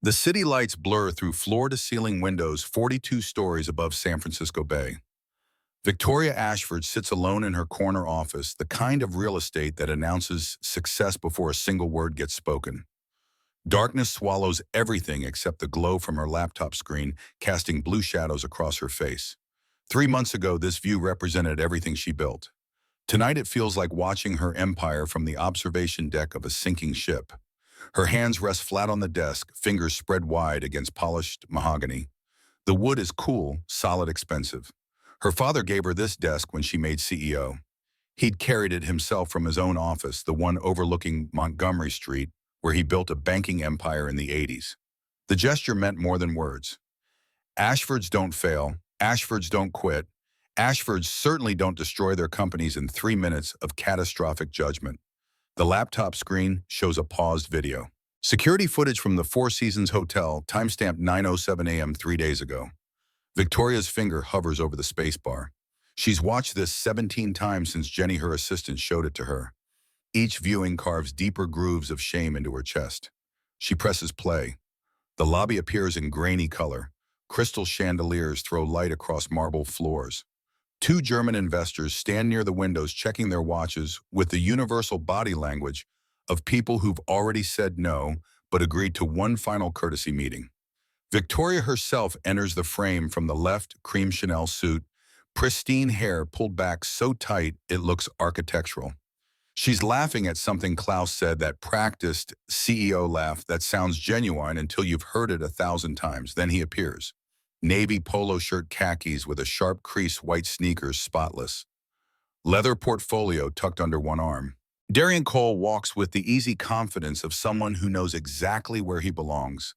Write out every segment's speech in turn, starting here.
The city lights blur through floor-to-ceiling windows 42 stories above San Francisco Bay. Victoria Ashford sits alone in her corner office, the kind of real estate that announces success before a single word gets spoken. Darkness swallows everything except the glow from her laptop screen, casting blue shadows across her face. 3 months ago, this view represented everything she built. Tonight, it feels like watching her empire from the observation deck of a sinking ship. Her hands rest flat on the desk, fingers spread wide against polished mahogany. The wood is cool, solid, expensive. Her father gave her this desk when she made CEO. He'd carried it himself from his own office, the one overlooking Montgomery Street, where he built a banking empire in the 80s. The gesture meant more than words. Ashfords don't fail. Ashfords don't quit. Ashfords certainly don't destroy their companies in 3 minutes of catastrophic judgment. The laptop screen shows a paused video. Security footage from the Four Seasons Hotel, timestamped 9:07 a.m. 3 days ago. Victoria's finger hovers over the spacebar. She's watched this 17 times since Jenny, her assistant, showed it to her. Each viewing carves deeper grooves of shame into her chest. She presses play. The lobby appears in grainy color. Crystal chandeliers throw light across marble floors. Two German investors stand near the windows checking their watches with the universal body language of people who've already said no but agreed to one final courtesy meeting. Victoria herself enters the frame from the left, cream Chanel suit, pristine hair pulled back so tight it looks architectural. She's laughing at something Klaus said, that practiced CEO laugh that sounds genuine until you've heard it 1,000 times. Then he appears. Navy polo shirt, khakis with a sharp crease, white sneakers, spotless. Leather portfolio tucked under one arm. Darian Cole walks with the easy confidence of someone who knows exactly where he belongs.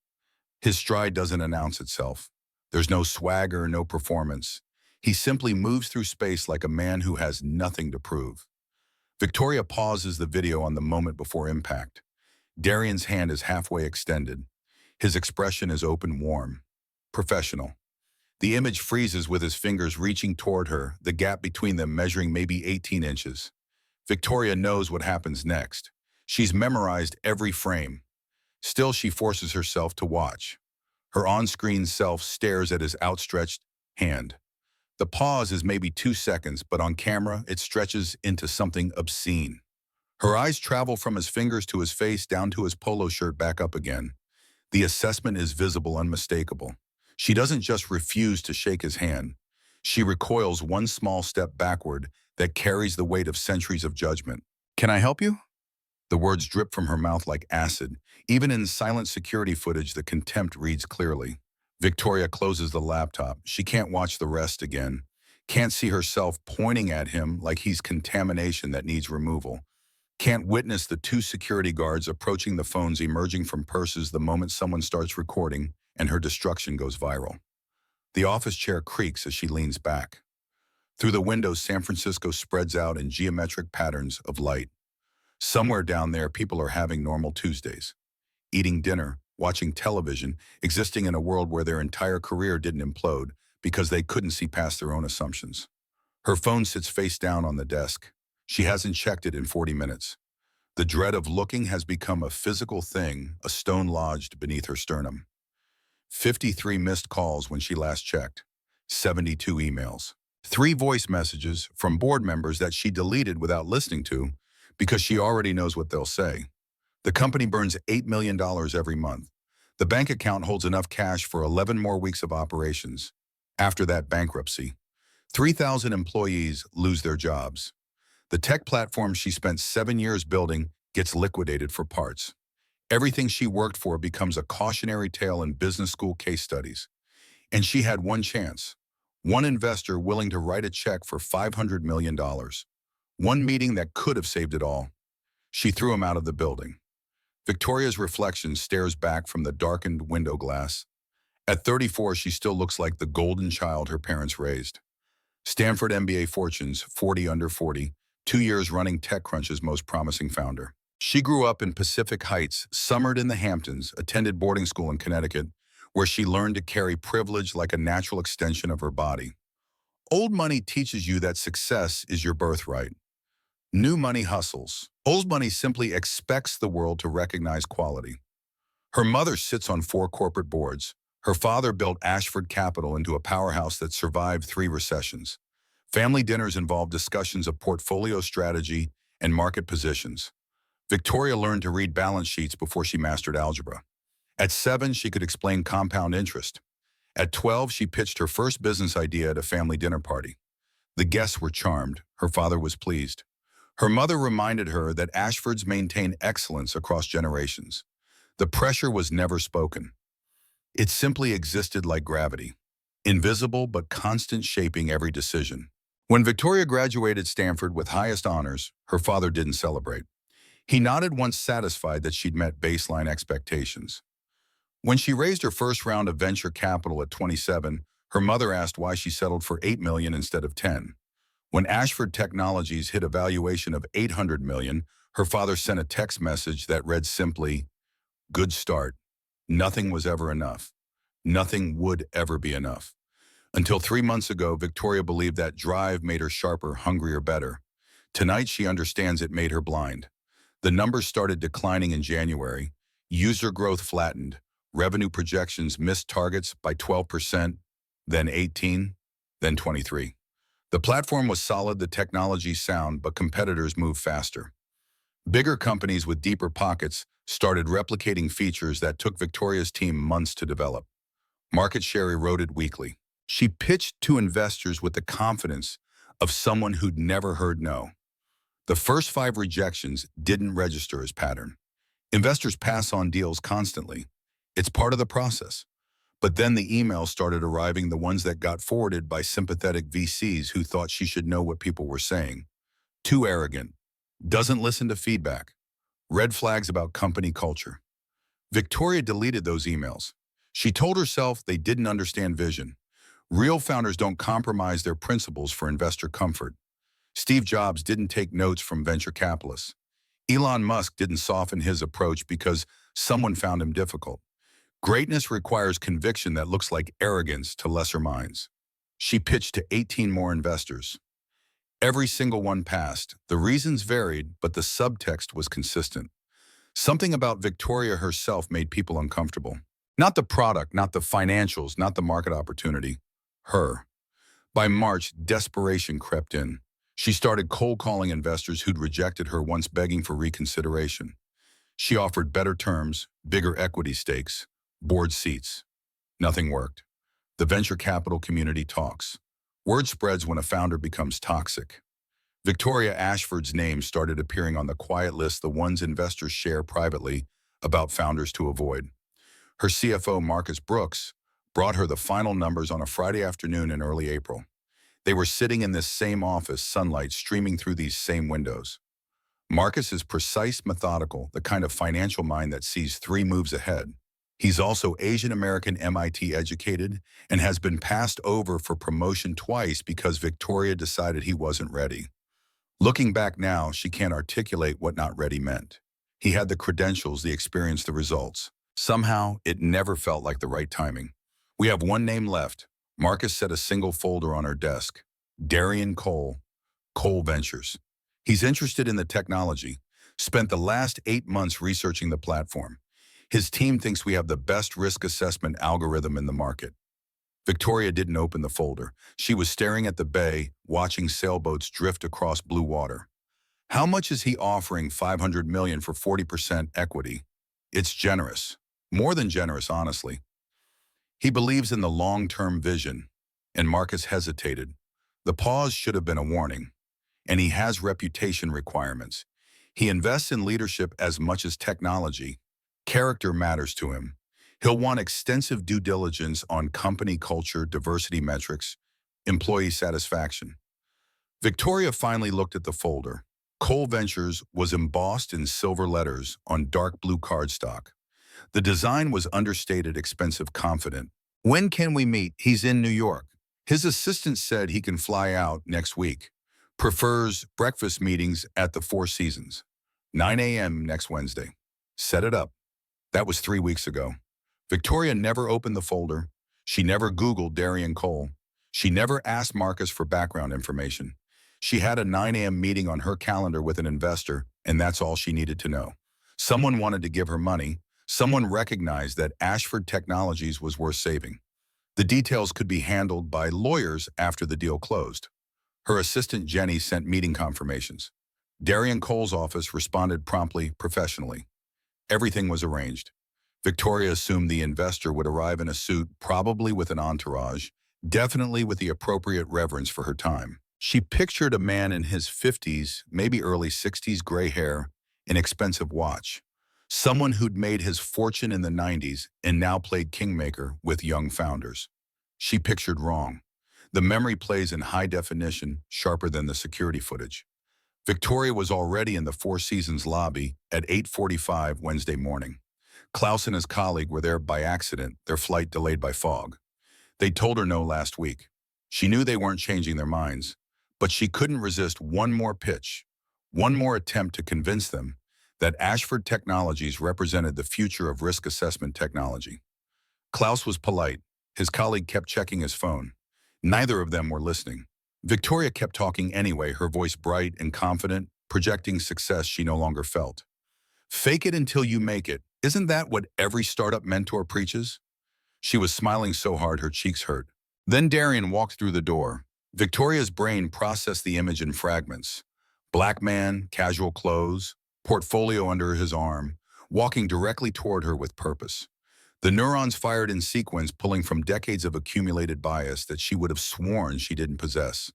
His stride doesn't announce itself. There's no swagger, no performance. He simply moves through space like a man who has nothing to prove. Victoria pauses the video on the moment before impact. Darian's hand is halfway extended. His expression is open, warm, professional. The image freezes with his fingers reaching toward her, the gap between them measuring maybe 18 inches. Victoria knows what happens next. She's memorized every frame. Still, she forces herself to watch. Her on-screen self stares at his outstretched hand. The pause is maybe 2 seconds, but on camera, it stretches into something obscene. Her eyes travel from his fingers to his face, down to his polo shirt, back up again. The assessment is visible, unmistakable. She doesn't just refuse to shake his hand. She recoils one small step backward that carries the weight of centuries of judgment. "Can I help you?" The words drip from her mouth like acid. Even in silent security footage, the contempt reads clearly. Victoria closes the laptop. She can't watch the rest again. Can't see herself pointing at him like he's contamination that needs removal. Can't witness the two security guards approaching the phones emerging from purses the moment someone starts recording, and her destruction goes viral. The office chair creaks as she leans back. Through the window, San Francisco spreads out in geometric patterns of light. Somewhere down there, people are having normal Tuesdays. Eating dinner, watching television, existing in a world where their entire career didn't implode because they couldn't see past their own assumptions. Her phone sits face down on the desk. She hasn't checked it in 40 minutes. The dread of looking has become a physical thing, a stone lodged beneath her sternum. 53 missed calls when she last checked. 72 emails. 3 voice messages from board members that she deleted without listening to because she already knows what they'll say. The company burns $8 million every month. The bank account holds enough cash for 11 more weeks of operations. After that, bankruptcy. 3,000 employees lose their jobs. The tech platform she spent 7 years building gets liquidated for parts. Everything she worked for becomes a cautionary tale in business school case studies. And she had one chance. One investor willing to write a check for $500 million. One meeting that could have saved it all. She threw him out of the building. Victoria's reflection stares back from the darkened window glass. At 34, she still looks like the golden child her parents raised. Stanford MBA fortunes, 40 under 40, 2 years running TechCrunch's most promising founder. She grew up in Pacific Heights, summered in the Hamptons, attended boarding school in Connecticut, where she learned to carry privilege like a natural extension of her body. Old money teaches you that success is your birthright. New money hustles. Old money simply expects the world to recognize quality. Her mother sits on 4 corporate boards. Her father built Ashford Capital into a powerhouse that survived 3 recessions. Family dinners involved discussions of portfolio strategy and market positions. Victoria learned to read balance sheets before she mastered algebra. At 7, she could explain compound interest. At 12, she pitched her first business idea at a family dinner party. The guests were charmed. Her father was pleased. Her mother reminded her that Ashfords maintain excellence across generations. The pressure was never spoken. It simply existed like gravity, invisible but constant, shaping every decision. When Victoria graduated Stanford with highest honors, her father didn't celebrate. He nodded once, satisfied that she'd met baseline expectations. When she raised her first round of venture capital at 27, her mother asked why she settled for $8 million instead of 10. When Ashford Technologies hit a valuation of $800 million, her father sent a text message that read simply, "Good start. Nothing was ever enough. Nothing would ever be enough." Until 3 months ago, Victoria believed that drive made her sharper, hungrier, better. Tonight, she understands it made her blind. The numbers started declining in January. User growth flattened. Revenue projections missed targets by 12%, then 18, then 23. The platform was solid, the technology sound, but competitors moved faster. Bigger companies with deeper pockets started replicating features that took Victoria's team months to develop. Market share eroded weekly. She pitched to investors with the confidence of someone who'd never heard no. The first 5 rejections didn't register as pattern. Investors pass on deals constantly. It's part of the process. But then the emails started arriving, the ones that got forwarded by sympathetic VCs who thought she should know what people were saying. Too arrogant. Doesn't listen to feedback. Red flags about company culture. Victoria deleted those emails. She told herself they didn't understand vision. Real founders don't compromise their principles for investor comfort. Steve Jobs didn't take notes from venture capitalists. Elon Musk didn't soften his approach because someone found him difficult. Greatness requires conviction that looks like arrogance to lesser minds. She pitched to 18 more investors. Every single one passed. The reasons varied, but the subtext was consistent. Something about Victoria herself made people uncomfortable. Not the product, not the financials, not the market opportunity. Her. By March, desperation crept in. She started cold calling investors who'd rejected her, once begging for reconsideration. She offered better terms, bigger equity stakes, board seats. Nothing worked. The venture capital community talks. Word spreads when a founder becomes toxic. Victoria Ashford's name started appearing on the quiet list, the ones investors share privately about founders to avoid. Her CFO, Marcus Brooks, brought her the final numbers on a Friday afternoon in early April. They were sitting in this same office, sunlight streaming through these same windows. Marcus is precise, methodical, the kind of financial mind that sees 3 moves ahead. He's also Asian American, MIT educated, and has been passed over for promotion twice because Victoria decided he wasn't ready. Looking back now, she can't articulate what not ready meant. He had the credentials, the experience, the results. Somehow, it never felt like the right timing. We have one name left. Marcus set a single folder on her desk. Darian Cole, Cole Ventures. He's interested in the technology. Spent the last 8 months researching the platform. His team thinks we have the best risk assessment algorithm in the market. Victoria didn't open the folder. She was staring at the bay, watching sailboats drift across blue water. How much is he offering? $500 million for 40% equity. It's generous. More than generous, honestly. He believes in the long-term vision, and Marcus hesitated. The pause should have been a warning. And he has reputation requirements. He invests in leadership as much as technology. Character matters to him. He'll want extensive due diligence on company culture, diversity metrics, employee satisfaction. Victoria finally looked at the folder. Cole Ventures was embossed in silver letters on dark blue cardstock. The design was understated, expensive, confident. When can we meet? He's in New York. His assistant said he can fly out next week. Prefers breakfast meetings at the Four Seasons. 9 a.m. next Wednesday. Set it up. That was 3 weeks ago. Victoria never opened the folder. She never Googled Darian Cole. She never asked Marcus for background information. She had a 9 a.m. meeting on her calendar with an investor, and that's all she needed to know. Someone wanted to give her money. Someone recognized that Ashford Technologies was worth saving. The details could be handled by lawyers after the deal closed. Her assistant Jenny sent meeting confirmations. Darian Cole's office responded promptly, professionally. Everything was arranged. Victoria assumed the investor would arrive in a suit, probably with an entourage, definitely with the appropriate reverence for her time. She pictured a man in his 50s, maybe early 60s, gray hair, an expensive watch. Someone who'd made his fortune in the 90s and now played kingmaker with young founders. She pictured wrong. The memory plays in high definition, sharper than the security footage. Victoria was already in the Four Seasons lobby at 8:45 Wednesday morning. Klaus and his colleague were there by accident, their flight delayed by fog. They told her no last week. She knew they weren't changing their minds, but she couldn't resist one more pitch, one more attempt to convince them that Ashford Technologies represented the future of risk assessment technology. Klaus was polite. His colleague kept checking his phone. Neither of them were listening. Victoria kept talking anyway, her voice bright and confident, projecting success she no longer felt. Fake it until you make it. Isn't that what every startup mentor preaches? She was smiling so hard her cheeks hurt. Then Darian walked through the door. Victoria's brain processed the image in fragments. Black man, casual clothes, portfolio under his arm, walking directly toward her with purpose. The neurons fired in sequence, pulling from decades of accumulated bias that she would have sworn she didn't possess.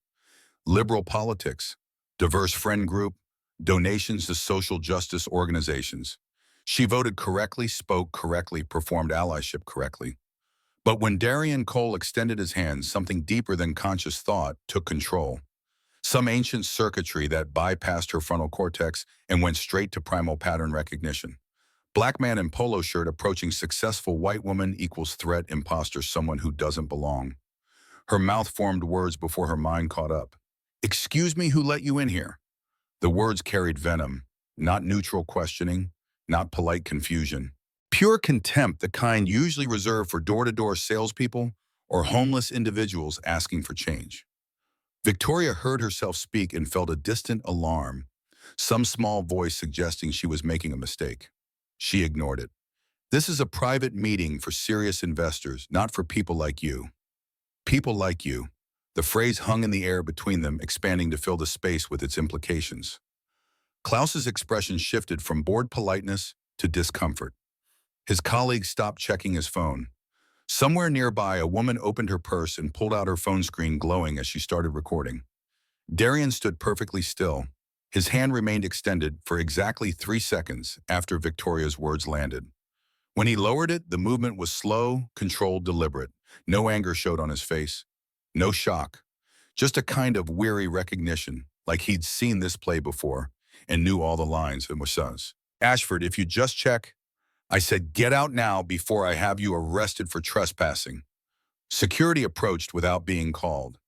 Liberal politics, diverse friend group, donations to social justice organizations. She voted correctly, spoke correctly, performed allyship correctly. But when Darian Cole extended his hand, something deeper than conscious thought took control. Some ancient circuitry that bypassed her frontal cortex and went straight to primal pattern recognition. Black man in polo shirt approaching successful white woman equals threat, imposter, someone who doesn't belong. Her mouth formed words before her mind caught up. Excuse me, who let you in here? The words carried venom, not neutral questioning, not polite confusion. Pure contempt, the kind usually reserved for door-to-door salespeople or homeless individuals asking for change. Victoria heard herself speak and felt a distant alarm, some small voice suggesting she was making a mistake. She ignored it. This is a private meeting for serious investors, not for people like you. People like you. The phrase hung in the air between them, expanding to fill the space with its implications. Klaus's expression shifted from bored politeness to discomfort. His colleague stopped checking his phone. Somewhere nearby, a woman opened her purse and pulled out her phone screen, glowing as she started recording. Darian stood perfectly still. His hand remained extended for exactly 3 seconds after Victoria's words landed. When he lowered it, the movement was slow, controlled, deliberate. No anger showed on his face. No shock. Just a kind of weary recognition, like he'd seen this play before and knew all the lines and was says. Ashford, if you just check. I said, get out now before I have you arrested for trespassing. Security approached without being called.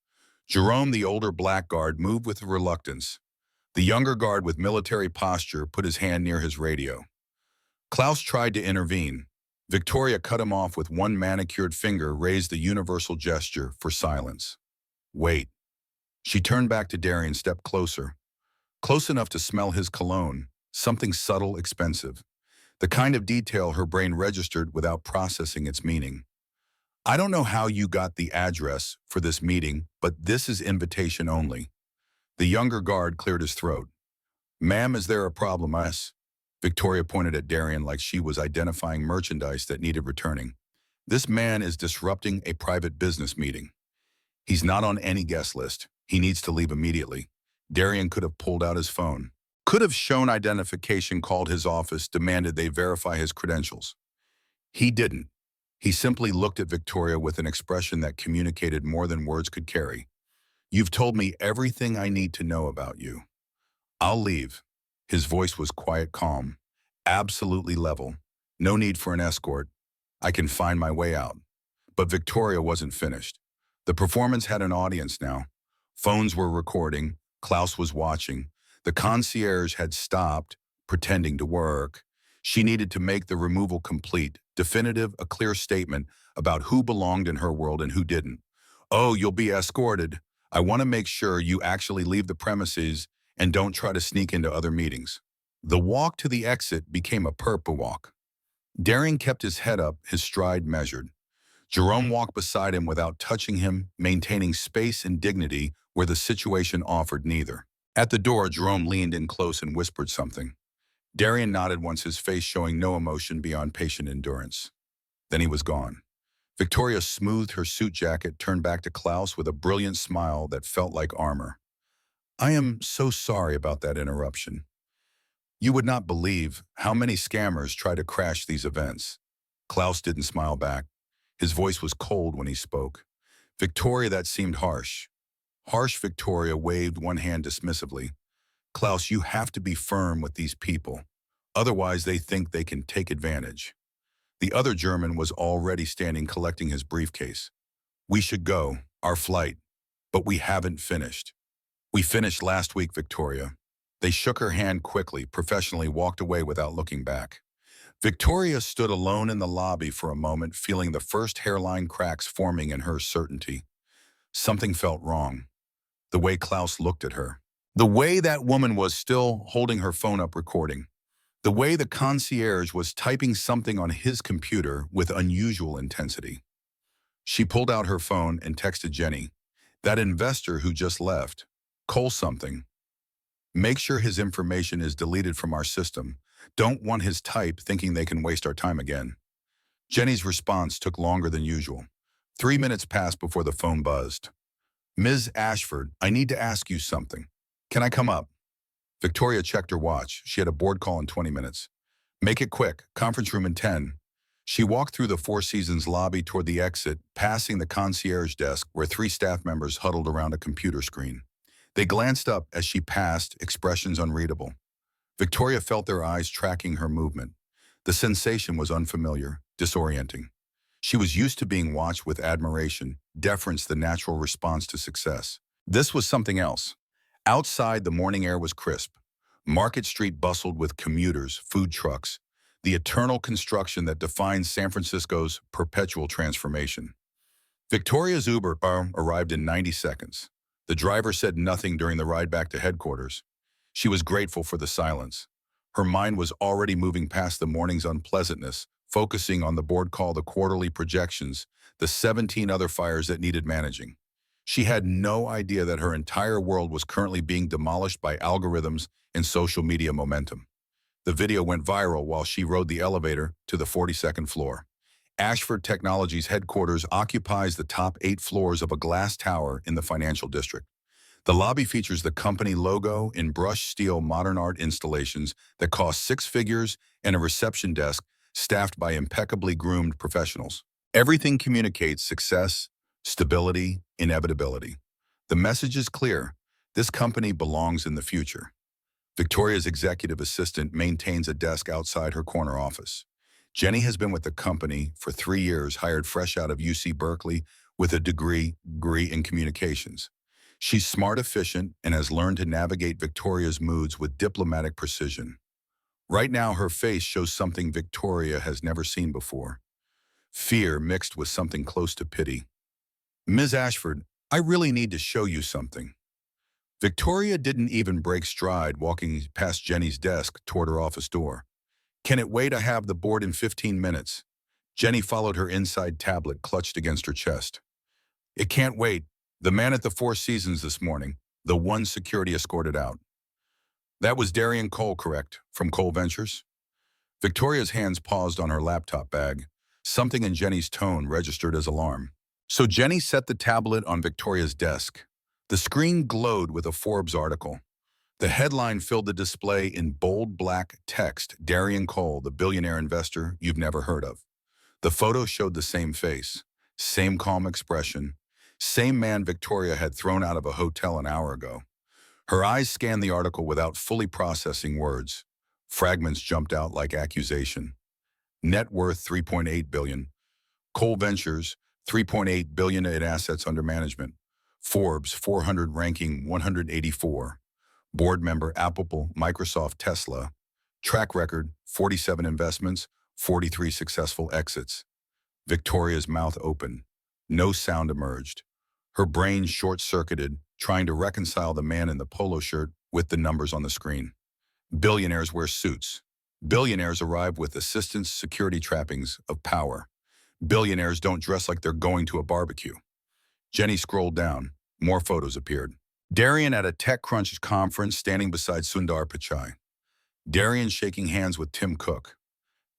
Jerome, the older black guard, moved with reluctance. The younger guard with military posture put his hand near his radio. Klaus tried to intervene. Victoria cut him off with one manicured finger, raised the universal gesture for silence. Wait. She turned back to Darian, stepped closer. Close enough to smell his cologne, something subtle, expensive. The kind of detail her brain registered without processing its meaning. I don't know how you got the address for this meeting, but this is invitation only. The younger guard cleared his throat. Ma'am, is there a problem? Victoria pointed at Darian like she was identifying merchandise that needed returning. This man is disrupting a private business meeting. He's not on any guest list. He needs to leave immediately. Darian could have pulled out his phone, could have shown identification, called his office, demanded they verify his credentials. He didn't. He simply looked at Victoria with an expression that communicated more than words could carry. You've told me everything I need to know about you. I'll leave. His voice was quiet, calm, absolutely level. No need for an escort. I can find my way out. But Victoria wasn't finished. The performance had an audience now. Phones were recording. Klaus was watching. The concierge had stopped, pretending to work. She needed to make the removal complete, definitive, a clear statement about who belonged in her world and who didn't. Oh, you'll be escorted. I want to make sure you actually leave the premises and don't try to sneak into other meetings. The walk to the exit became a purple walk. Darian kept his head up, his stride measured. Jerome walked beside him without touching him, maintaining space and dignity where the situation offered neither. At the door, Jerome leaned in close and whispered something. Darian nodded once, his face showing no emotion beyond patient endurance. Then he was gone. Victoria smoothed her suit jacket, turned back to Klaus with a brilliant smile that felt like armor. I am so sorry about that interruption. You would not believe how many scammers try to crash these events. Klaus didn't smile back. His voice was cold when he spoke. Victoria, that seemed harsh. Harsh. Victoria waved one hand dismissively. Klaus, you have to be firm with these people. Otherwise, they think they can take advantage. The other German was already standing, collecting his briefcase. We should go, our flight. But we haven't finished. We finished last week, Victoria. They shook her hand quickly, professionally walked away without looking back. Victoria stood alone in the lobby for a moment, feeling the first hairline cracks forming in her certainty. Something felt wrong. The way Klaus looked at her. The way that woman was still holding her phone up recording. The way the concierge was typing something on his computer with unusual intensity. She pulled out her phone and texted Jenny. That investor who just left. Cole something. Make sure his information is deleted from our system. Don't want his type thinking they can waste our time again. Jenny's response took longer than usual. 3 minutes passed before the phone buzzed. Ms. Ashford, I need to ask you something. Can I come up? Victoria checked her watch. She had a board call in 20 minutes. Make it quick. Conference room in 10. She walked through the Four Seasons lobby toward the exit, passing the concierge desk where 3 staff members huddled around a computer screen. They glanced up as she passed, expressions unreadable. Victoria felt their eyes tracking her movement. The sensation was unfamiliar, disorienting. She was used to being watched with admiration, deference, the natural response to success. This was something else. Outside, the morning air was crisp. Market Street bustled with commuters, food trucks, the eternal construction that defines San Francisco's perpetual transformation. Victoria's Uber arrived in 90 seconds. The driver said nothing during the ride back to headquarters. She was grateful for the silence. Her mind was already moving past the morning's unpleasantness, focusing on the board call, the quarterly projections, the 17 other fires that needed managing. She had no idea that her entire world was currently being demolished by algorithms and social media momentum. The video went viral while she rode the elevator to the 42nd floor. Ashford Technologies headquarters occupies the top 8 floors of a glass tower in the financial district. The lobby features the company logo in brushed steel modern art installations that cost 6 figures and a reception desk staffed by impeccably groomed professionals. Everything communicates success, stability, inevitability. The message is clear. This company belongs in the future. Victoria's executive assistant maintains a desk outside her corner office. Jenny has been with the company for 3 years, hired fresh out of UC Berkeley with a degree in communications. She's smart, efficient, and has learned to navigate Victoria's moods with diplomatic precision. Right now, her face shows something Victoria has never seen before. Fear mixed with something close to pity. Ms. Ashford, I really need to show you something. Victoria didn't even break stride, walking past Jenny's desk toward her office door. Can it wait? I have the board in 15 minutes. Jenny followed her inside, tablet clutched against her chest. It can't wait. The man at the Four Seasons this morning, the one security escorted out. That was Darian Cole, correct? From Cole Ventures? Victoria's hands paused on her laptop bag. Something in Jenny's tone registered as alarm. So Jenny set the tablet on Victoria's desk. The screen glowed with a Forbes article. The headline filled the display in bold black text, Darian Cole, the billionaire investor you've never heard of. The photo showed the same face, same calm expression, same man Victoria had thrown out of a hotel an hour ago. Her eyes scanned the article without fully processing words. Fragments jumped out like accusation. Net worth $3.8 billion. Cole Ventures, $3.8 billion in assets under management. Forbes 400 ranking 184. Board member Apple, Microsoft, Tesla. Track record 47 investments, 43 successful exits. Victoria's mouth opened. No sound emerged. Her brain short-circuited, trying to reconcile the man in the polo shirt with the numbers on the screen. Billionaires wear suits. Billionaires arrive with assistance security trappings of power. Billionaires don't dress like they're going to a barbecue. Jenny scrolled down. More photos appeared. Darian at a TechCrunch conference standing beside Sundar Pichai. Darian shaking hands with Tim Cook.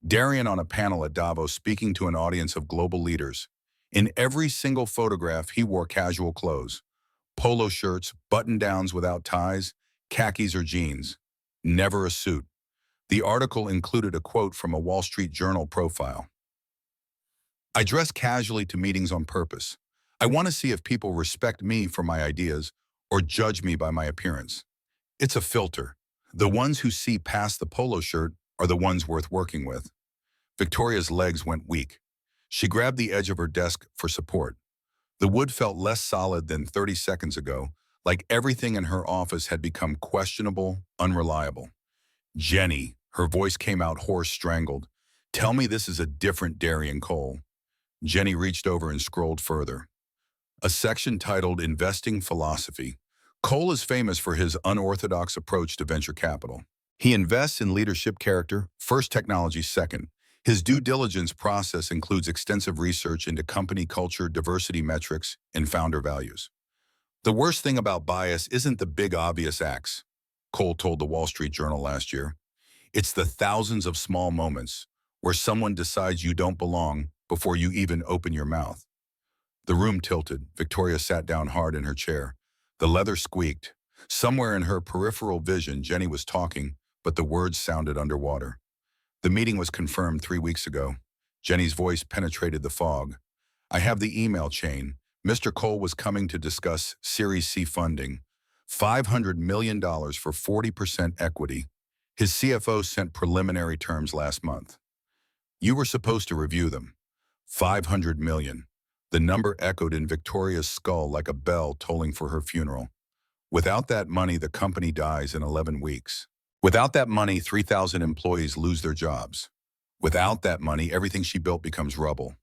Darian on a panel at Davos speaking to an audience of global leaders. In every single photograph, he wore casual clothes. Polo shirts, button-downs without ties, khakis or jeans. Never a suit. The article included a quote from a Wall Street Journal profile. I dress casually to meetings on purpose. I want to see if people respect me for my ideas or judge me by my appearance. It's a filter. The ones who see past the polo shirt are the ones worth working with. Victoria's legs went weak. She grabbed the edge of her desk for support. The wood felt less solid than 30 seconds ago, like everything in her office had become questionable, unreliable. Jenny, her voice came out hoarse, strangled. Tell me this is a different Darian Cole. Jenny reached over and scrolled further. A section titled Investing Philosophy. Cole is famous for his unorthodox approach to venture capital. He invests in leadership character, first technology second. His due diligence process includes extensive research into company culture, diversity metrics, and founder values. The worst thing about bias isn't the big obvious acts, Cole told the Wall Street Journal last year. It's the thousands of small moments where someone decides you don't belong before you even open your mouth. The room tilted. Victoria sat down hard in her chair. The leather squeaked. Somewhere in her peripheral vision, Jenny was talking, but the words sounded underwater. The meeting was confirmed 3 weeks ago. Jenny's voice penetrated the fog. I have the email chain. Mr. Cole was coming to discuss Series C funding. $500 million for 40% equity. His CFO sent preliminary terms last month. You were supposed to review them. $500 million. The number echoed in Victoria's skull like a bell tolling for her funeral. Without that money, the company dies in 11 weeks. Without that money, 3,000 employees lose their jobs. Without that money, everything she built becomes rubble.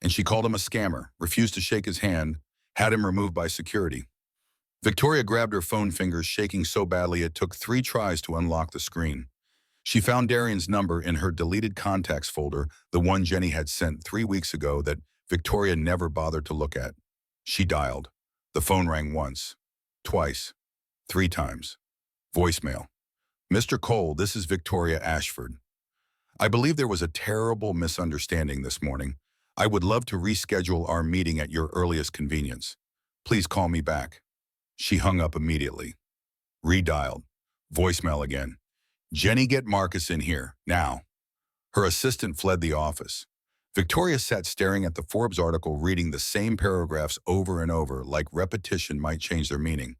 And she called him a scammer, refused to shake his hand, had him removed by security. Victoria grabbed her phone fingers, shaking so badly it took 3 tries to unlock the screen. She found Darian's number in her deleted contacts folder, the one Jenny had sent 3 weeks ago that Victoria never bothered to look at. She dialed. The phone rang once, twice, 3 times. Voicemail. Mr. Cole, this is Victoria Ashford. I believe there was a terrible misunderstanding this morning. I would love to reschedule our meeting at your earliest convenience. Please call me back. She hung up immediately. Redialed. Voicemail again. Jenny, get Marcus in here, now. Her assistant fled the office. Victoria sat staring at the Forbes article, reading the same paragraphs over and over, like repetition might change their meaning.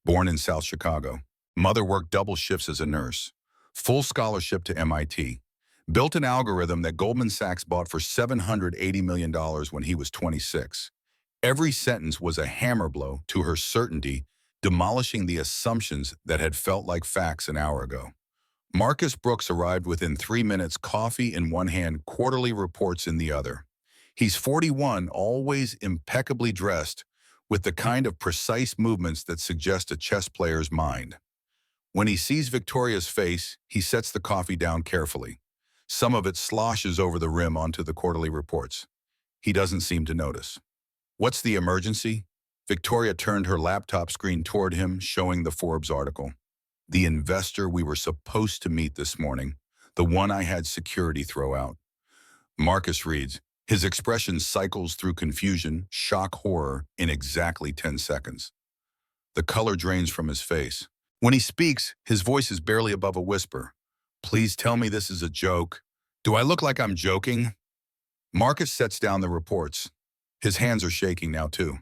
Born in South Chicago. Mother worked double shifts as a nurse. Full scholarship to MIT. Built an algorithm that Goldman Sachs bought for $780 million when he was 26. Every sentence was a hammer blow to her certainty, demolishing the assumptions that had felt like facts an hour ago. Marcus Brooks arrived within 3 minutes, coffee in one hand, quarterly reports in the other. He's 41, always impeccably dressed, with the kind of precise movements that suggest a chess player's mind. When he sees Victoria's face, he sets the coffee down carefully. Some of it sloshes over the rim onto the quarterly reports. He doesn't seem to notice. What's the emergency? Victoria turned her laptop screen toward him, showing the Forbes article. The investor we were supposed to meet this morning, the one I had security throw out. Marcus reads. His expression cycles through confusion, shock, horror in exactly 10 seconds. The color drains from his face. When he speaks, his voice is barely above a whisper. Please tell me this is a joke. Do I look like I'm joking? Marcus sets down the reports. His hands are shaking now too.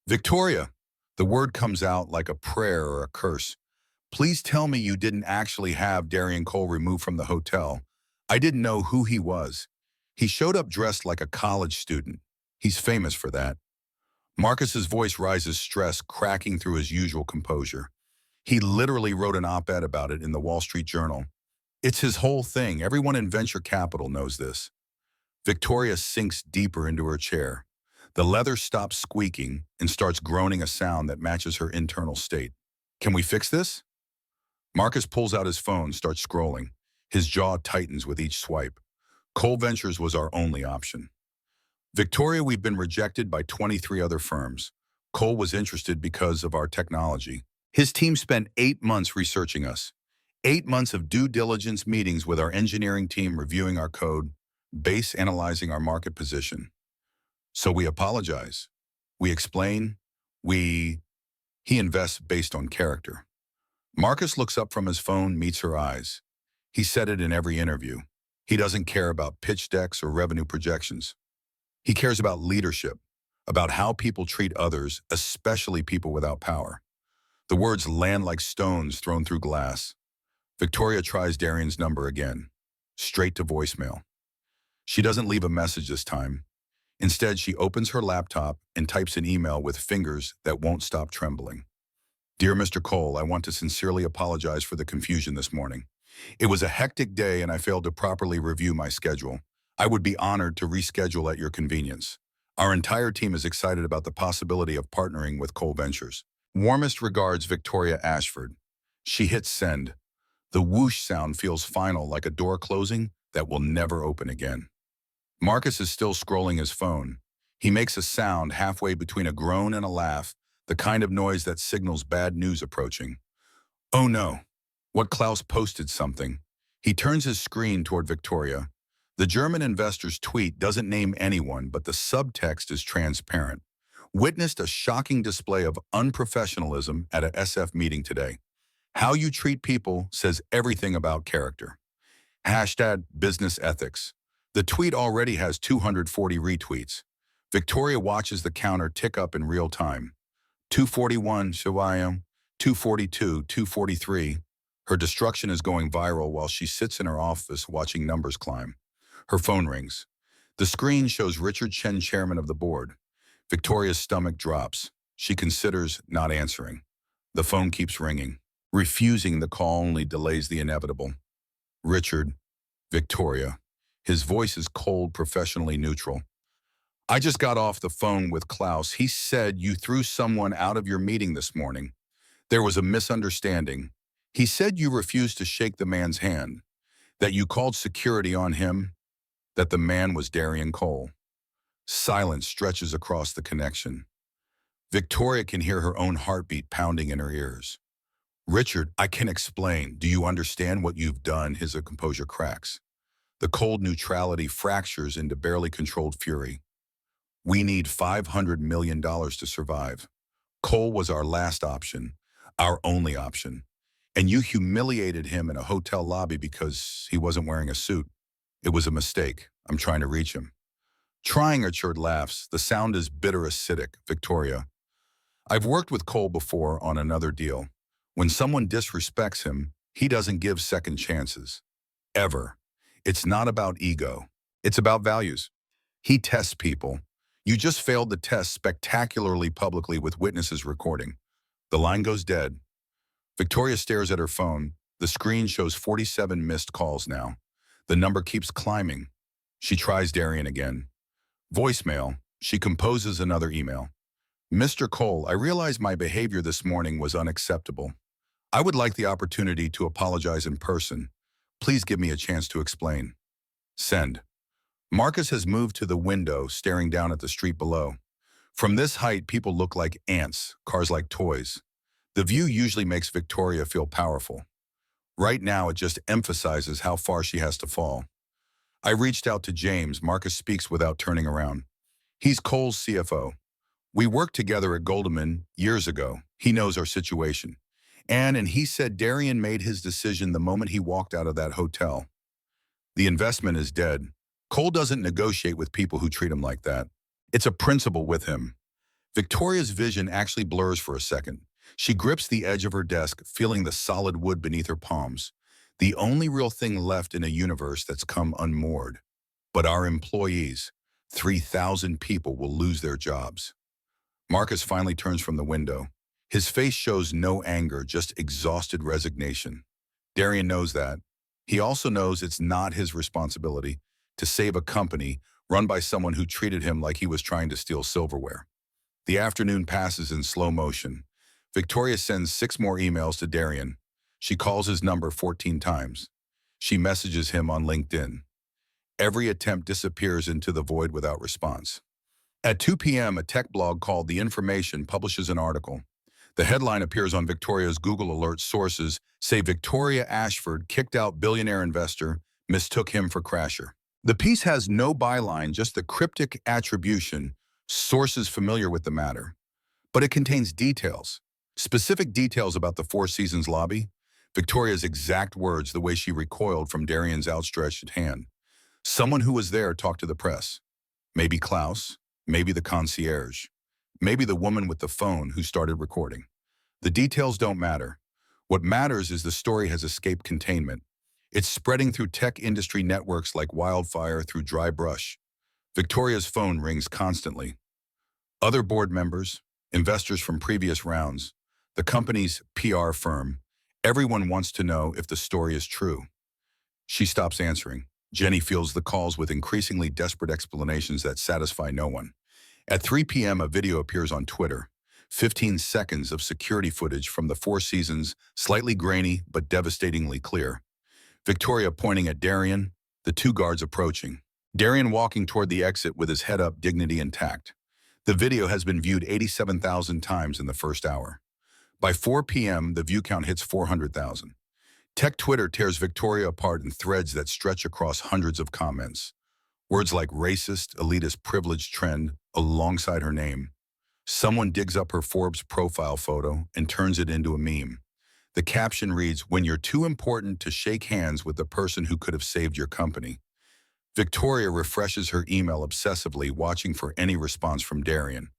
Victoria, the word comes out like a prayer or a curse. Please tell me you didn't actually have Darian Cole removed from the hotel. I didn't know who he was. He showed up dressed like a college student. He's famous for that. Marcus's voice rises, stress cracking through his usual composure. He literally wrote an op-ed about it in the Wall Street Journal. It's his whole thing. Everyone in venture capital knows this. Victoria sinks deeper into her chair. The leather stops squeaking and starts groaning a sound that matches her internal state. Can we fix this? Marcus pulls out his phone, starts scrolling. His jaw tightens with each swipe. Cole Ventures was our only option. Victoria, we've been rejected by 23 other firms. Cole was interested because of our technology. His team spent 8 months researching us. 8 months of due diligence meetings with our engineering team reviewing our code, base analyzing our market position. So we apologize. We explain. He invests based on character. Marcus looks up from his phone, meets her eyes. He said it in every interview. He doesn't care about pitch decks or revenue projections. He cares about leadership, about how people treat others, especially people without power. The words land like stones thrown through glass. Victoria tries Darian's number again, straight to voicemail. She doesn't leave a message this time. Instead, she opens her laptop and types an email with fingers that won't stop trembling. Dear Mr. Cole, I want to sincerely apologize for the confusion this morning. It was a hectic day and I failed to properly review my schedule. I would be honored to reschedule at your convenience. Our entire team is excited about the possibility of partnering with Cole Ventures. Warmest regards, Victoria Ashford. She hits send. The whoosh sound feels final, like a door closing that will never open again. Marcus is still scrolling his phone. He makes a sound halfway between a groan and a laugh, the kind of noise that signals bad news approaching. Oh no. What Klaus posted something. He turns his screen toward Victoria. The German investor's tweet doesn't name anyone, but the subtext is transparent. Witnessed a shocking display of unprofessionalism at a SF meeting today. How you treat people says everything about character. Hashtag business ethics. The tweet already has 240 retweets. Victoria watches the counter tick up in real time. 241, Shawayam, 242, 243. Her destruction is going viral while she sits in her office watching numbers climb. Her phone rings. The screen shows Richard Chen, chairman of the board. Victoria's stomach drops. She considers not answering. The phone keeps ringing. Refusing the call only delays the inevitable. Richard, Victoria. His voice is cold, professionally neutral. I just got off the phone with Klaus. He said you threw someone out of your meeting this morning. There was a misunderstanding. He said you refused to shake the man's hand, that you called security on him, that the man was Darian Cole. Silence stretches across the connection. Victoria can hear her own heartbeat pounding in her ears. Richard, I can explain. Do you understand what you've done? His composure cracks. The cold neutrality fractures into barely controlled fury. We need $500 million to survive. Cole was our last option, our only option. And you humiliated him in a hotel lobby because he wasn't wearing a suit. It was a mistake. I'm trying to reach him. Trying, Richard laughs. The sound is bitter acidic. Victoria. I've worked with Cole before on another deal. When someone disrespects him, he doesn't give second chances. Ever. It's not about ego. It's about values. He tests people. You just failed the test spectacularly publicly with witnesses recording. The line goes dead. Victoria stares at her phone. The screen shows 47 missed calls now. The number keeps climbing. She tries Darian again. Voicemail. She composes another email. Mr. Cole, I realize my behavior this morning was unacceptable. I would like the opportunity to apologize in person. Please give me a chance to explain. Send. Marcus has moved to the window, staring down at the street below. From this height, people look like ants, cars like toys. The view usually makes Victoria feel powerful. Right now, it just emphasizes how far she has to fall. I reached out to James. Marcus speaks without turning around. He's Cole's CFO. We worked together at Goldman years ago. He knows our situation. And he said Darian made his decision the moment he walked out of that hotel. The investment is dead. Cole doesn't negotiate with people who treat him like that. It's a principle with him. Victoria's vision actually blurs for a second. She grips the edge of her desk, feeling the solid wood beneath her palms. The only real thing left in a universe that's come unmoored. But our employees, 3,000 people, will lose their jobs. Marcus finally turns from the window. His face shows no anger, just exhausted resignation. Darian knows that. He also knows it's not his responsibility to save a company run by someone who treated him like he was trying to steal silverware. The afternoon passes in slow motion. Victoria sends 6 more emails to Darian. She calls his number 14 times. She messages him on LinkedIn. Every attempt disappears into the void without response. At 2 p.m., a tech blog called The Information publishes an article. The headline appears on Victoria's Google Alert. Sources say Victoria Ashford kicked out billionaire investor, mistook him for crasher. The piece has no byline, just the cryptic attribution, sources familiar with the matter. But it contains details, specific details about the Four Seasons lobby, Victoria's exact words, the way she recoiled from Darian's outstretched hand. Someone who was there talked to the press. Maybe Klaus, maybe the concierge, maybe the woman with the phone who started recording. The details don't matter. What matters is the story has escaped containment. It's spreading through tech industry networks like wildfire through dry brush. Victoria's phone rings constantly. Other board members, investors from previous rounds, the company's PR firm, everyone wants to know if the story is true. She stops answering. Jenny fills the calls with increasingly desperate explanations that satisfy no one. At 3 p.m., a video appears on Twitter. 15 seconds of security footage from the Four Seasons, slightly grainy but devastatingly clear. Victoria pointing at Darian, the two guards approaching. Darian walking toward the exit with his head up, dignity intact. The video has been viewed 87,000 times in the first hour. By 4 p.m., the view count hits 400,000. Tech Twitter tears Victoria apart in threads that stretch across hundreds of comments. Words like racist, elitist, privileged trend alongside her name. Someone digs up her Forbes profile photo and turns it into a meme. The caption reads, "When you're too important to shake hands with the person who could have saved your company." Victoria refreshes her email obsessively, watching for any response from Darian.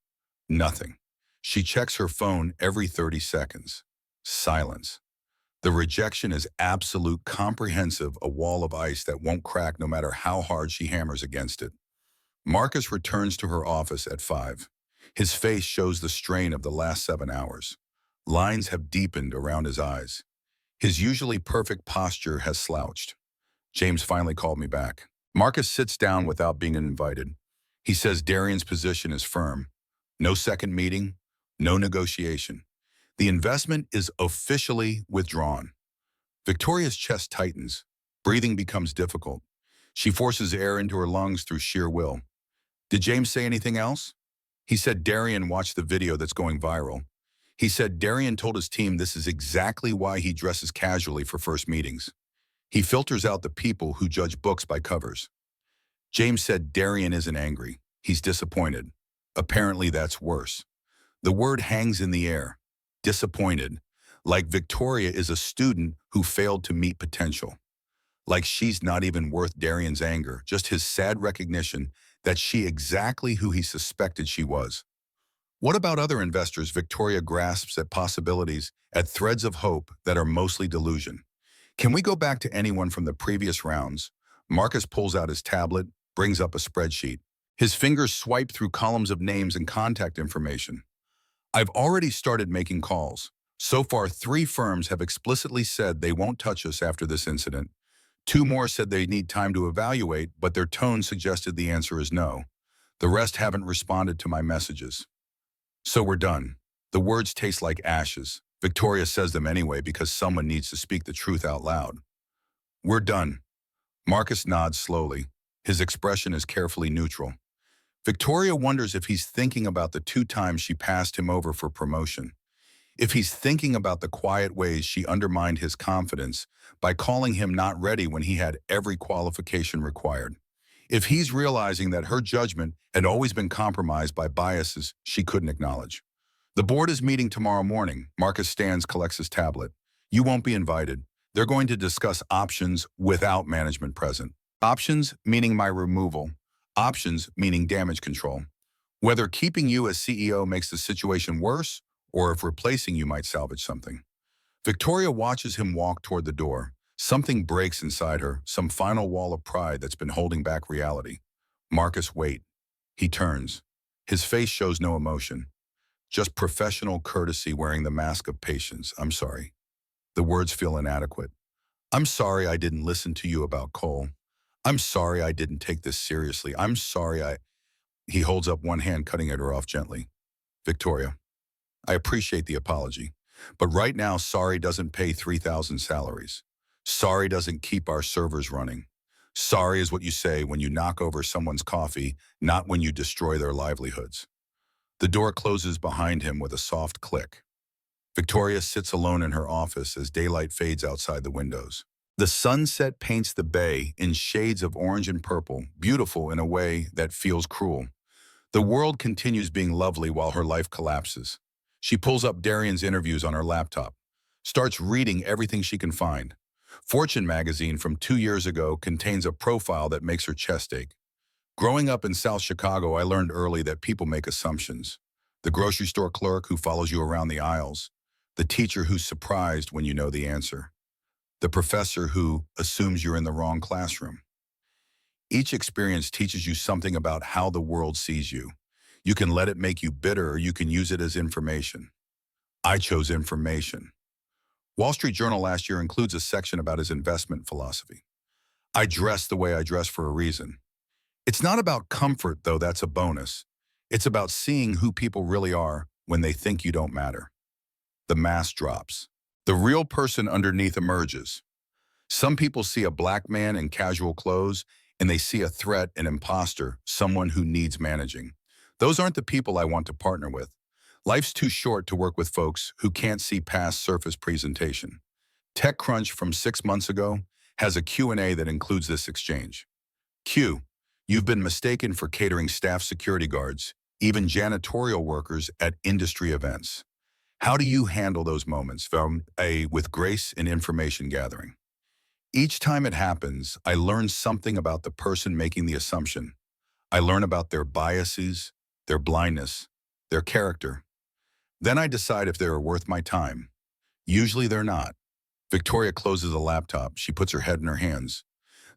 Nothing. She checks her phone every 30 seconds. Silence. The rejection is absolute, comprehensive, a wall of ice that won't crack no matter how hard she hammers against it. Marcus returns to her office at 5. His face shows the strain of the last 7 hours. Lines have deepened around his eyes. His usually perfect posture has slouched. James finally called me back. Marcus sits down without being invited. He says Darian's position is firm. No second meeting, no negotiation. The investment is officially withdrawn. Victoria's chest tightens. Breathing becomes difficult. She forces air into her lungs through sheer will. Did James say anything else? He said Darian watched the video that's going viral. He said Darian told his team this is exactly why he dresses casually for first meetings. He filters out the people who judge books by covers. James said Darian isn't angry. He's disappointed. Apparently that's worse. The word hangs in the air. Disappointed. Like Victoria is a student who failed to meet potential. Like she's not even worth Darian's anger, just his sad recognition that she exactly who he suspected she was. What about other investors? Victoria grasps at possibilities, at threads of hope that are mostly delusion. Can we go back to anyone from the previous rounds? Marcus pulls out his tablet, brings up a spreadsheet. His fingers swipe through columns of names and contact information. I've already started making calls. So far, 3 firms have explicitly said they won't touch us after this incident. 2 more said they need time to evaluate, but their tone suggested the answer is no. The rest haven't responded to my messages. So we're done. The words taste like ashes. Victoria says them anyway because someone needs to speak the truth out loud. We're done. Marcus nods slowly. His expression is carefully neutral. Victoria wonders if he's thinking about the 2 times she passed him over for promotion. If he's thinking about the quiet ways she undermined his confidence by calling him not ready when he had every qualification required. If he's realizing that her judgment had always been compromised by biases she couldn't acknowledge. The board is meeting tomorrow morning. Marcus stands, collects his tablet. You won't be invited. They're going to discuss options without management present. Options meaning my removal. Options meaning damage control. Whether keeping you as CEO makes the situation worse or if replacing you might salvage something. Victoria watches him walk toward the door. Something breaks inside her, some final wall of pride that's been holding back reality. Marcus, wait. He turns. His face shows no emotion. Just professional courtesy wearing the mask of patience. I'm sorry. The words feel inadequate. I'm sorry I didn't listen to you about Cole. I'm sorry I didn't take this seriously. I'm sorry I... He holds up one hand, cutting at her off gently. Victoria, I appreciate the apology, but right now sorry doesn't pay 3,000 salaries. Sorry doesn't keep our servers running. Sorry is what you say when you knock over someone's coffee, not when you destroy their livelihoods. The door closes behind him with a soft click. Victoria sits alone in her office as daylight fades outside the windows. The sunset paints the bay in shades of orange and purple, beautiful in a way that feels cruel. The world continues being lovely while her life collapses. She pulls up Darian's interviews on her laptop, starts reading everything she can find. Fortune magazine from 2 years ago contains a profile that makes her chest ache. Growing up in South Chicago, I learned early that people make assumptions. The grocery store clerk who follows you around the aisles, the teacher who's surprised when you know the answer, the professor who assumes you're in the wrong classroom. Each experience teaches you something about how the world sees you. You can let it make you bitter or you can use it as information. I chose information. Wall Street Journal last year includes a section about his investment philosophy. I dress the way I dress for a reason. It's not about comfort, though that's a bonus. It's about seeing who people really are when they think you don't matter. The mask drops. The real person underneath emerges. Some people see a black man in casual clothes and they see a threat, an imposter, someone who needs managing. Those aren't the people I want to partner with. Life's too short to work with folks who can't see past surface presentation. TechCrunch from 6 months ago has a Q&A that includes this exchange. Q, you've been mistaken for catering staff security guards, even janitorial workers at industry events. How do you handle those moments with grace and information gathering? Each time it happens, I learn something about the person making the assumption. I learn about their biases, their blindness, their character. Then I decide if they are worth my time. Usually they're not. Victoria closes the laptop. She puts her head in her hands.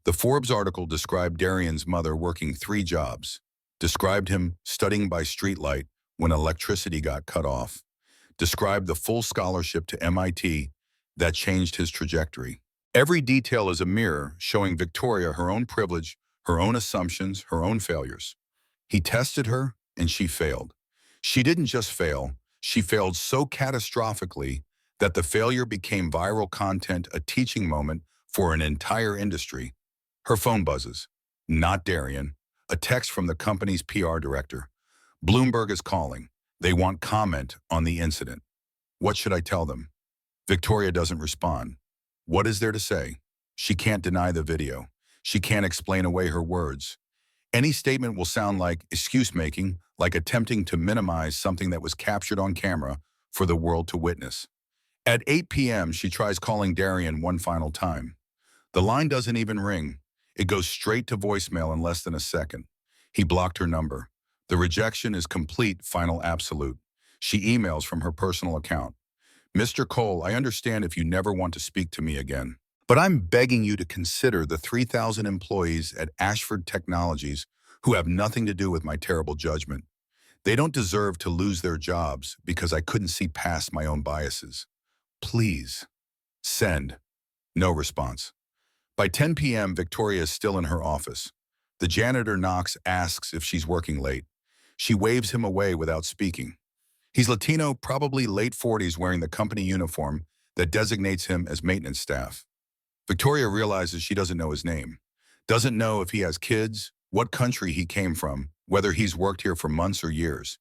The Forbes article described Darian's mother working 3 jobs, described him studying by streetlight when electricity got cut off, described the full scholarship to MIT that changed his trajectory. Every detail is a mirror showing Victoria her own privilege, her own assumptions, her own failures. He tested her, and she failed. She didn't just fail, she failed so catastrophically that the failure became viral content, a teaching moment for an entire industry. Her phone buzzes. Not Darian. A text from the company's PR director. Bloomberg is calling. They want comment on the incident. What should I tell them? Victoria doesn't respond. What is there to say? She can't deny the video. She can't explain away her words. Any statement will sound like excuse-making, like attempting to minimize something that was captured on camera for the world to witness. At 8 p.m., she tries calling Darian one final time. The line doesn't even ring. It goes straight to voicemail in less than a second. He blocked her number. The rejection is complete, final, absolute. She emails from her personal account. Mr. Cole, I understand if you never want to speak to me again, but I'm begging you to consider the 3,000 employees at Ashford Technologies who have nothing to do with my terrible judgment. They don't deserve to lose their jobs because I couldn't see past my own biases. Please. Send. No response. By 10 p.m., Victoria is still in her office. The janitor knocks, asks if she's working late. She waves him away without speaking. He's Latino, probably late 40s, wearing the company uniform that designates him as maintenance staff. Victoria realizes she doesn't know his name, doesn't know if he has kids, what country he came from, whether he's worked here for months or years.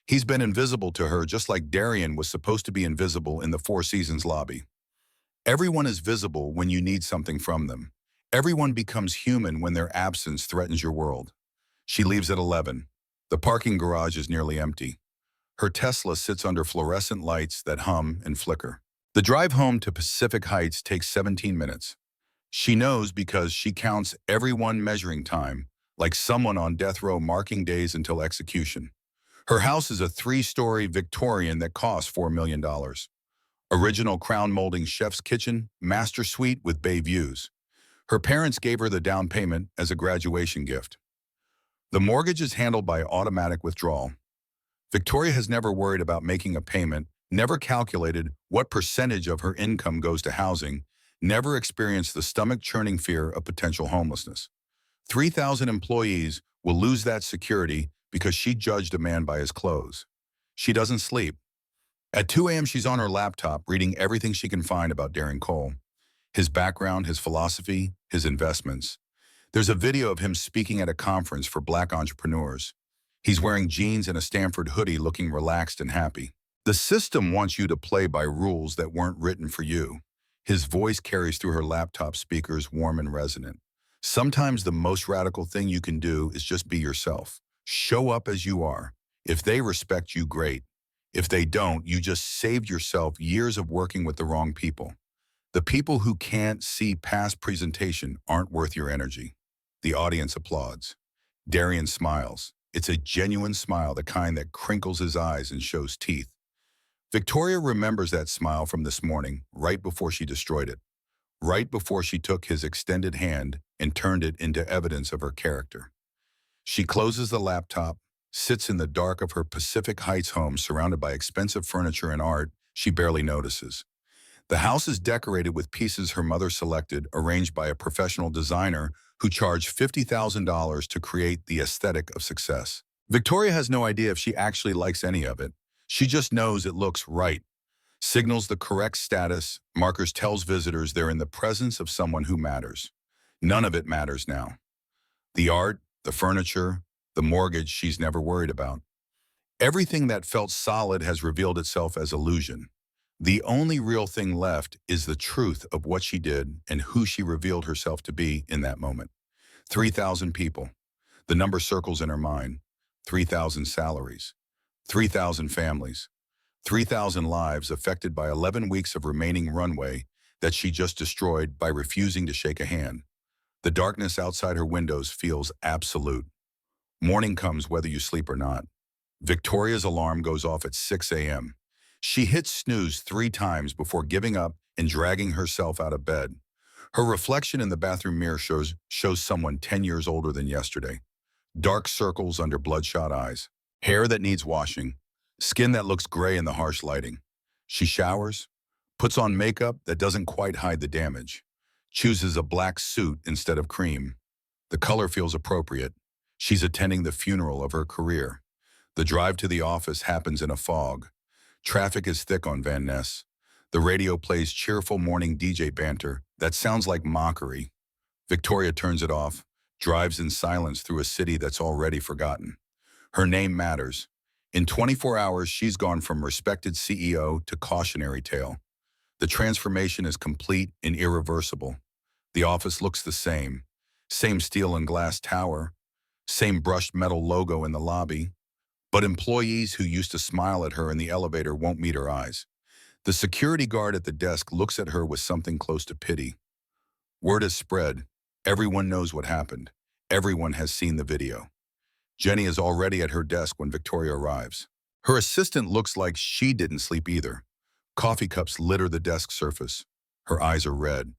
He's been invisible to her just like Darian was supposed to be invisible in the Four Seasons lobby. Everyone is visible when you need something from them. Everyone becomes human when their absence threatens your world. She leaves at 11. The parking garage is nearly empty. Her Tesla sits under fluorescent lights that hum and flicker. The drive home to Pacific Heights takes 17 minutes. She knows because she counts everyone measuring time, like someone on death row marking days until execution. Her house is a 3-story Victorian that costs $4 million. Original crown molding chef's kitchen, master suite with bay views. Her parents gave her the down payment as a graduation gift. The mortgage is handled by automatic withdrawal. Victoria has never worried about making a payment, never calculated what percentage of her income goes to housing, never experienced the stomach-churning fear of potential homelessness. 3,000 employees will lose that security because she judged a man by his clothes. She doesn't sleep. At 2 a.m., she's on her laptop reading everything she can find about Darren Cole. His background, his philosophy, his investments. There's a video of him speaking at a conference for Black entrepreneurs. He's wearing jeans and a Stanford hoodie looking relaxed and happy. The system wants you to play by rules that weren't written for you. His voice carries through her laptop speakers, warm and resonant. Sometimes the most radical thing you can do is just be yourself. Show up as you are. If they respect you, great. If they don't, you just saved yourself years of working with the wrong people. The people who can't see past presentation aren't worth your energy. The audience applauds. Darian smiles. It's a genuine smile, the kind that crinkles his eyes and shows teeth. Victoria remembers that smile from this morning, right before she destroyed it. Right before she took his extended hand and turned it into evidence of her character. She closes the laptop, sits in the dark of her Pacific Heights home surrounded by expensive furniture and art she barely notices. The house is decorated with pieces her mother selected, arranged by a professional designer who charged $50,000 to create the aesthetic of success. Victoria has no idea if she actually likes any of it. She just knows it looks right. Signals the correct status, markers tells visitors they're in the presence of someone who matters. None of it matters now. The art, the furniture, the mortgage she's never worried about. Everything that felt solid has revealed itself as illusion. The only real thing left is the truth of what she did and who she revealed herself to be in that moment. 3,000 people. The number circles in her mind. 3,000 salaries. 3,000 families. 3,000 lives affected by 11 weeks of remaining runway that she just destroyed by refusing to shake a hand. The darkness outside her windows feels absolute. Morning comes whether you sleep or not. Victoria's alarm goes off at 6 a.m. She hits snooze 3 times before giving up and dragging herself out of bed. Her reflection in the bathroom mirror shows someone 10 years older than yesterday. Dark circles under bloodshot eyes. Hair that needs washing. Skin that looks gray in the harsh lighting. She showers, puts on makeup that doesn't quite hide the damage, chooses a black suit instead of cream. The color feels appropriate. She's attending the funeral of her career. The drive to the office happens in a fog. Traffic is thick on Van Ness. The radio plays cheerful morning DJ banter that sounds like mockery. Victoria turns it off, drives in silence through a city that's already forgotten. Her name matters. In 24 hours, she's gone from respected CEO to cautionary tale. The transformation is complete and irreversible. The office looks the same. Same steel and glass tower. Same brushed metal logo in the lobby. But employees who used to smile at her in the elevator won't meet her eyes. The security guard at the desk looks at her with something close to pity. Word has spread. Everyone knows what happened. Everyone has seen the video. Jenny is already at her desk when Victoria arrives. Her assistant looks like she didn't sleep either. Coffee cups litter the desk surface. Her eyes are red.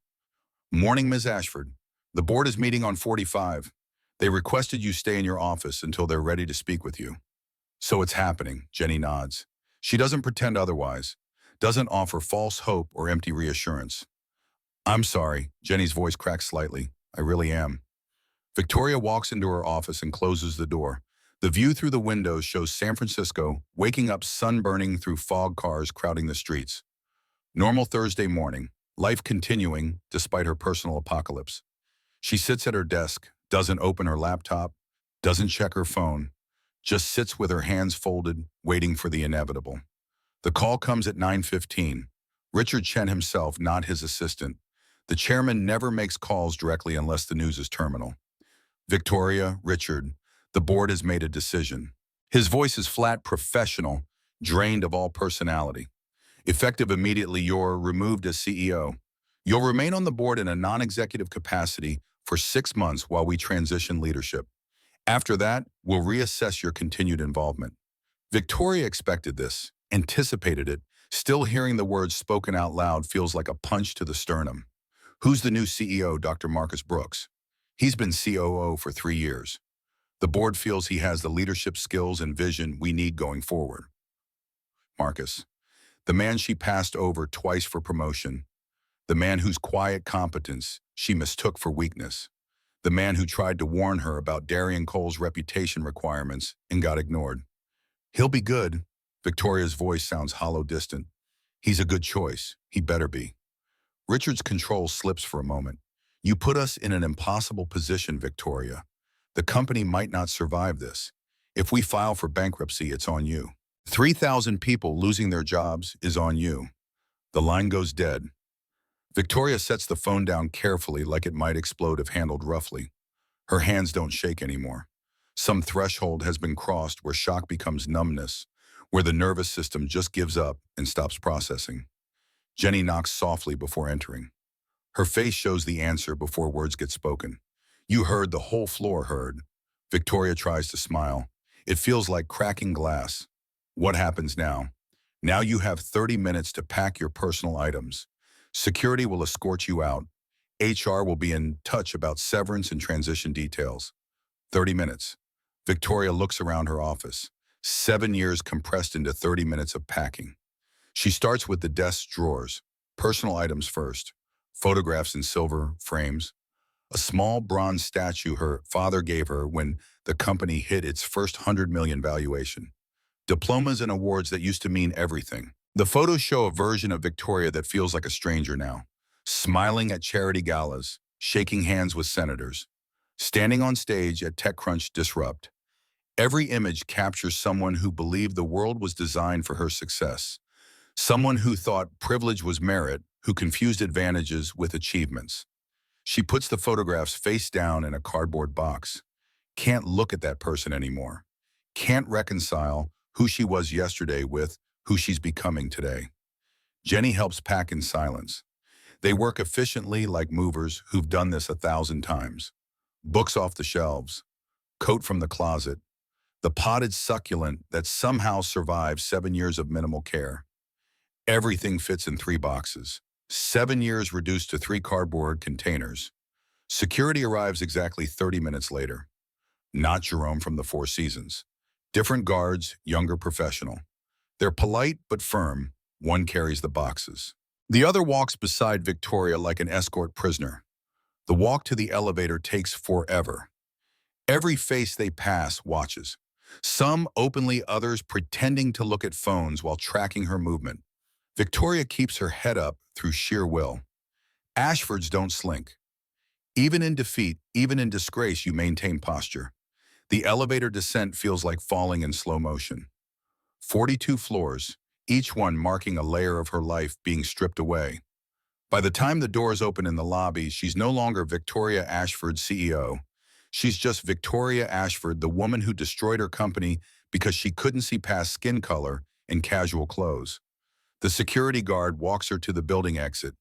Morning, Ms. Ashford. The board is meeting on 45. They requested you stay in your office until they're ready to speak with you. So it's happening, Jenny nods. She doesn't pretend otherwise, doesn't offer false hope or empty reassurance. I'm sorry, Jenny's voice cracks slightly. I really am. Victoria walks into her office and closes the door. The view through the windows shows San Francisco, waking up sun-burning through fog cars crowding the streets. Normal Thursday morning, life continuing despite her personal apocalypse. She sits at her desk, doesn't open her laptop, doesn't check her phone, just sits with her hands folded, waiting for the inevitable. The call comes at 9:15. Richard Chen himself, not his assistant. The chairman never makes calls directly unless the news is terminal. Victoria, Richard, the board has made a decision. His voice is flat, professional, drained of all personality. Effective immediately, you're removed as CEO. You'll remain on the board in a non-executive capacity for 6 months while we transition leadership. After that, we'll reassess your continued involvement. Victoria expected this, anticipated it. Still hearing the words spoken out loud feels like a punch to the sternum. Who's the new CEO, Dr. Marcus Brooks? He's been COO for 3 years. The board feels he has the leadership skills and vision we need going forward. Marcus, the man she passed over twice for promotion, the man whose quiet competence she mistook for weakness, the man who tried to warn her about Darian Cole's reputation requirements and got ignored. He'll be good. Victoria's voice sounds hollow distant. He's a good choice. He better be. Richard's control slips for a moment. You put us in an impossible position, Victoria. The company might not survive this. If we file for bankruptcy, it's on you. 3,000 people losing their jobs is on you. The line goes dead. Victoria sets the phone down carefully like it might explode if handled roughly. Her hands don't shake anymore. Some threshold has been crossed where shock becomes numbness, where the nervous system just gives up and stops processing. Jenny knocks softly before entering. Her face shows the answer before words get spoken. You heard, the whole floor heard. Victoria tries to smile. It feels like cracking glass. What happens now? Now you have 30 minutes to pack your personal items. Security will escort you out. HR will be in touch about severance and transition details. 30 minutes. Victoria looks around her office. 7 years compressed into 30 minutes of packing. She starts with the desk's drawers. Personal items first. Photographs in silver frames. A small bronze statue her father gave her when the company hit its first 100 million valuation. Diplomas and awards that used to mean everything. The photos show a version of Victoria that feels like a stranger now. Smiling at charity galas, shaking hands with senators, standing on stage at TechCrunch Disrupt. Every image captures someone who believed the world was designed for her success. Someone who thought privilege was merit, who confused advantages with achievements. She puts the photographs face down in a cardboard box. Can't look at that person anymore. Can't reconcile who she was yesterday with who she's becoming today. Jenny helps pack in silence. They work efficiently like movers who've done this 1,000 times. Books off the shelves, coat from the closet, the potted succulent that somehow survived 7 years of minimal care. Everything fits in 3 boxes. 7 years reduced to 3 cardboard containers. Security arrives exactly 30 minutes later. Not Jerome from the Four Seasons. Different guards, younger professional. They're polite but firm. One carries the boxes. The other walks beside Victoria like an escort prisoner. The walk to the elevator takes forever. Every face they pass watches. Some openly, others pretending to look at phones while tracking her movement. Victoria keeps her head up through sheer will. Ashfords don't slink. Even in defeat, even in disgrace, you maintain posture. The elevator descent feels like falling in slow motion. 42 floors, each one marking a layer of her life being stripped away. By the time the doors open in the lobby, she's no longer Victoria Ashford, CEO. She's just Victoria Ashford, the woman who destroyed her company because she couldn't see past skin color and casual clothes. The security guard walks her to the building exit,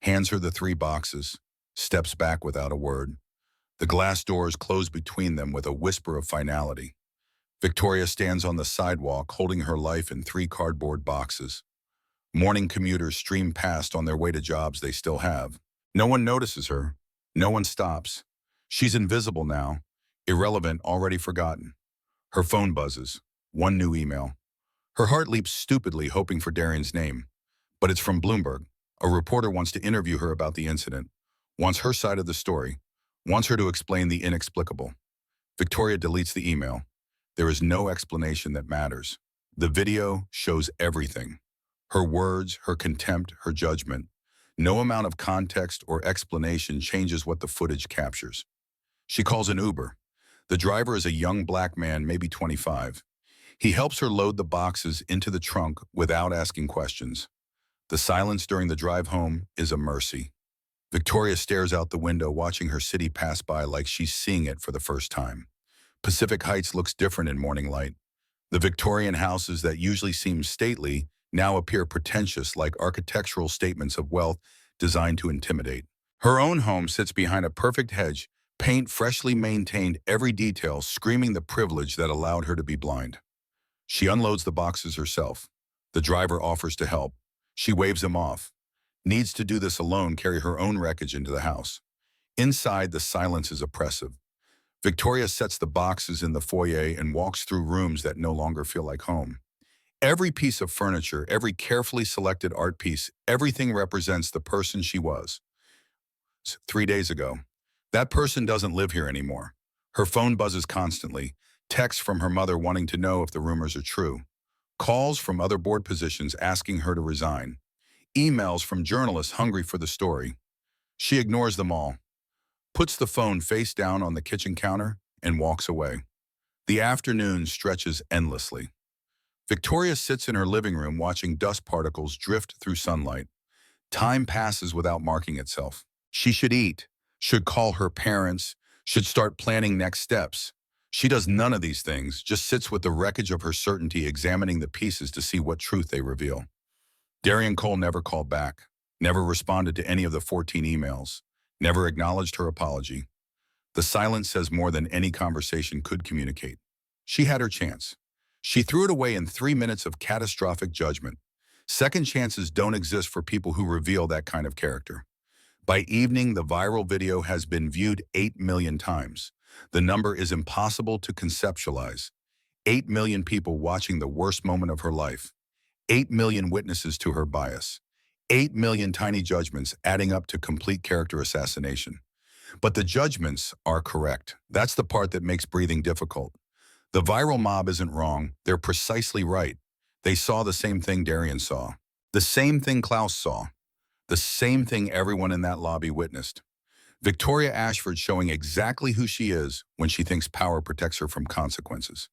hands her the 3 boxes, steps back without a word. The glass doors close between them with a whisper of finality. Victoria stands on the sidewalk holding her life in 3 cardboard boxes. Morning commuters stream past on their way to jobs they still have. No one notices her. No one stops. She's invisible now, irrelevant, already forgotten. Her phone buzzes. One new email. Her heart leaps stupidly, hoping for Darian's name. But it's from Bloomberg. A reporter wants to interview her about the incident, wants her side of the story, wants her to explain the inexplicable. Victoria deletes the email. There is no explanation that matters. The video shows everything. Her words, her contempt, her judgment. No amount of context or explanation changes what the footage captures. She calls an Uber. The driver is a young black man, maybe 25. He helps her load the boxes into the trunk without asking questions. The silence during the drive home is a mercy. Victoria stares out the window, watching her city pass by like she's seeing it for the first time. Pacific Heights looks different in morning light. The Victorian houses that usually seem stately now appear pretentious, like architectural statements of wealth designed to intimidate. Her own home sits behind a perfect hedge, paint freshly maintained, every detail screaming the privilege that allowed her to be blind. She unloads the boxes herself. The driver offers to help. She waves him off. Needs to do this alone, carry her own wreckage into the house. Inside, the silence is oppressive. Victoria sets the boxes in the foyer and walks through rooms that no longer feel like home. Every piece of furniture, every carefully selected art piece, everything represents the person she was 3 days ago. That person doesn't live here anymore. Her phone buzzes constantly. Texts from her mother wanting to know if the rumors are true. Calls from other board positions asking her to resign. emails from journalists hungry for the story. She ignores them all, puts the phone face down on the kitchen counter, and walks away. The afternoon stretches endlessly. Victoria sits in her living room watching dust particles drift through sunlight. Time passes without marking itself. She should eat, should call her parents, should start planning next steps. She does none of these things, just sits with the wreckage of her certainty, examining the pieces to see what truth they reveal. Darian Cole never called back, never responded to any of the 14 emails, never acknowledged her apology. The silence says more than any conversation could communicate. She had her chance. She threw it away in 3 minutes of catastrophic judgment. Second chances don't exist for people who reveal that kind of character. By evening, the viral video has been viewed 8 million times. The number is impossible to conceptualize. 8 million people watching the worst moment of her life. 8 million witnesses to her bias. 8 million tiny judgments adding up to complete character assassination. But the judgments are correct. That's the part that makes breathing difficult. The viral mob isn't wrong. They're precisely right. They saw the same thing Darian saw. The same thing Klaus saw. The same thing everyone in that lobby witnessed. Victoria Ashford showing exactly who she is when she thinks power protects her from consequences.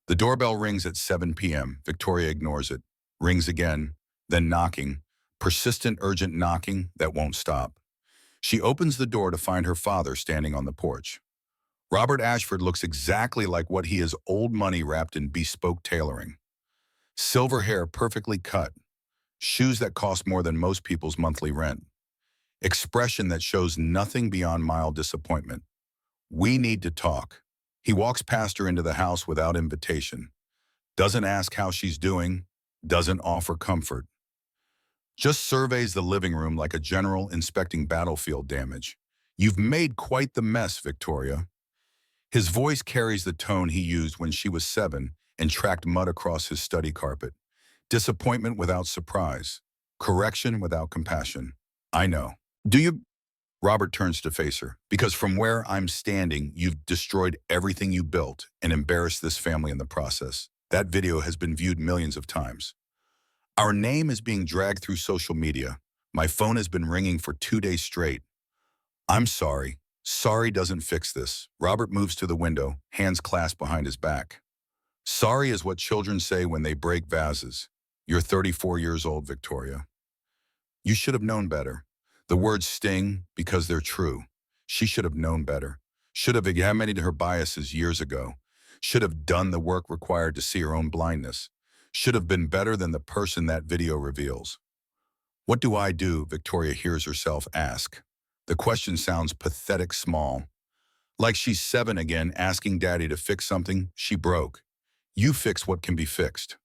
The doorbell rings at 7 p.m. Victoria ignores it. Rings again, then knocking. Persistent, urgent knocking that won't stop. She opens the door to find her father standing on the porch. Robert Ashford looks exactly like what he is, old money wrapped in bespoke tailoring. Silver hair perfectly cut. Shoes that cost more than most people's monthly rent. Expression that shows nothing beyond mild disappointment. We need to talk. He walks past her into the house without invitation. Doesn't ask how she's doing. Doesn't offer comfort. Just surveys the living room like a general inspecting battlefield damage. You've made quite the mess, Victoria. His voice carries the tone he used when she was 7 and tracked mud across his study carpet. Disappointment without surprise. Correction without compassion. I know. Do you? Robert turns to face her. Because from where I'm standing, you've destroyed everything you built and embarrassed this family in the process. That video has been viewed millions of times. Our name is being dragged through social media. My phone has been ringing for 2 days straight. I'm sorry. Sorry doesn't fix this. Robert moves to the window, hands clasped behind his back. Sorry is what children say when they break vases. You're 34 years old, Victoria. You should have known better. The words sting because they're true. She should have known better. Should have examined her biases years ago. Should have done the work required to see her own blindness. Should have been better than the person that video reveals. What do I do? Victoria hears herself ask. The question sounds pathetic small. Like she's 7 again, asking Daddy to fix something she broke. You fix what can be fixed.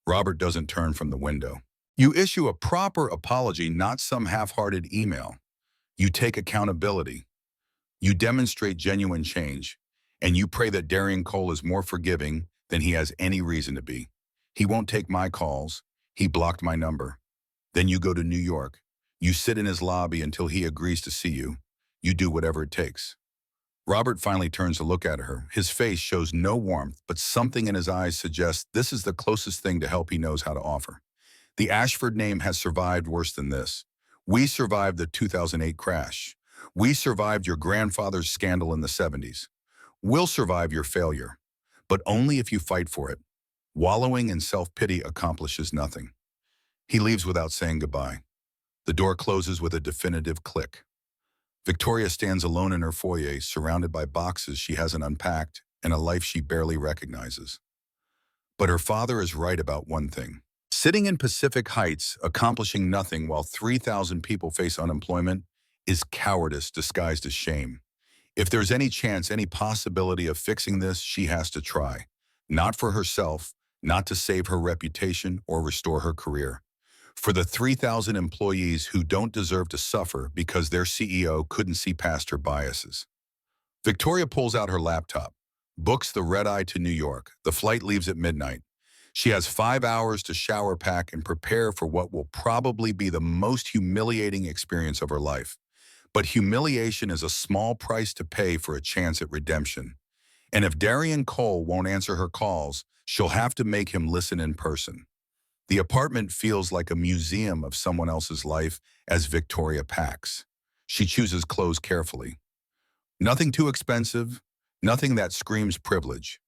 Robert doesn't turn from the window. You issue a proper apology, not some half-hearted email. You take accountability. You demonstrate genuine change. And you pray that Darian Cole is more forgiving than he has any reason to be. He won't take my calls. He blocked my number. Then you go to New York. You sit in his lobby until he agrees to see you. You do whatever it takes. Robert finally turns to look at her. His face shows no warmth, but something in his eyes suggests this is the closest thing to help he knows how to offer. The Ashford name has survived worse than this. We survived the 2008 crash. We survived your grandfather's scandal in the 70s. We'll survive your failure, but only if you fight for it. Wallowing in self-pity accomplishes nothing. He leaves without saying goodbye. The door closes with a definitive click. Victoria stands alone in her foyer, surrounded by boxes she hasn't unpacked and a life she barely recognizes. But her father is right about one thing. Sitting in Pacific Heights, accomplishing nothing while 3,000 people face unemployment, is cowardice disguised as shame. If there's any chance, any possibility of fixing this, she has to try. Not for herself, not to save her reputation or restore her career. For the 3,000 employees who don't deserve to suffer because their CEO couldn't see past her biases. Victoria pulls out her laptop, books the red-eye to New York. The flight leaves at midnight. She has 5 hours to shower, pack, and prepare for what will probably be the most humiliating experience of her life. But humiliation is a small price to pay for a chance at redemption. And if Darian Cole won't answer her calls, she'll have to make him listen in person. The apartment feels like a museum of someone else's life as Victoria packs. She chooses clothes carefully. Nothing too expensive, nothing that screams privilege.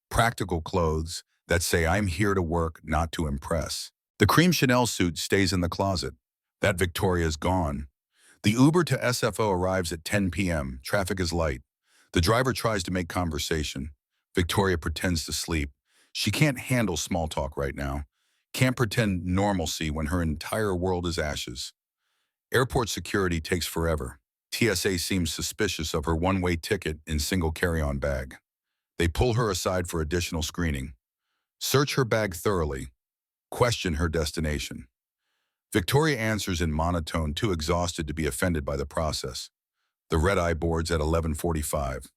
Practical clothes that say I'm here to work, not to impress. The cream Chanel suit stays in the closet. That Victoria's gone. The Uber to SFO arrives at 10 p.m. Traffic is light. The driver tries to make conversation. Victoria pretends to sleep. She can't handle small talk right now. Can't pretend normalcy when her entire world is ashes. Airport security takes forever. TSA seems suspicious of her one-way ticket in single carry-on bag. They pull her aside for additional screening. Search her bag thoroughly. Question her destination. Victoria answers in monotone, too exhausted to be offended by the process. The red-eye boards at 11:45.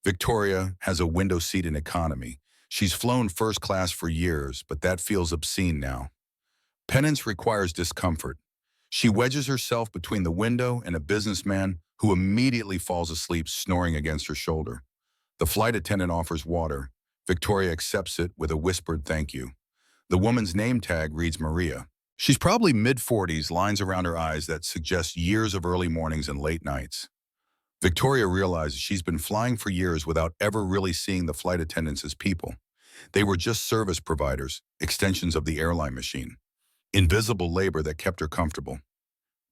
Victoria has a window seat in economy. She's flown first class for years, but that feels obscene now. Penance requires discomfort. She wedges herself between the window and a businessman who immediately falls asleep snoring against her shoulder. The flight attendant offers water. Victoria accepts it with a whispered thank you. The woman's name tag reads Maria. She's probably mid-40s, lines around her eyes that suggest years of early mornings and late nights. Victoria realizes she's been flying for years without ever really seeing the flight attendants as people. They were just service providers, extensions of the airline machine. Invisible labor that kept her comfortable.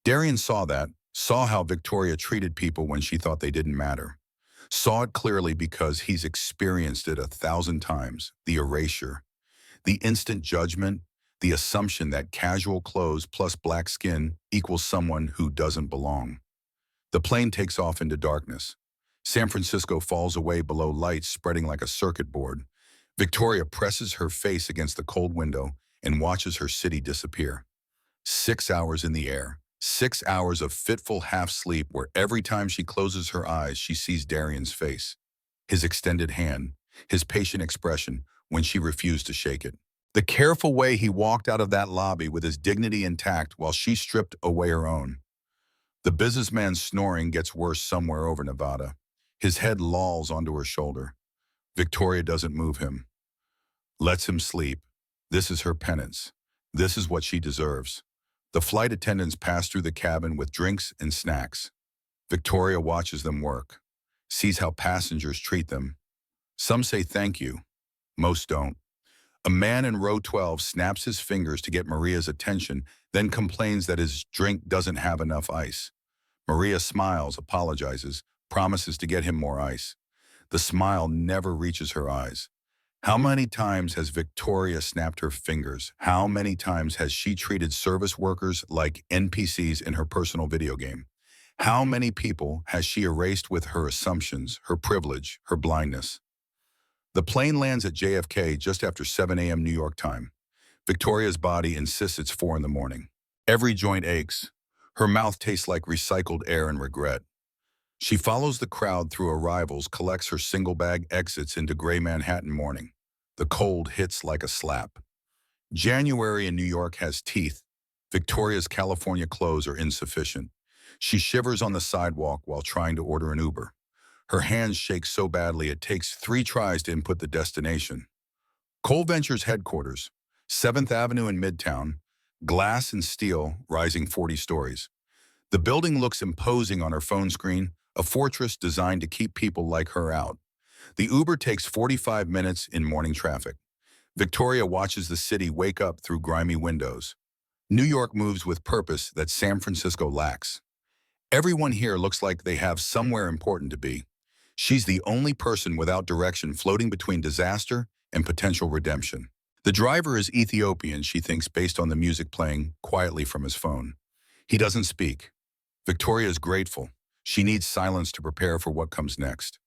Darian saw that, saw how Victoria treated people when she thought they didn't matter. Saw it clearly because he's experienced it 1,000 times, the erasure, the instant judgment, the assumption that casual clothes plus black skin equals someone who doesn't belong. The plane takes off into darkness. San Francisco falls away below lights spreading like a circuit board. Victoria presses her face against the cold window and watches her city disappear. 6 hours in the air. 6 hours of fitful half-sleep where every time she closes her eyes, she sees Darian's face. His extended hand, his patient expression when she refused to shake it. The careful way he walked out of that lobby with his dignity intact while she stripped away her own. The businessman's snoring gets worse somewhere over Nevada. His head lolls onto her shoulder. Victoria doesn't move him. Lets him sleep. This is her penance. This is what she deserves. The flight attendants pass through the cabin with drinks and snacks. Victoria watches them work, sees how passengers treat them. Some say thank you. Most don't. A man in row 12 snaps his fingers to get Maria's attention, then complains that his drink doesn't have enough ice. Maria smiles, apologizes, promises to get him more ice. The smile never reaches her eyes. How many times has Victoria snapped her fingers? How many times has she treated service workers like NPCs in her personal video game? How many people has she erased with her assumptions, her privilege, her blindness? The plane lands at JFK just after 7 a.m. New York time. Victoria's body insists it's 4 in the morning. Every joint aches. Her mouth tastes like recycled air and regret. She follows the crowd through arrivals, collects her single bag, exits into gray Manhattan morning. The cold hits like a slap. January in New York has teeth. Victoria's California clothes are insufficient. She shivers on the sidewalk while trying to order an Uber. Her hands shake so badly it takes 3 tries to input the destination. Cole Ventures headquarters, 7th Avenue in Midtown, glass and steel rising 40 stories. The building looks imposing on her phone screen, a fortress designed to keep people like her out. The Uber takes 45 minutes in morning traffic. Victoria watches the city wake up through grimy windows. New York moves with purpose that San Francisco lacks. Everyone here looks like they have somewhere important to be. She's the only person without direction floating between disaster and potential redemption. The driver is Ethiopian, she thinks, based on the music playing quietly from his phone. He doesn't speak. Victoria is grateful. She needs silence to prepare for what comes next.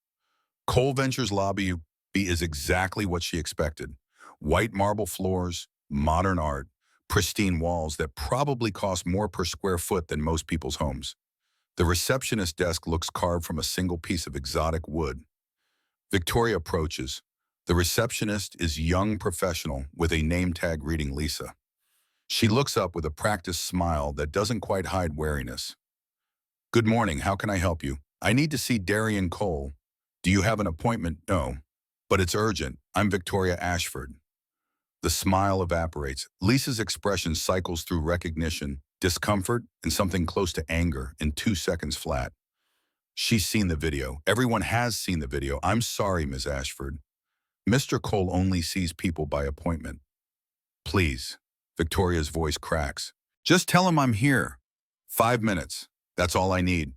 Cole Ventures lobby is exactly what she expected. White marble floors, modern art, pristine walls that probably cost more per square foot than most people's homes. The receptionist desk looks carved from a single piece of exotic wood. Victoria approaches. The receptionist is young professional with a name tag reading Lisa. She looks up with a practiced smile that doesn't quite hide wariness. Good morning, how can I help you? I need to see Darian Cole. Do you have an appointment? No, but it's urgent. I'm Victoria Ashford. The smile evaporates. Lisa's expression cycles through recognition, discomfort, and something close to anger in 2 seconds flat. She's seen the video. Everyone has seen the video. I'm sorry, Ms. Ashford. Mr. Cole only sees people by appointment. Please. Victoria's voice cracks. Just tell him I'm here. 5 minutes. That's all I need.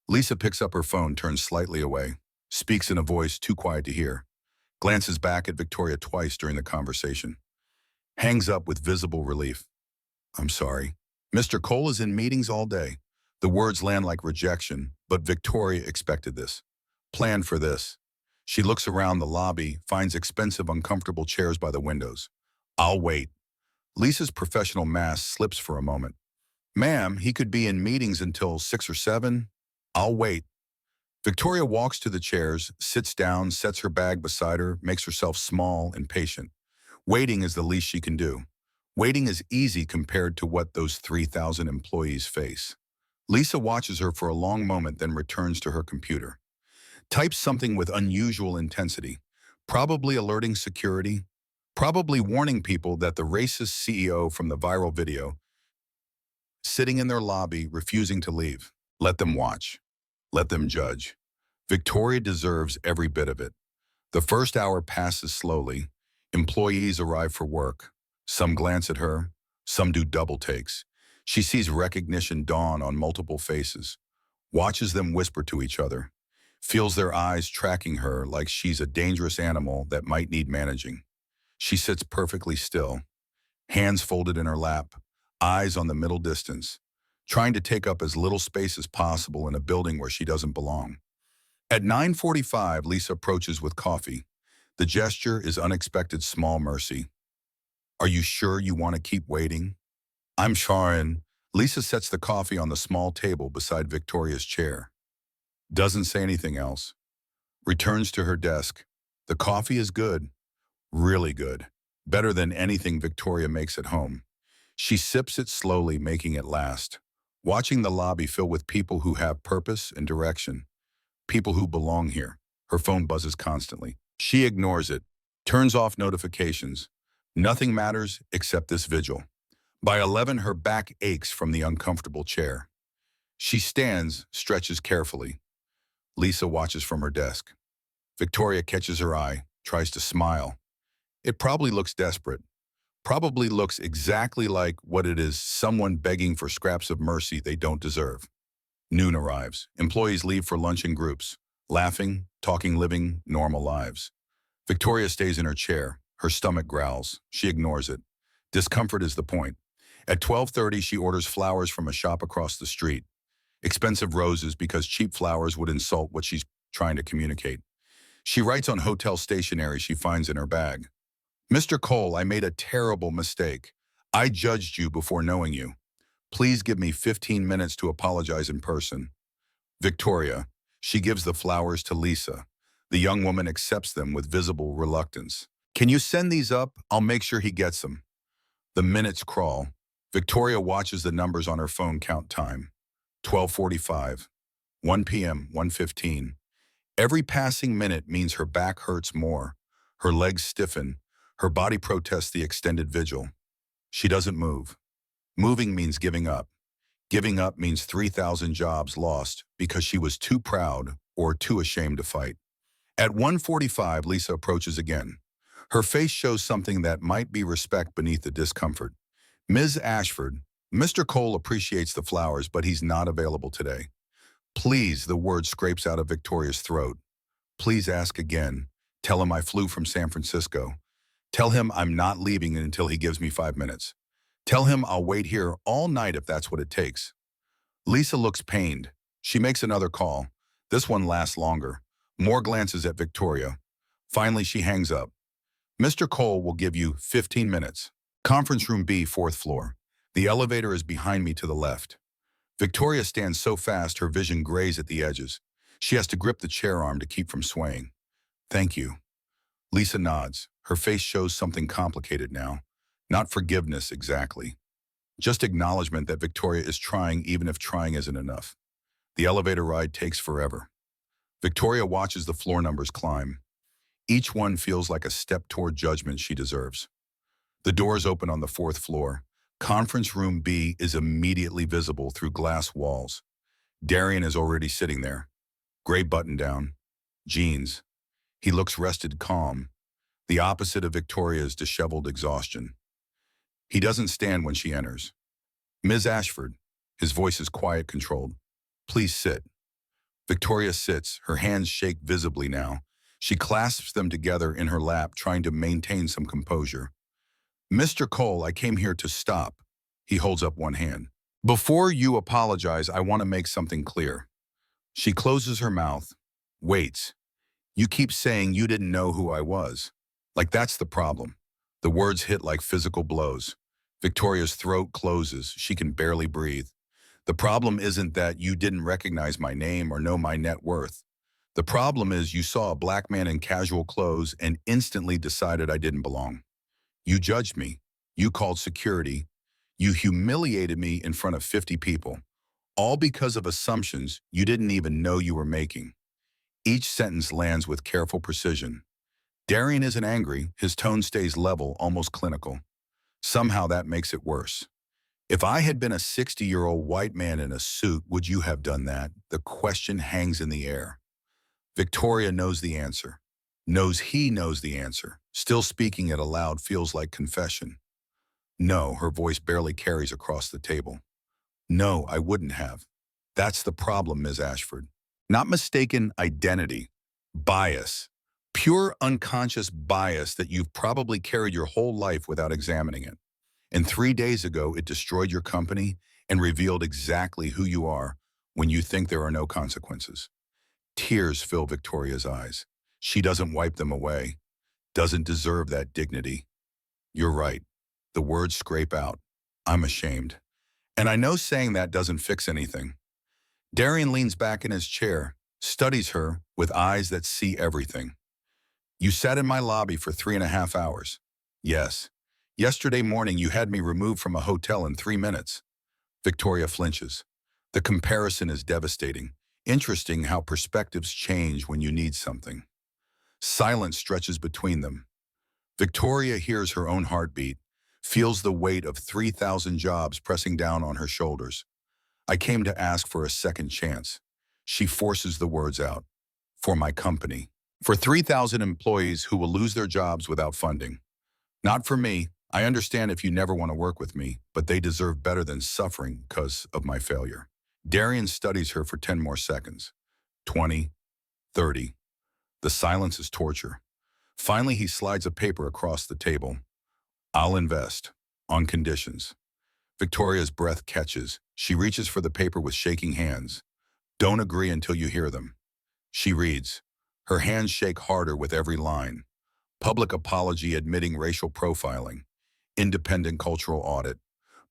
Lisa picks up her phone, turns slightly away, speaks in a voice too quiet to hear, glances back at Victoria twice during the conversation, hangs up with visible relief. I'm sorry. Mr. Cole is in meetings all day. The words land like rejection, but Victoria expected this, planned for this. She looks around the lobby, finds expensive, uncomfortable chairs by the windows. I'll wait. Lisa's professional mask slips for a moment. Ma'am, he could be in meetings until 6 or 7. I'll wait. Victoria walks to the chairs, sits down, sets her bag beside her, makes herself small and patient. Waiting is the least she can do. Waiting is easy compared to what those 3,000 employees face. Lisa watches her for a long moment, then returns to her computer. Types something with unusual intensity, probably alerting security, probably warning people that the racist CEO from the viral video, sitting in their lobby, refusing to leave. Let them watch. Let them judge. Victoria deserves every bit of it. The first hour passes slowly. Employees arrive for work. Some glance at her. Some do double takes. She sees recognition dawn on multiple faces, watches them whisper to each other, feels their eyes tracking her like she's a dangerous animal that might need managing. She sits perfectly still, hands folded in her lap, eyes on the middle distance, trying to take up as little space as possible in a building where she doesn't belong. At 9:45, Lisa approaches with coffee. The gesture is unexpected small mercy. Are you sure you want to keep waiting? I'm Sharon. Lisa sets the coffee on the small table beside Victoria's chair. Doesn't say anything else. Returns to her desk. The coffee is good. Really good. Better than anything Victoria makes at home. She sips it slowly, making it last. Watching the lobby fill with people who have purpose and direction. People who belong here. Her phone buzzes constantly. She ignores it. Turns off notifications. Nothing matters except this vigil. By 11, her back aches from the uncomfortable chair. She stands, stretches carefully. Lisa watches from her desk. Victoria catches her eye, tries to smile. It probably looks desperate. Probably looks exactly like what it is, someone begging for scraps of mercy they don't deserve. Noon arrives. Employees leave for lunch in groups, laughing, talking, living normal lives. Victoria stays in her chair. Her stomach growls. She ignores it. Discomfort is the point. At 12:30, she orders flowers from a shop across the street. Expensive roses because cheap flowers would insult what she's trying to communicate. She writes on hotel stationery she finds in her bag. Mr. Cole, I made a terrible mistake. I judged you before knowing you. Please give me 15 minutes to apologize in person. Victoria. She gives the flowers to Lisa. The young woman accepts them with visible reluctance. Can you send these up? I'll make sure he gets them. The minutes crawl. Victoria watches the numbers on her phone count time. 12:45, 1 p.m., 1:15. Every passing minute means her back hurts more. Her legs stiffen. Her body protests the extended vigil. She doesn't move. Moving means giving up. Giving up means 3,000 jobs lost because she was too proud or too ashamed to fight. At 1:45, Lisa approaches again. Her face shows something that might be respect beneath the discomfort. Ms. Ashford, Mr. Cole appreciates the flowers, but he's not available today. Please, the word scrapes out of Victoria's throat. Please ask again. Tell him I flew from San Francisco. Tell him I'm not leaving until he gives me 5 minutes. Tell him I'll wait here all night if that's what it takes. Lisa looks pained. She makes another call. This one lasts longer. More glances at Victoria. Finally, she hangs up. Mr. Cole will give you 15 minutes. Conference room B, 4th floor. The elevator is behind me to the left. Victoria stands so fast her vision grays at the edges. She has to grip the chair arm to keep from swaying. Thank you. Lisa nods. Her face shows something complicated now. Not forgiveness exactly. Just acknowledgement that Victoria is trying even if trying isn't enough. The elevator ride takes forever. Victoria watches the floor numbers climb. Each one feels like a step toward judgment she deserves. The doors open on the fourth floor. Conference room B is immediately visible through glass walls. Darian is already sitting there. Gray button-down, jeans. He looks rested, calm, the opposite of Victoria's disheveled exhaustion. He doesn't stand when she enters. "Ms. Ashford," his voice is quiet, controlled. "Please sit." Victoria sits, her hands shake visibly now. She clasps them together in her lap, trying to maintain some composure. "Mr. Cole, I came here to stop." He holds up one hand. "Before you apologize, I want to make something clear." She closes her mouth, waits. "You keep saying you didn't know who I was. Like that's the problem." The words hit like physical blows. Victoria's throat closes. She can barely breathe. "The problem isn't that you didn't recognize my name or know my net worth. The problem is you saw a black man in casual clothes and instantly decided I didn't belong. You judged me. You called security. You humiliated me in front of 50 people. All because of assumptions you didn't even know you were making." Each sentence lands with careful precision. Darian isn't angry. His tone stays level, almost clinical. Somehow that makes it worse. "If I had been a 60-year-old white man in a suit, would you have done that?" The question hangs in the air. Victoria knows the answer. Knows he knows the answer. Still speaking it aloud feels like confession. "No," her voice barely carries across the table. "No, I wouldn't have. That's the problem, Ms. Ashford. Not mistaken identity. Bias. Pure unconscious bias that you've probably carried your whole life without examining it. And 3 days ago, it destroyed your company and revealed exactly who you are when you think there are no consequences." Tears fill Victoria's eyes. She doesn't wipe them away. Doesn't deserve that dignity. "You're right." The words scrape out. "I'm ashamed. And I know saying that doesn't fix anything." Darian leans back in his chair, studies her with eyes that see everything. "You sat in my lobby for 3.5 hours. Yes. Yesterday morning you had me removed from a hotel in 3 minutes. Victoria flinches. The comparison is devastating. Interesting how perspectives change when you need something. Silence stretches between them. Victoria hears her own heartbeat, feels the weight of 3,000 jobs pressing down on her shoulders. "I came to ask for a second chance." She forces the words out. "For my company. For 3,000 employees who will lose their jobs without funding. Not for me. I understand if you never want to work with me, but they deserve better than suffering because of my failure." Darian studies her for 10 more seconds. 20, 30. The silence is torture. Finally, he slides a paper across the table. "I'll invest. On conditions." Victoria's breath catches. She reaches for the paper with shaking hands. "Don't agree until you hear them." She reads. Her hands shake harder with every line. Public apology admitting racial profiling. Independent cultural audit.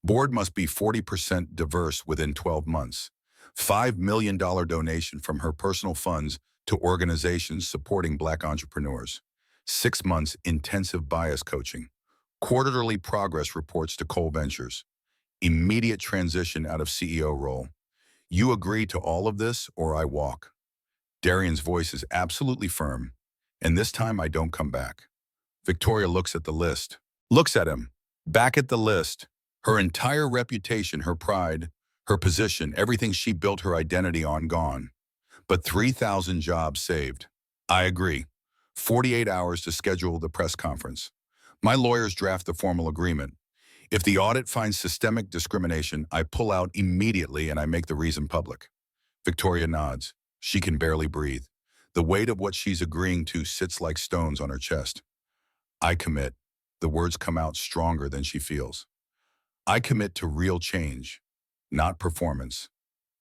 Board must be 40% diverse within 12 months. $5 million donation from her personal funds to organizations supporting Black entrepreneurs. 6 months intensive bias coaching. Quarterly progress reports to Cole Ventures. Immediate transition out of CEO role. "You agree to all of this or I walk." Darian's voice is absolutely firm. "And this time I don't come back." Victoria looks at the list. Looks at him. Back at the list. Her entire reputation, her pride, her position, everything she built her identity on gone. But 3,000 jobs saved. "I agree. 48 hours to schedule the press conference. My lawyers draft the formal agreement. If the audit finds systemic discrimination, I pull out immediately and I make the reason public." Victoria nods. She can barely breathe. The weight of what she's agreeing to sits like stones on her chest. "I commit." The words come out stronger than she feels. "I commit to real change, not performance,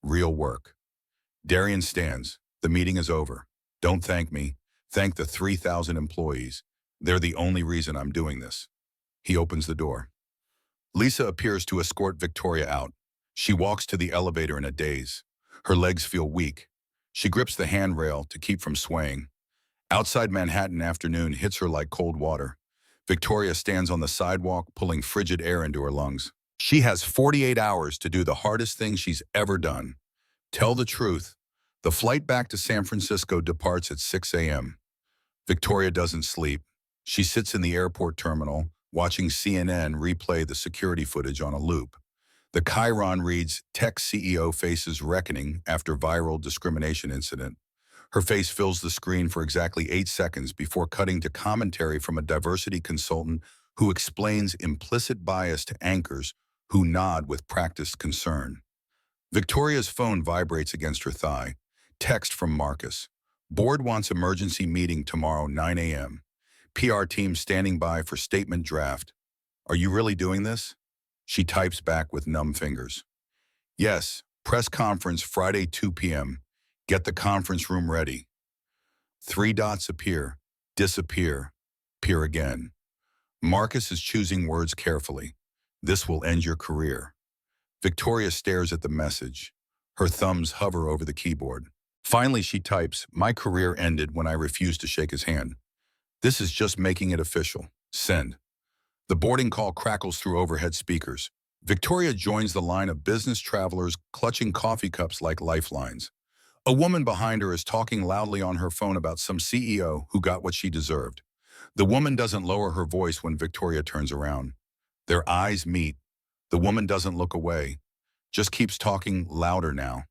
real work." Darian stands. The meeting is over. "Don't thank me. Thank the 3,000 employees. They're the only reason I'm doing this." He opens the door. Lisa appears to escort Victoria out. She walks to the elevator in a daze. Her legs feel weak. She grips the handrail to keep from swaying. Outside Manhattan afternoon hits her like cold water. Victoria stands on the sidewalk, pulling frigid air into her lungs. She has 48 hours to do the hardest thing she's ever done. Tell the truth. The flight back to San Francisco departs at 6 a.m. Victoria doesn't sleep. She sits in the airport terminal, watching CNN replay the security footage on a loop. The Chiron reads, Tech CEO faces reckoning after viral discrimination incident. Her face fills the screen for exactly 8 seconds before cutting to commentary from a diversity consultant who explains implicit bias to anchors who nod with practiced concern. Victoria's phone vibrates against her thigh. Text from Marcus. Board wants emergency meeting tomorrow 9 a.m. PR team standing by for statement draft. Are you really doing this? She types back with numb fingers. Yes, press conference Friday 2 p.m. Get the conference room ready. 3 dots appear, disappear, appear again. Marcus is choosing words carefully. This will end your career. Victoria stares at the message. Her thumbs hover over the keyboard. Finally, she types, my career ended when I refused to shake his hand. This is just making it official. Send. The boarding call crackles through overhead speakers. Victoria joins the line of business travelers clutching coffee cups like lifelines. A woman behind her is talking loudly on her phone about some CEO who got what she deserved. The woman doesn't lower her voice when Victoria turns around. Their eyes meet. The woman doesn't look away, just keeps talking louder now,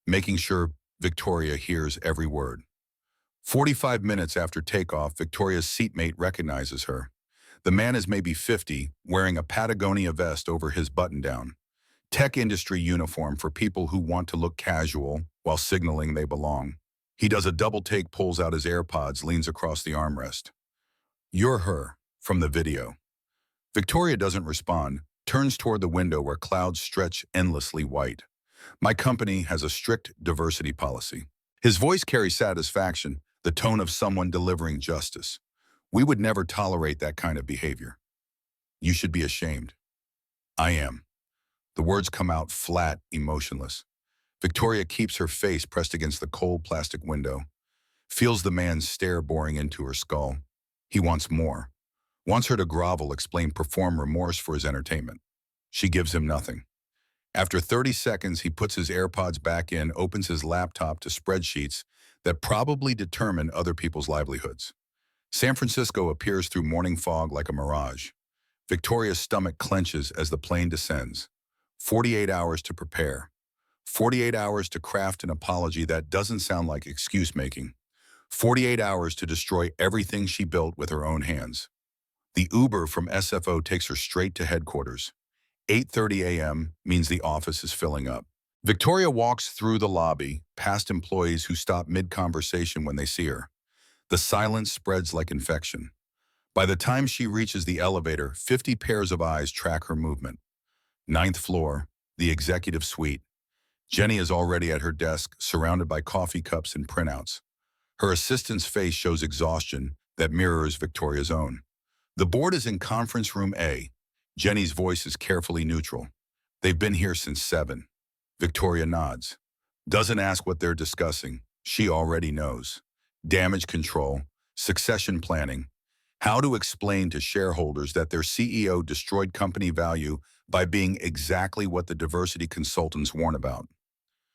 making sure Victoria hears every word. 45 minutes after takeoff, Victoria's seatmate recognizes her. The man is maybe 50, wearing a Patagonia vest over his button-down. Tech industry uniform for people who want to look casual while signaling they belong. He does a double take, pulls out his AirPods, leans across the armrest. You're her, from the video. Victoria doesn't respond, turns toward the window where clouds stretch endlessly white. My company has a strict diversity policy. His voice carries satisfaction, the tone of someone delivering justice. We would never tolerate that kind of behavior. You should be ashamed. I am. The words come out flat, emotionless. Victoria keeps her face pressed against the cold plastic window, feels the man's stare boring into her skull. He wants more. Wants her to grovel, explain, perform remorse for his entertainment. She gives him nothing. After 30 seconds, he puts his AirPods back in, opens his laptop to spreadsheets that probably determine other people's livelihoods. San Francisco appears through morning fog like a mirage. Victoria's stomach clenches as the plane descends. 48 hours to prepare. 48 hours to craft an apology that doesn't sound like excuse-making. 48 hours to destroy everything she built with her own hands. The Uber from SFO takes her straight to headquarters. 8:30 a.m. means the office is filling up. Victoria walks through the lobby, past employees who stop mid-conversation when they see her. The silence spreads like infection. By the time she reaches the elevator, 50 pairs of eyes track her movement. 9th floor, the executive suite. Jenny is already at her desk, surrounded by coffee cups and printouts. Her assistant's face shows exhaustion that mirrors Victoria's own. The board is in conference room A. Jenny's voice is carefully neutral. They've been here since 7. Victoria nods. Doesn't ask what they're discussing. She already knows. Damage control, succession planning, how to explain to shareholders that their CEO destroyed company value by being exactly what the diversity consultants warn about.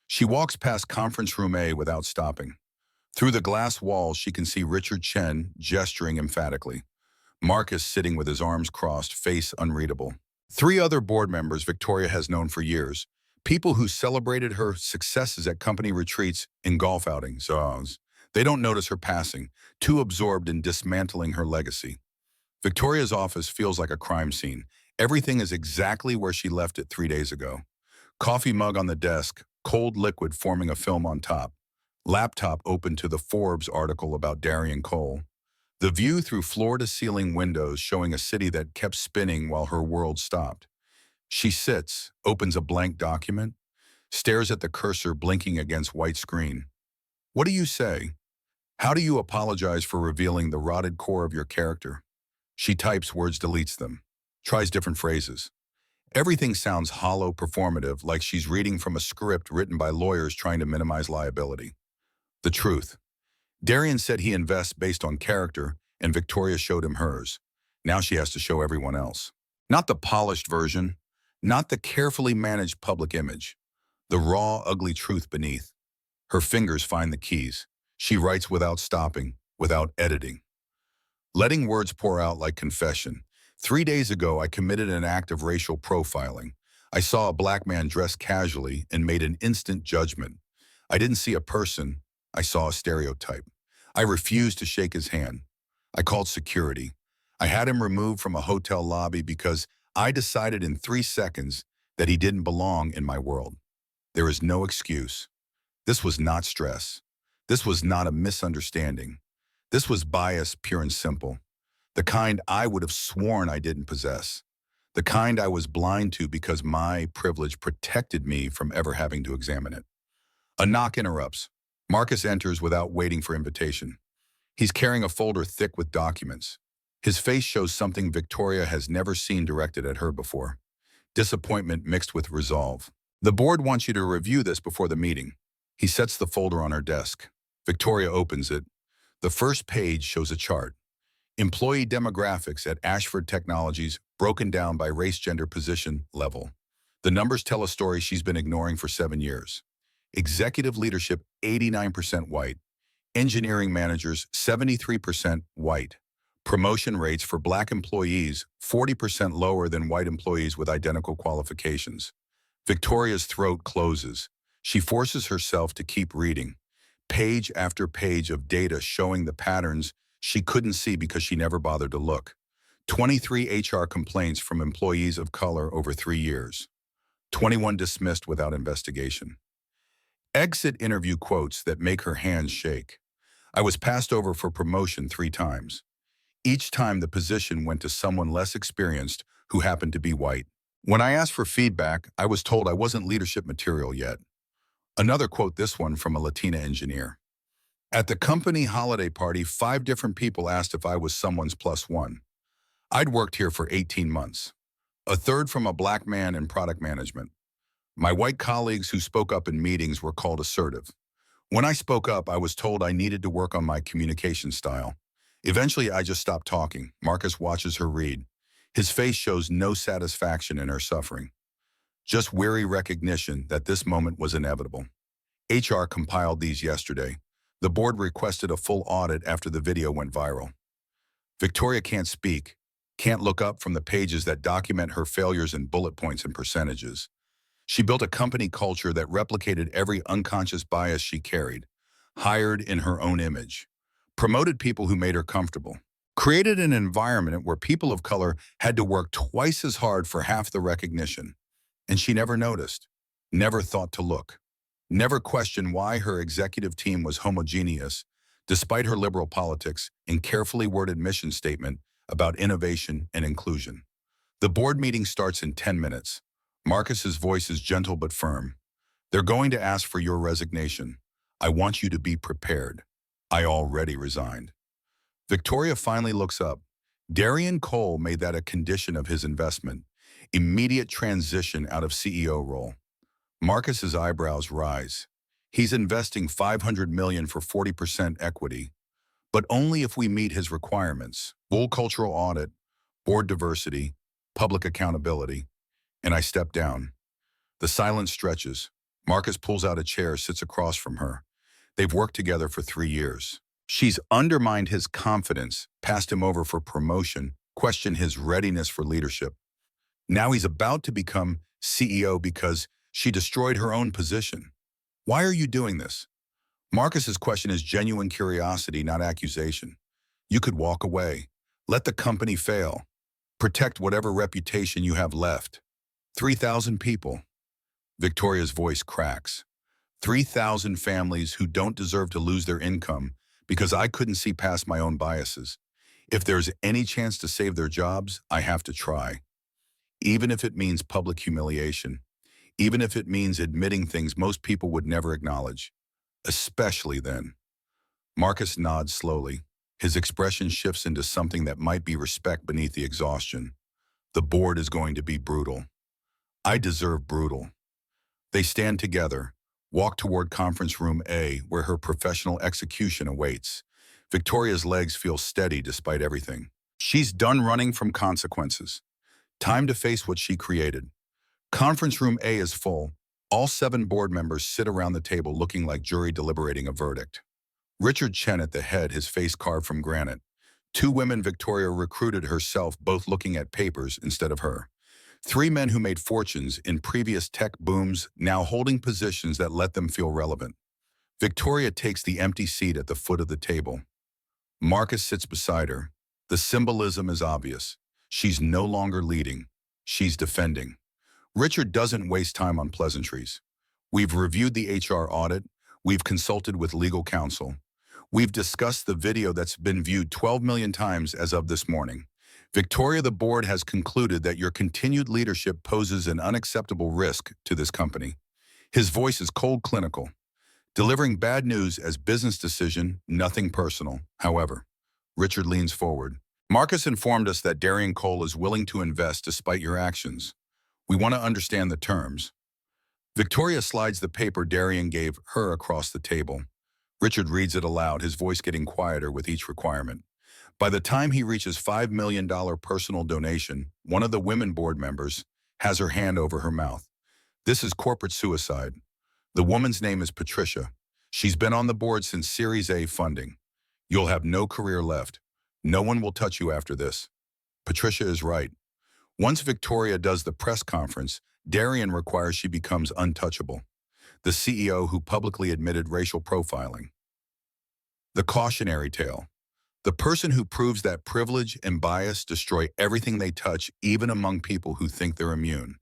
She walks past conference room A without stopping. Through the glass walls, she can see Richard Chen gesturing emphatically. Marcus sitting with his arms crossed, face unreadable. 3 other board members Victoria has known for years, people who celebrated her successes at company retreats and golf outings. They don't notice her passing, too absorbed in dismantling her legacy. Victoria's office feels like a crime scene. Everything is exactly where she left it 3 days ago. Coffee mug on the desk, cold liquid forming a film on top. Laptop open to the Forbes article about Darian Cole. The view through floor-to-ceiling windows showing a city that kept spinning while her world stopped. She sits, opens a blank document, stares at the cursor blinking against white screen. What do you say? How do you apologize for revealing the rotted core of your character? She types words, deletes them, tries different phrases. Everything sounds hollow, performative, like she's reading from a script written by lawyers trying to minimize liability. The truth. Darian said he invests based on character, and Victoria showed him hers. Now she has to show everyone else. Not the polished version, not the carefully managed public image. The raw, ugly truth beneath. Her fingers find the keys. She writes without stopping, without editing. Letting words pour out like confession. 3 days ago, I committed an act of racial profiling. I saw a black man dressed casually and made an instant judgment. I didn't see a person, I saw a stereotype. I refused to shake his hand. I called security. I had him removed from a hotel lobby because I decided in 3 seconds that he didn't belong in my world. There is no excuse. This was not stress. This was not a misunderstanding. This was bias, pure and simple. The kind I would have sworn I didn't possess. The kind I was blind to because my privilege protected me from ever having to examine it. A knock interrupts. Marcus enters without waiting for invitation. He's carrying a folder thick with documents. His face shows something Victoria has never seen directed at her before. Disappointment mixed with resolve. The board wants you to review this before the meeting. He sets the folder on her desk. Victoria opens it. The first page shows a chart. Employee demographics at Ashford Technologies broken down by race, gender, position, level. The numbers tell a story she's been ignoring for 7 years. Executive leadership, 89% white. Engineering managers, 73% white. Promotion rates for black employees, 40% lower than white employees with identical qualifications. Victoria's throat closes. She forces herself to keep reading. Page after page of data showing the patterns she couldn't see because she never bothered to look. 23 HR complaints from employees of color over 3 years. 21 dismissed without investigation. Exit interview quotes that make her hands shake. I was passed over for promotion 3 times. Each time the position went to someone less experienced who happened to be white. When I asked for feedback, I was told I wasn't leadership material yet. Another quote, this one from a Latina engineer. At the company holiday party, 5 different people asked if I was someone's +1. I'd worked here for 18 months. A third from a black man in product management. My white colleagues who spoke up in meetings were called assertive. When I spoke up, I was told I needed to work on my communication style. Eventually, I just stopped talking. Marcus watches her read. His face shows no satisfaction in her suffering. Just weary recognition that this moment was inevitable. HR compiled these yesterday. The board requested a full audit after the video went viral. Victoria can't speak, can't look up from the pages that document her failures in bullet points and percentages. She built a company culture that replicated every unconscious bias she carried, hired in her own image, promoted people who made her comfortable, created an environment where people of color had to work twice as hard for half the recognition. And she never noticed, never thought to look, never questioned why her executive team was homogeneous, despite her liberal politics and carefully worded mission statement about innovation and inclusion. The board meeting starts in 10 minutes. Marcus's voice is gentle but firm. They're going to ask for your resignation. I want you to be prepared. I already resigned. Victoria finally looks up. Darian Cole made that a condition of his investment. Immediate transition out of CEO role. Marcus's eyebrows rise. He's investing $500 million for 40% equity, but only if we meet his requirements. Full cultural audit, board diversity, public accountability. And I step down. The silence stretches. Marcus pulls out a chair, sits across from her. They've worked together for 3 years. She's undermined his confidence, passed him over for promotion, questioned his readiness for leadership. Now he's about to become CEO because she destroyed her own position. Why are you doing this? Marcus's question is genuine curiosity, not accusation. You could walk away. Let the company fail. Protect whatever reputation you have left. 3,000 people. Victoria's voice cracks. 3,000 families who don't deserve to lose their income because I couldn't see past my own biases. If there's any chance to save their jobs, I have to try. Even if it means public humiliation. Even if it means admitting things most people would never acknowledge. Especially then. Marcus nods slowly. His expression shifts into something that might be respect beneath the exhaustion. The board is going to be brutal. I deserve brutal. They stand together, walk toward conference room A, where her professional execution awaits. Victoria's legs feel steady despite everything. She's done running from consequences. Time to face what she created. Conference room A is full. All 7 board members sit around the table looking like jury deliberating a verdict. Richard Chen at the head, his face carved from granite. 2 women Victoria recruited herself, both looking at papers instead of her. 3 men who made fortunes in previous tech booms, now holding positions that let them feel relevant. Victoria takes the empty seat at the foot of the table. Marcus sits beside her. The symbolism is obvious. She's no longer leading. She's defending. Richard doesn't waste time on pleasantries. We've reviewed the HR audit. We've consulted with legal counsel. We've discussed the video that's been viewed 12 million times as of this morning. Victoria, the board has concluded that your continued leadership poses an unacceptable risk to this company. His voice is cold, clinical, delivering bad news as business decision, nothing personal. However, Richard leans forward. Marcus informed us that Darian Cole is willing to invest despite your actions. We want to understand the terms. Victoria slides the paper Darian gave her across the table. Richard reads it aloud, his voice getting quieter with each requirement. By the time he reaches $5 million personal donation, one of the women board members has her hand over her mouth. This is corporate suicide. The woman's name is Patricia. She's been on the board since Series A funding. You'll have no career left. No one will touch you after this. Patricia is right. Once Victoria does the press conference, Darian requires she becomes untouchable. The CEO who publicly admitted racial profiling. The cautionary tale. The person who proves that privilege and bias destroy everything they touch, even among people who think they're immune.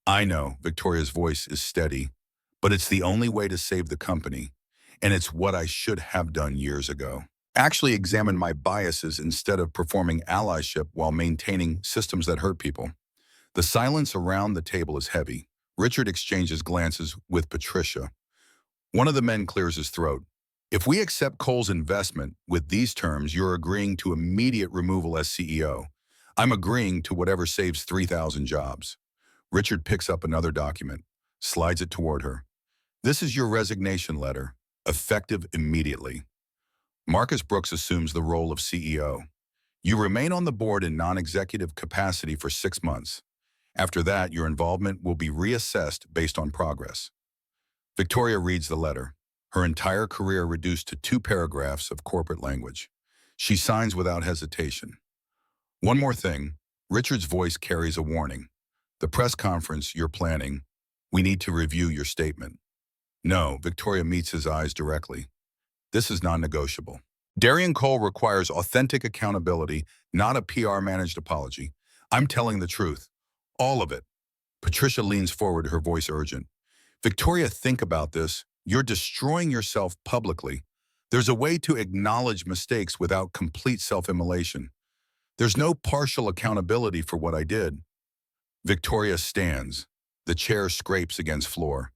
I know, Victoria's voice is steady, but it's the only way to save the company, and it's what I should have done years ago. Actually examine my biases instead of performing allyship while maintaining systems that hurt people. The silence around the table is heavy. Richard exchanges glances with Patricia. One of the men clears his throat. If we accept Cole's investment with these terms, you're agreeing to immediate removal as CEO. I'm agreeing to whatever saves 3,000 jobs. Richard picks up another document, slides it toward her. This is your resignation letter, effective immediately. Marcus Brooks assumes the role of CEO. You remain on the board in non-executive capacity for 6 months. After that, your involvement will be reassessed based on progress. Victoria reads the letter, her entire career reduced to 2 paragraphs of corporate language. She signs without hesitation. One more thing, Richard's voice carries a warning. The press conference you're planning, we need to review your statement. No, Victoria meets his eyes directly. This is non-negotiable. Darian Cole requires authentic accountability, not a PR-managed apology. I'm telling the truth. All of it. Patricia leans forward, her voice urgent. Victoria, think about this. You're destroying yourself publicly. There's a way to acknowledge mistakes without complete self-immolation. There's no partial accountability for what I did. Victoria stands. The chair scrapes against floor.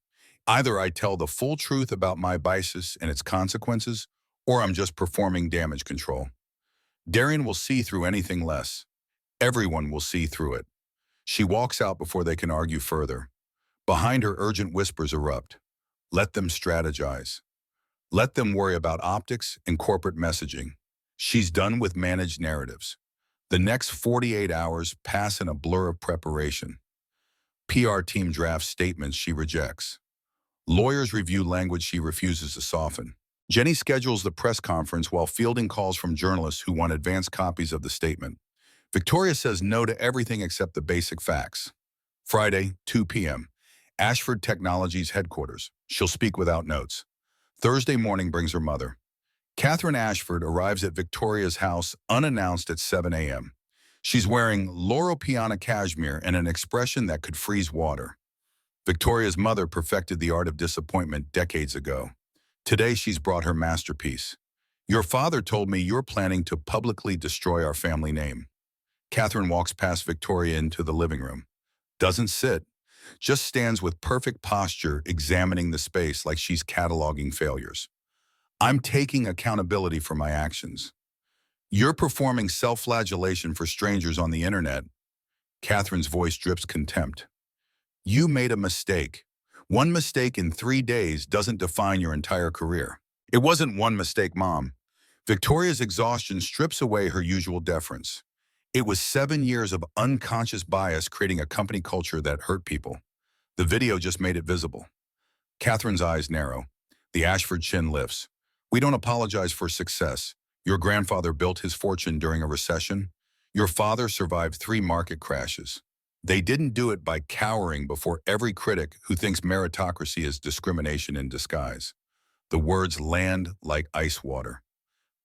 Either I tell the full truth about my biases and its consequences, or I'm just performing damage control. Darian will see through anything less. Everyone will see through it. She walks out before they can argue further. Behind her, urgent whispers erupt. Let them strategize. Let them worry about optics and corporate messaging. She's done with managed narratives. The next 48 hours pass in a blur of preparation. PR team drafts statements she rejects. Lawyers review language she refuses to soften. Jenny schedules the press conference while fielding calls from journalists who want advance copies of the statement. Victoria says no to everything except the basic facts. Friday, 2 p.m. Ashford Technologies headquarters. She'll speak without notes. Thursday morning brings her mother. Catherine Ashford arrives at Victoria's house unannounced at 7 a.m. She's wearing Loro Piana cashmere and an expression that could freeze water. Victoria's mother perfected the art of disappointment decades ago. Today she's brought her masterpiece. Your father told me you're planning to publicly destroy our family name. Catherine walks past Victoria into the living room. Doesn't sit. Just stands with perfect posture, examining the space like she's cataloging failures. I'm taking accountability for my actions. You're performing self-flagellation for strangers on the internet. Catherine's voice drips contempt. You made a mistake. One mistake in 3 days doesn't define your entire career. It wasn't one mistake, Mom. Victoria's exhaustion strips away her usual deference. It was 7 years of unconscious bias creating a company culture that hurt people. The video just made it visible. Catherine's eyes narrow. The Ashford chin lifts. We don't apologize for success. Your grandfather built his fortune during a recession. Your father survived 3 market crashes. They didn't do it by cowering before every critic who thinks meritocracy is discrimination in disguise. The words land like ice water.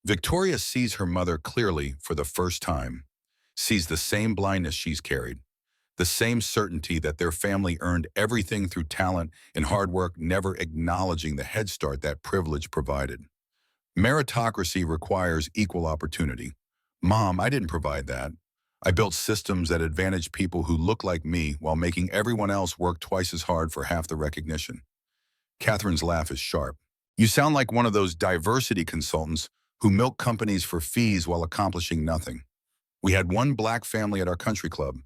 Victoria sees her mother clearly for the first time, sees the same blindness she's carried, the same certainty that their family earned everything through talent and hard work, never acknowledging the head start that privilege provided. Meritocracy requires equal opportunity. Mom, I didn't provide that. I built systems that advantage people who look like me while making everyone else work twice as hard for half the recognition. Catherine's laugh is sharp. You sound like one of those diversity consultants who milk companies for fees while accomplishing nothing. We had one black family at our country club.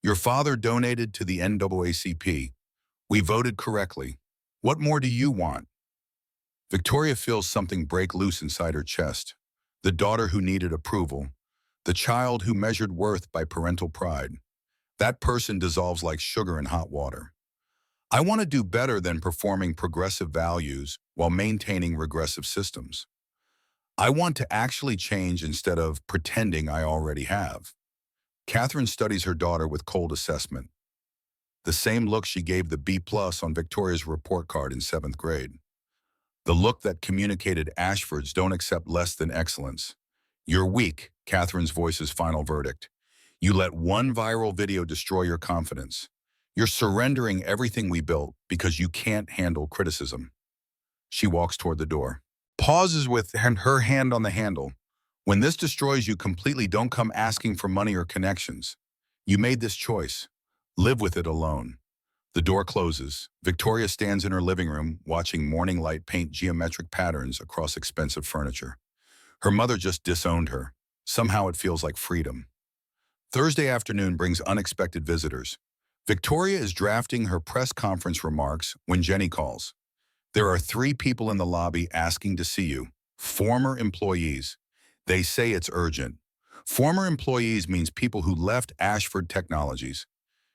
Your father donated to the NAACP. We voted correctly. What more do you want? Victoria feels something break loose inside her chest. The daughter who needed approval. The child who measured worth by parental pride. That person dissolves like sugar in hot water. I want to do better than performing progressive values while maintaining regressive systems. I want to actually change instead of pretending I already have. Catherine studies her daughter with cold assessment. The same look she gave the B+ on Victoria's report card in 7th grade. The look that communicated Ashford's don't accept less than excellence. You're weak, Catherine's voice's final verdict. You let one viral video destroy your confidence. You're surrendering everything we built because you can't handle criticism. She walks toward the door. Pauses with her hand on the handle. When this destroys you completely, don't come asking for money or connections. You made this choice. Live with it alone. The door closes. Victoria stands in her living room, watching morning light paint geometric patterns across expensive furniture. Her mother just disowned her. Somehow it feels like freedom. Thursday afternoon brings unexpected visitors. Victoria is drafting her press conference remarks when Jenny calls. There are 3 people in the lobby asking to see you. Former employees. They say it's urgent. Former employees means people who left Ashford Technologies.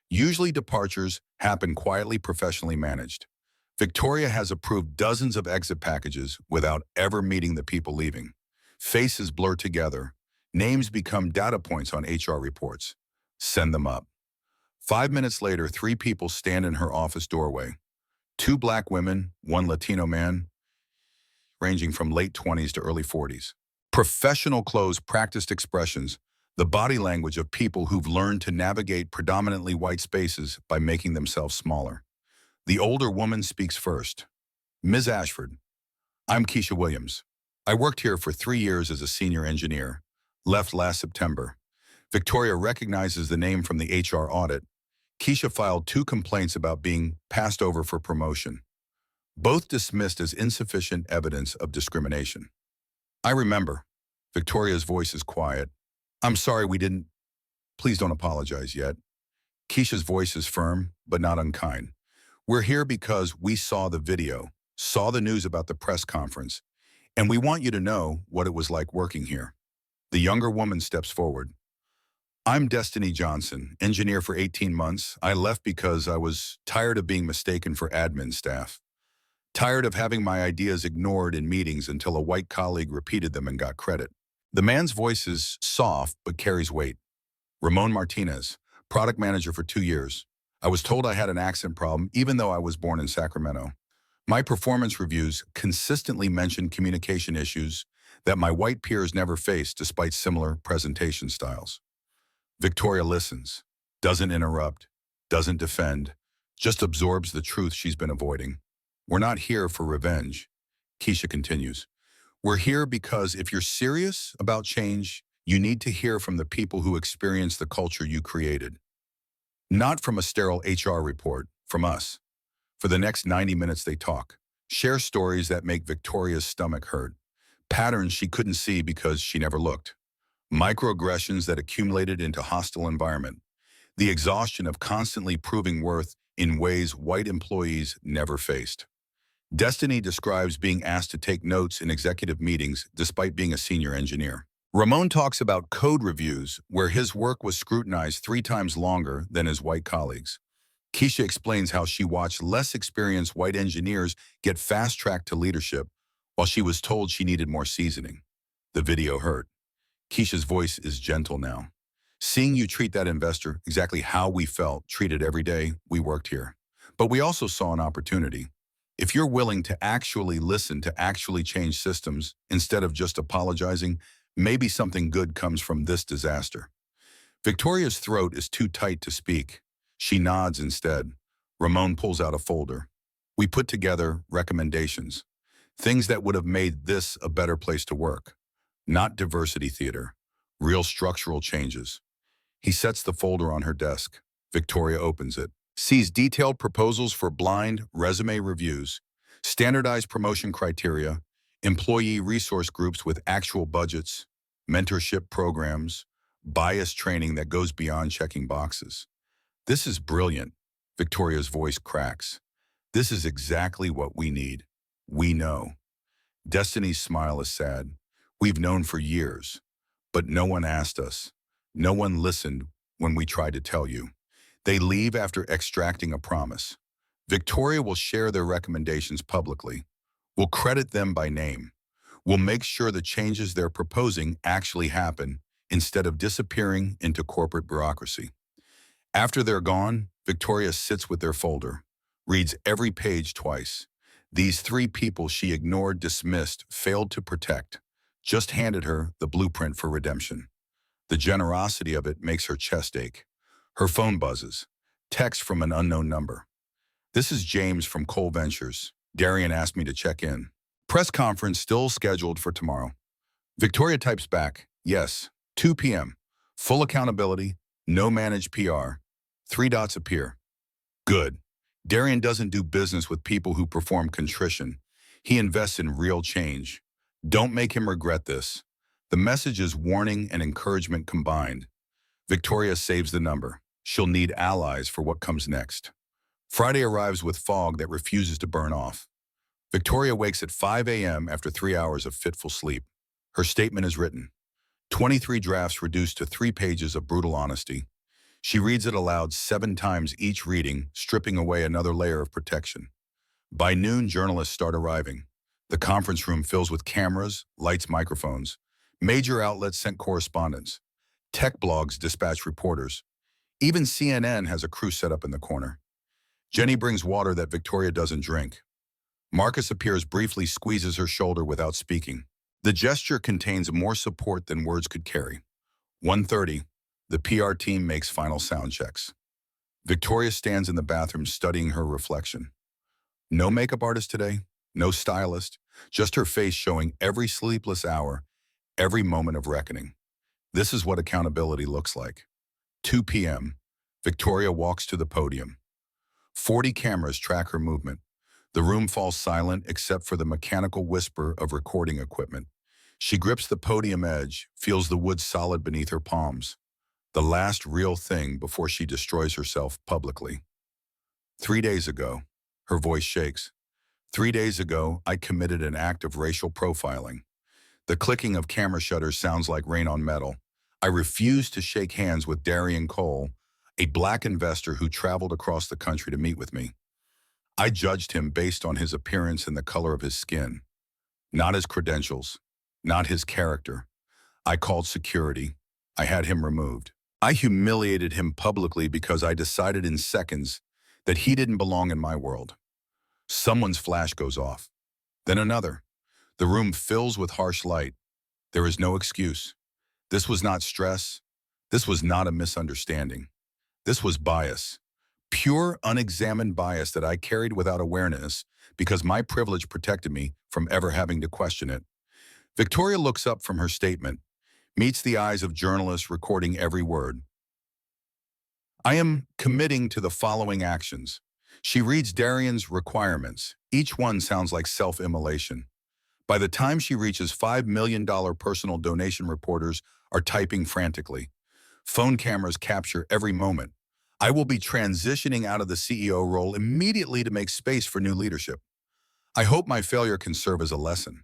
Usually departures happen quietly, professionally managed. Victoria has approved dozens of exit packages without ever meeting the people leaving. Faces blur together. Names become data points on HR reports. Send them up. 5 minutes later, 3 people stand in her office doorway. 2 black women, 1 Latino man, ranging from late 20s to early 40s. Professional clothes, practiced expressions, the body language of people who've learned to navigate predominantly white spaces by making themselves smaller. The older woman speaks first. Ms. Ashford, I'm Keisha Williams. I worked here for 3 years as a senior engineer. Left last September. Victoria recognizes the name from the HR audit. Keisha filed 2 complaints about being passed over for promotion, both dismissed as insufficient evidence of discrimination. I remember. Victoria's voice is quiet. I'm sorry we didn't. Please don't apologize yet. Keisha's voice is firm, but not unkind. We're here because we saw the video, saw the news about the press conference, and we want you to know what it was like working here. The younger woman steps forward. I'm Destiny Johnson, engineer for 18 months. I left because I was tired of being mistaken for admin staff. Tired of having my ideas ignored in meetings until a white colleague repeated them and got credit. The man's voice is soft but carries weight. Ramon Martinez, product manager for 2 years. I was told I had an accent problem even though I was born in Sacramento. My performance reviews consistently mentioned communication issues that my white peers never faced despite similar presentation styles. Victoria listens, doesn't interrupt, doesn't defend, just absorbs the truth she's been avoiding. We're not here for revenge, Keisha continues. We're here because if you're serious about change, you need to hear from the people who experience the culture you created. Not from a sterile HR report, from us. For the next 90 minutes they talk, share stories that make Victoria's stomach hurt, patterns she couldn't see because she never looked, microaggressions that accumulated into hostile environment, the exhaustion of constantly proving worth in ways white employees never faced. Destiny describes being asked to take notes in executive meetings despite being a senior engineer. Ramon talks about code reviews where his work was scrutinized 3 times longer than his white colleagues. Keisha explains how she watched less experienced white engineers get fast-tracked to leadership while she was told she needed more seasoning. The video hurt. Keisha's voice is gentle now. Seeing you treat that investor exactly how we felt treated every day we worked here. But we also saw an opportunity. If you're willing to actually listen, to actually change systems instead of just apologizing, maybe something good comes from this disaster. Victoria's throat is too tight to speak. She nods instead. Ramon pulls out a folder. We put together recommendations, things that would have made this a better place to work. Not diversity theater, real structural changes. He sets the folder on her desk. Victoria opens it, sees detailed proposals for blind resume reviews, standardized promotion criteria, employee resource groups with actual budgets, mentorship programs, bias training that goes beyond checking boxes. This is brilliant. Victoria's voice cracks. This is exactly what we need. We know. Destiny's smile is sad. We've known for years, but no one asked us. No one listened when we tried to tell you. They leave after extracting a promise. Victoria will share their recommendations publicly. We'll credit them by name. We'll make sure the changes they're proposing actually happen instead of disappearing into corporate bureaucracy. After they're gone, Victoria sits with their folder, reads every page twice. These three people she ignored, dismissed, failed to protect, just handed her the blueprint for redemption. The generosity of it makes her chest ache. Her phone buzzes. Text from an unknown number. This is James from Cole Ventures. Darian asked me to check in. Press conference still scheduled for tomorrow. Victoria types back, yes, 2 p.m. Full accountability, no managed PR. 3 dots appear. Good. Darian doesn't do business with people who perform contrition. He invests in real change. Don't make him regret this. The message is warning and encouragement combined. Victoria saves the number. She'll need allies for what comes next. Friday arrives with fog that refuses to burn off. Victoria wakes at 5 a.m. after 3 hours of fitful sleep. Her statement is written. 23 drafts reduced to 3 pages of brutal honesty. She reads it aloud 7 times each reading, stripping away another layer of protection. By noon, journalists start arriving. The conference room fills with cameras, lights, microphones. Major outlets sent correspondents. Tech blogs dispatch reporters. Even CNN has a crew set up in the corner. Jenny brings water that Victoria doesn't drink. Marcus appears briefly, squeezes her shoulder without speaking. The gesture contains more support than words could carry. 1:30, the PR team makes final sound checks. Victoria stands in the bathroom studying her reflection. No makeup artist today, no stylist, just her face showing every sleepless hour, every moment of reckoning. This is what accountability looks like. 2 p.m., Victoria walks to the podium. 40 cameras track her movement. The room falls silent except for the mechanical whisper of recording equipment. She grips the podium edge, feels the wood solid beneath her palms. The last real thing before she destroys herself publicly. 3 days ago, her voice shakes. 3 days ago, I committed an act of racial profiling. The clicking of camera shutters sounds like rain on metal. I refused to shake hands with Darian Cole, a black investor who traveled across the country to meet with me. I judged him based on his appearance and the color of his skin, not his credentials, not his character. I called security. I had him removed. I humiliated him publicly because I decided in seconds that he didn't belong in my world. Someone's flash goes off. Then another. The room fills with harsh light. There is no excuse. This was not stress. This was not a misunderstanding. This was bias. Pure, unexamined bias that I carried without awareness because my privilege protected me from ever having to question it. Victoria looks up from her statement, meets the eyes of journalists recording every word. I am committing to the following actions. She reads Darian's requirements. Each one sounds like self-immolation. By the time she reaches $5 million personal donation, reporters are typing frantically. Phone cameras capture every moment. I will be transitioning out of the CEO role immediately to make space for new leadership. I hope my failure can serve as a lesson.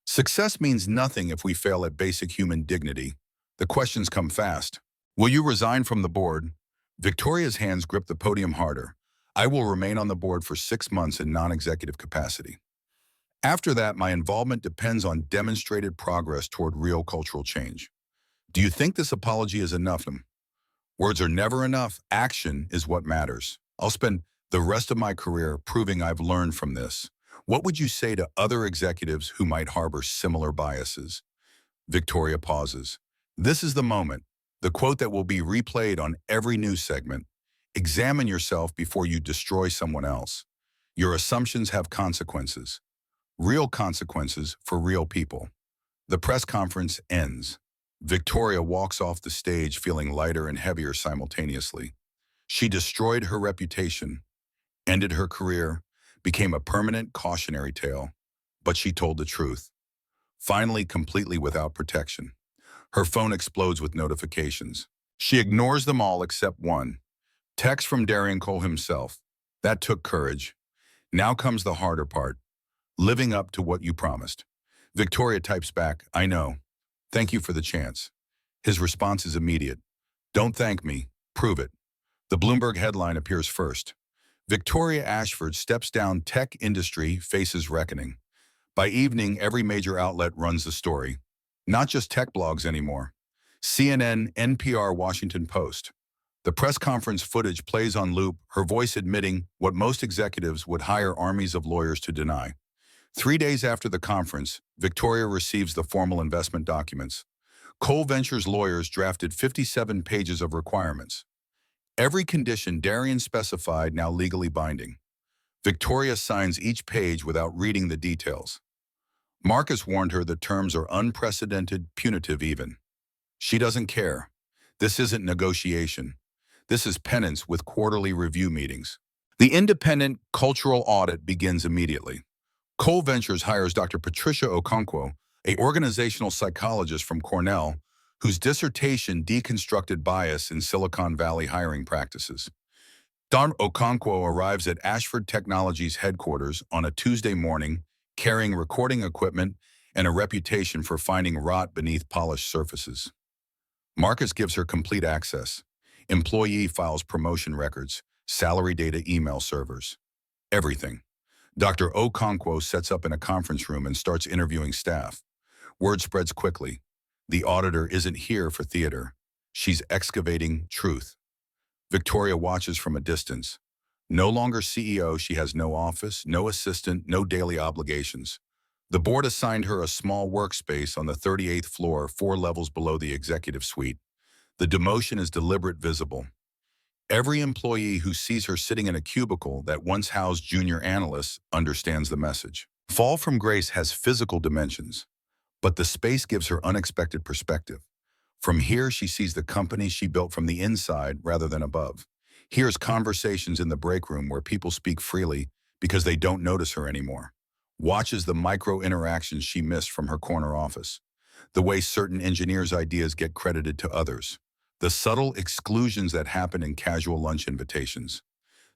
Success means nothing if we fail at basic human dignity. The questions come fast. Will you resign from the board? Victoria's hands grip the podium harder. I will remain on the board for 6 months in non-executive capacity. After that, my involvement depends on demonstrated progress toward real cultural change. Do you think this apology is enough? Words are never enough. Action is what matters. I'll spend the rest of my career proving I've learned from this. What would you say to other executives who might harbor similar biases? Victoria pauses. This is the moment, the quote that will be replayed on every news segment. Examine yourself before you destroy someone else. Your assumptions have consequences. Real consequences for real people. The press conference ends. Victoria walks off the stage feeling lighter and heavier simultaneously. She destroyed her reputation, ended her career, became a permanent cautionary tale, but she told the truth. Finally, completely without protection. Her phone explodes with notifications. She ignores them all except one. Text from Darian Cole himself. That took courage. Now comes the harder part. Living up to what you promised. Victoria types back, I know. Thank you for the chance. His response is immediate. Don't thank me. Prove it. The Bloomberg headline appears first. Victoria Ashford steps down, tech industry faces reckoning. By evening, every major outlet runs the story. Not just tech blogs anymore. CNN, NPR, Washington Post. The press conference footage plays on loop, her voice admitting what most executives would hire armies of lawyers to deny. 3 days after the conference, Victoria receives the formal investment documents. Cole Ventures lawyers drafted 57 pages of requirements. Every condition Darian specified now legally binding. Victoria signs each page without reading the details. Marcus warned her the terms are unprecedented, punitive even. She doesn't care. This isn't negotiation. This is penance with quarterly review meetings. The independent cultural audit begins immediately. Cole Ventures hires Dr. Patricia Okonkwo, an organizational psychologist from Cornell, whose dissertation deconstructed bias in Silicon Valley hiring practices. Dr. Okonkwo arrives at Ashford Technologies headquarters on a Tuesday morning, carrying recording equipment and a reputation for finding rot beneath polished surfaces. Marcus gives her complete access. Employee files, promotion records, salary data, email servers. Everything. Dr. Okonkwo sets up in a conference room and starts interviewing staff. Word spreads quickly. The auditor isn't here for theater. She's excavating truth. Victoria watches from a distance. No longer CEO, she has no office, no assistant, no daily obligations. The board assigned her a small workspace on the 38th floor, 4 levels below the executive suite. The demotion is deliberate, visible. Every employee who sees her sitting in a cubicle that once housed junior analysts understands the message. Fall from grace has physical dimensions, but the space gives her unexpected perspective. From here, she sees the company she built from the inside rather than above. Hears conversations in the break room where people speak freely because they don't notice her anymore. Watches the micro interactions she missed from her corner office. The way certain engineers' ideas get credited to others. The subtle exclusions that happen in casual lunch invitations.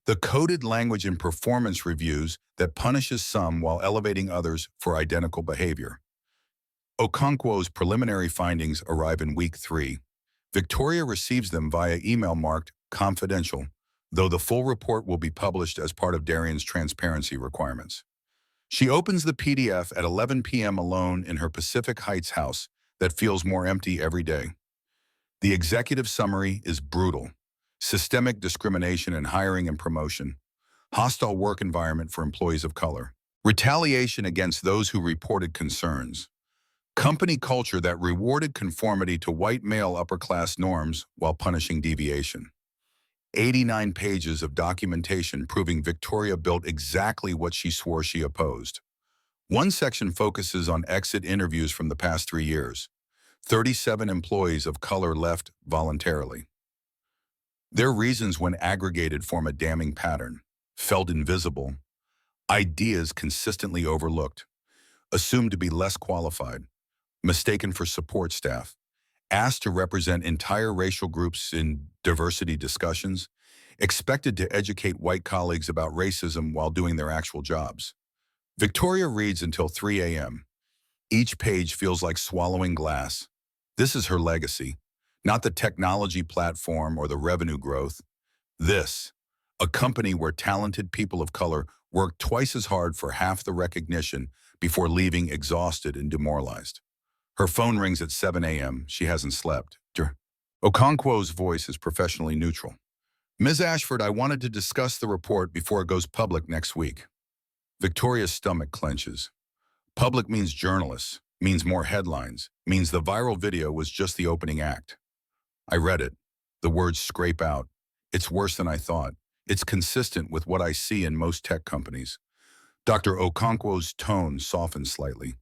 The coded language in performance reviews that punishes some while elevating others for identical behavior. Okonkwo's preliminary findings arrive in week 3. Victoria receives them via email marked confidential, though the full report will be published as part of Darian's transparency requirements. She opens the PDF at 11 p.m. alone in her Pacific Heights house that feels more empty every day. The executive summary is brutal. Systemic discrimination in hiring and promotion. Hostile work environment for employees of color. Retaliation against those who reported concerns. Company culture that rewarded conformity to white male upper-class norms while punishing deviation. 89 pages of documentation proving Victoria built exactly what she swore she opposed. One section focuses on exit interviews from the past 3 years. 37 employees of color left voluntarily. Their reasons, when aggregated, form a damning pattern. Felt invisible. Ideas consistently overlooked. Assumed to be less qualified. Mistaken for support staff. Asked to represent entire racial groups in diversity discussions. Expected to educate white colleagues about racism while doing their actual jobs. Victoria reads until 3 a.m. Each page feels like swallowing glass. This is her legacy, not the technology platform or the revenue growth. This, a company where talented people of color work twice as hard for half the recognition, before leaving exhausted and demoralized. Her phone rings at 7 a.m. She hasn't slept. Okonkwo's voice is professionally neutral. Ms. Ashford, I wanted to discuss the report before it goes public next week. Victoria's stomach clenches. Public means journalists, means more headlines, means the viral video was just the opening act. I read it. The words scrape out. It's worse than I thought. It's consistent with what I see in most tech companies. Dr. Okonkwo's tone softened slightly.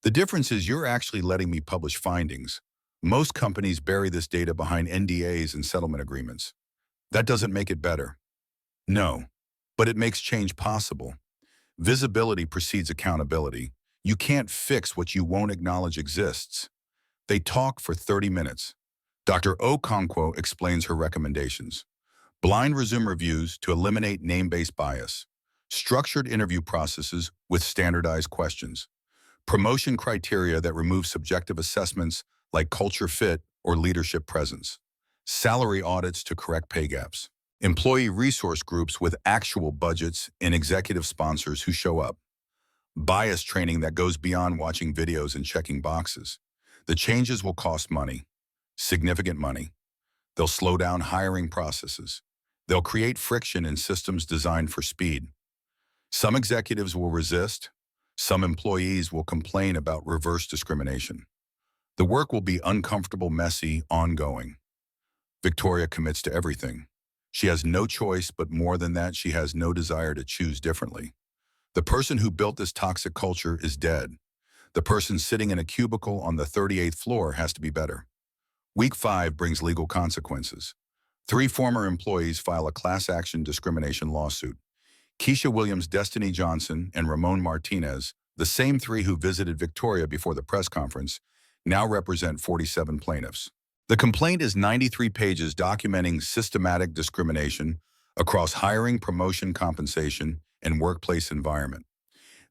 The difference is you're actually letting me publish findings. Most companies bury this data behind NDAs and settlement agreements. That doesn't make it better. No, but it makes change possible. Visibility precedes accountability. You can't fix what you won't acknowledge exists. They talk for 30 minutes. Dr. Okonkwo explains her recommendations. Blind resume reviews to eliminate name-based bias. Structured interview processes with standardized questions. Promotion criteria that remove subjective assessments like culture fit or leadership presence. Salary audits to correct pay gaps. Employee resource groups with actual budgets and executive sponsors who show up. Bias training that goes beyond watching videos and checking boxes. The changes will cost money, significant money. They'll slow down hiring processes. They'll create friction in systems designed for speed. Some executives will resist. Some employees will complain about reverse discrimination. The work will be uncomfortable, messy, ongoing. Victoria commits to everything. She has no choice, but more than that, she has no desire to choose differently. The person who built this toxic culture is dead. The person sitting in a cubicle on the 38th floor has to be better. Week 5 brings legal consequences. 3 former employees file a class action discrimination lawsuit. Keisha Williams, Destiny Johnson, and Ramon Martinez, the same 3 who visited Victoria before the press conference, now represent 47 plaintiffs. The complaint is 93 pages documenting systematic discrimination across hiring, promotion, compensation, and workplace environment.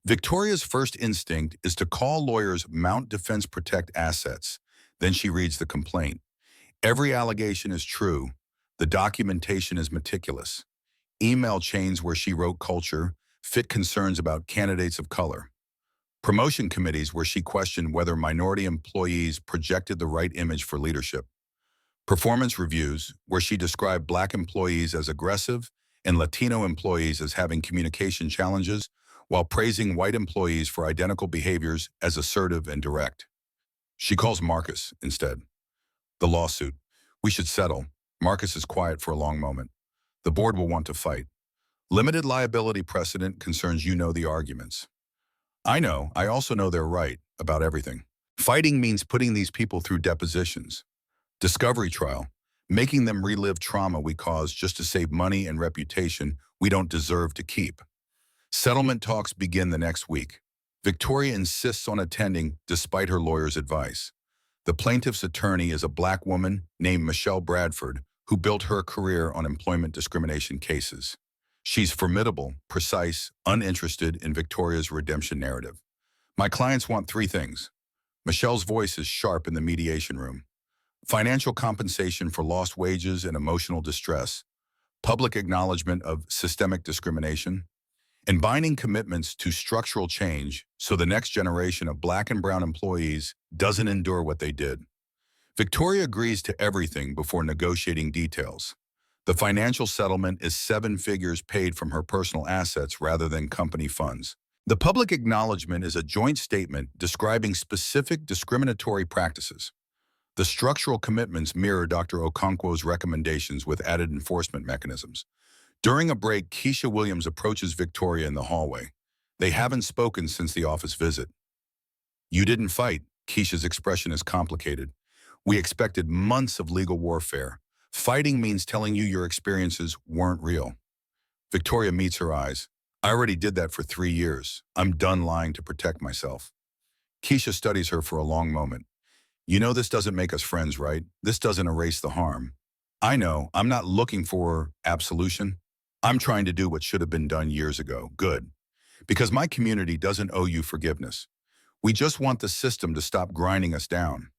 Victoria's first instinct is to call lawyers Mount Defense Protect assets. Then she reads the complaint. Every allegation is true. The documentation is meticulous. Email chains where she wrote culture, fit concerns about candidates of color. Promotion committees where she questioned whether minority employees projected the right image for leadership. Performance reviews where she described Black employees as aggressive and Latino employees as having communication challenges, while praising white employees for identical behaviors as assertive and direct. She calls Marcus instead. The lawsuit. We should settle. Marcus is quiet for a long moment. The board will want to fight. Limited liability precedent concerns the arguments. I know. I also know they're right about everything. Fighting means putting these people through depositions. Discovery trial. Making them relive trauma we caused just to save money and reputation we don't deserve to keep. Settlement talks begin the next week. Victoria insists on attending despite her lawyer's advice. The plaintiff's attorney is a Black woman named Michelle Bradford who built her career on employment discrimination cases. She's formidable, precise, uninterested in Victoria's redemption narrative. My clients want 3 things. Michelle's voice is sharp in the mediation room. Financial compensation for lost wages and emotional distress. Public acknowledgement of systemic discrimination. And binding commitments to structural change so the next generation of Black and brown employees doesn't endure what they did. Victoria agrees to everything before negotiating details. The financial settlement is 7 figures paid from her personal assets rather than company funds. The public acknowledgement is a joint statement describing specific discriminatory practices. The structural commitments mirror Dr. Okonkwo's recommendations with added enforcement mechanisms. During a break, Keisha Williams approaches Victoria in the hallway. They haven't spoken since the office visit. You didn't fight. Keisha's expression is complicated. We expected months of legal warfare. Fighting means telling you your experiences weren't real. Victoria meets her eyes. I already did that for 3 years. I'm done lying to protect myself. Keisha studies her for a long moment. This doesn't make us friends, right? This doesn't erase the harm. I know. I'm not looking for absolution. I'm trying to do what should have been done years ago. Good. Because my community doesn't owe you forgiveness. We just want the system to stop grinding us down.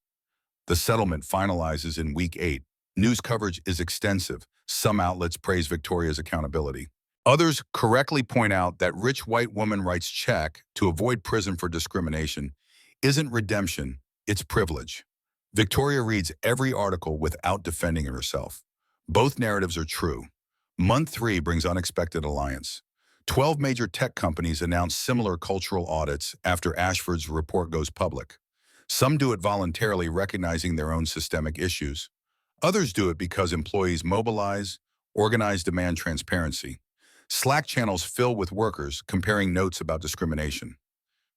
The settlement finalizes in week 8. News coverage is extensive. Some outlets praise Victoria's accountability. Others correctly point out that rich white woman writes check to avoid prison for discrimination isn't redemption, it's privilege. Victoria reads every article without defending herself. Both narratives are true. Month 3 brings unexpected alliance. 12 major tech companies announce similar cultural audits after Ashford's report goes public. Some do it voluntarily, recognizing their own systemic issues. Others do it because employees mobilize, organize, demand transparency. Slack channels fill with workers comparing notes about discrimination.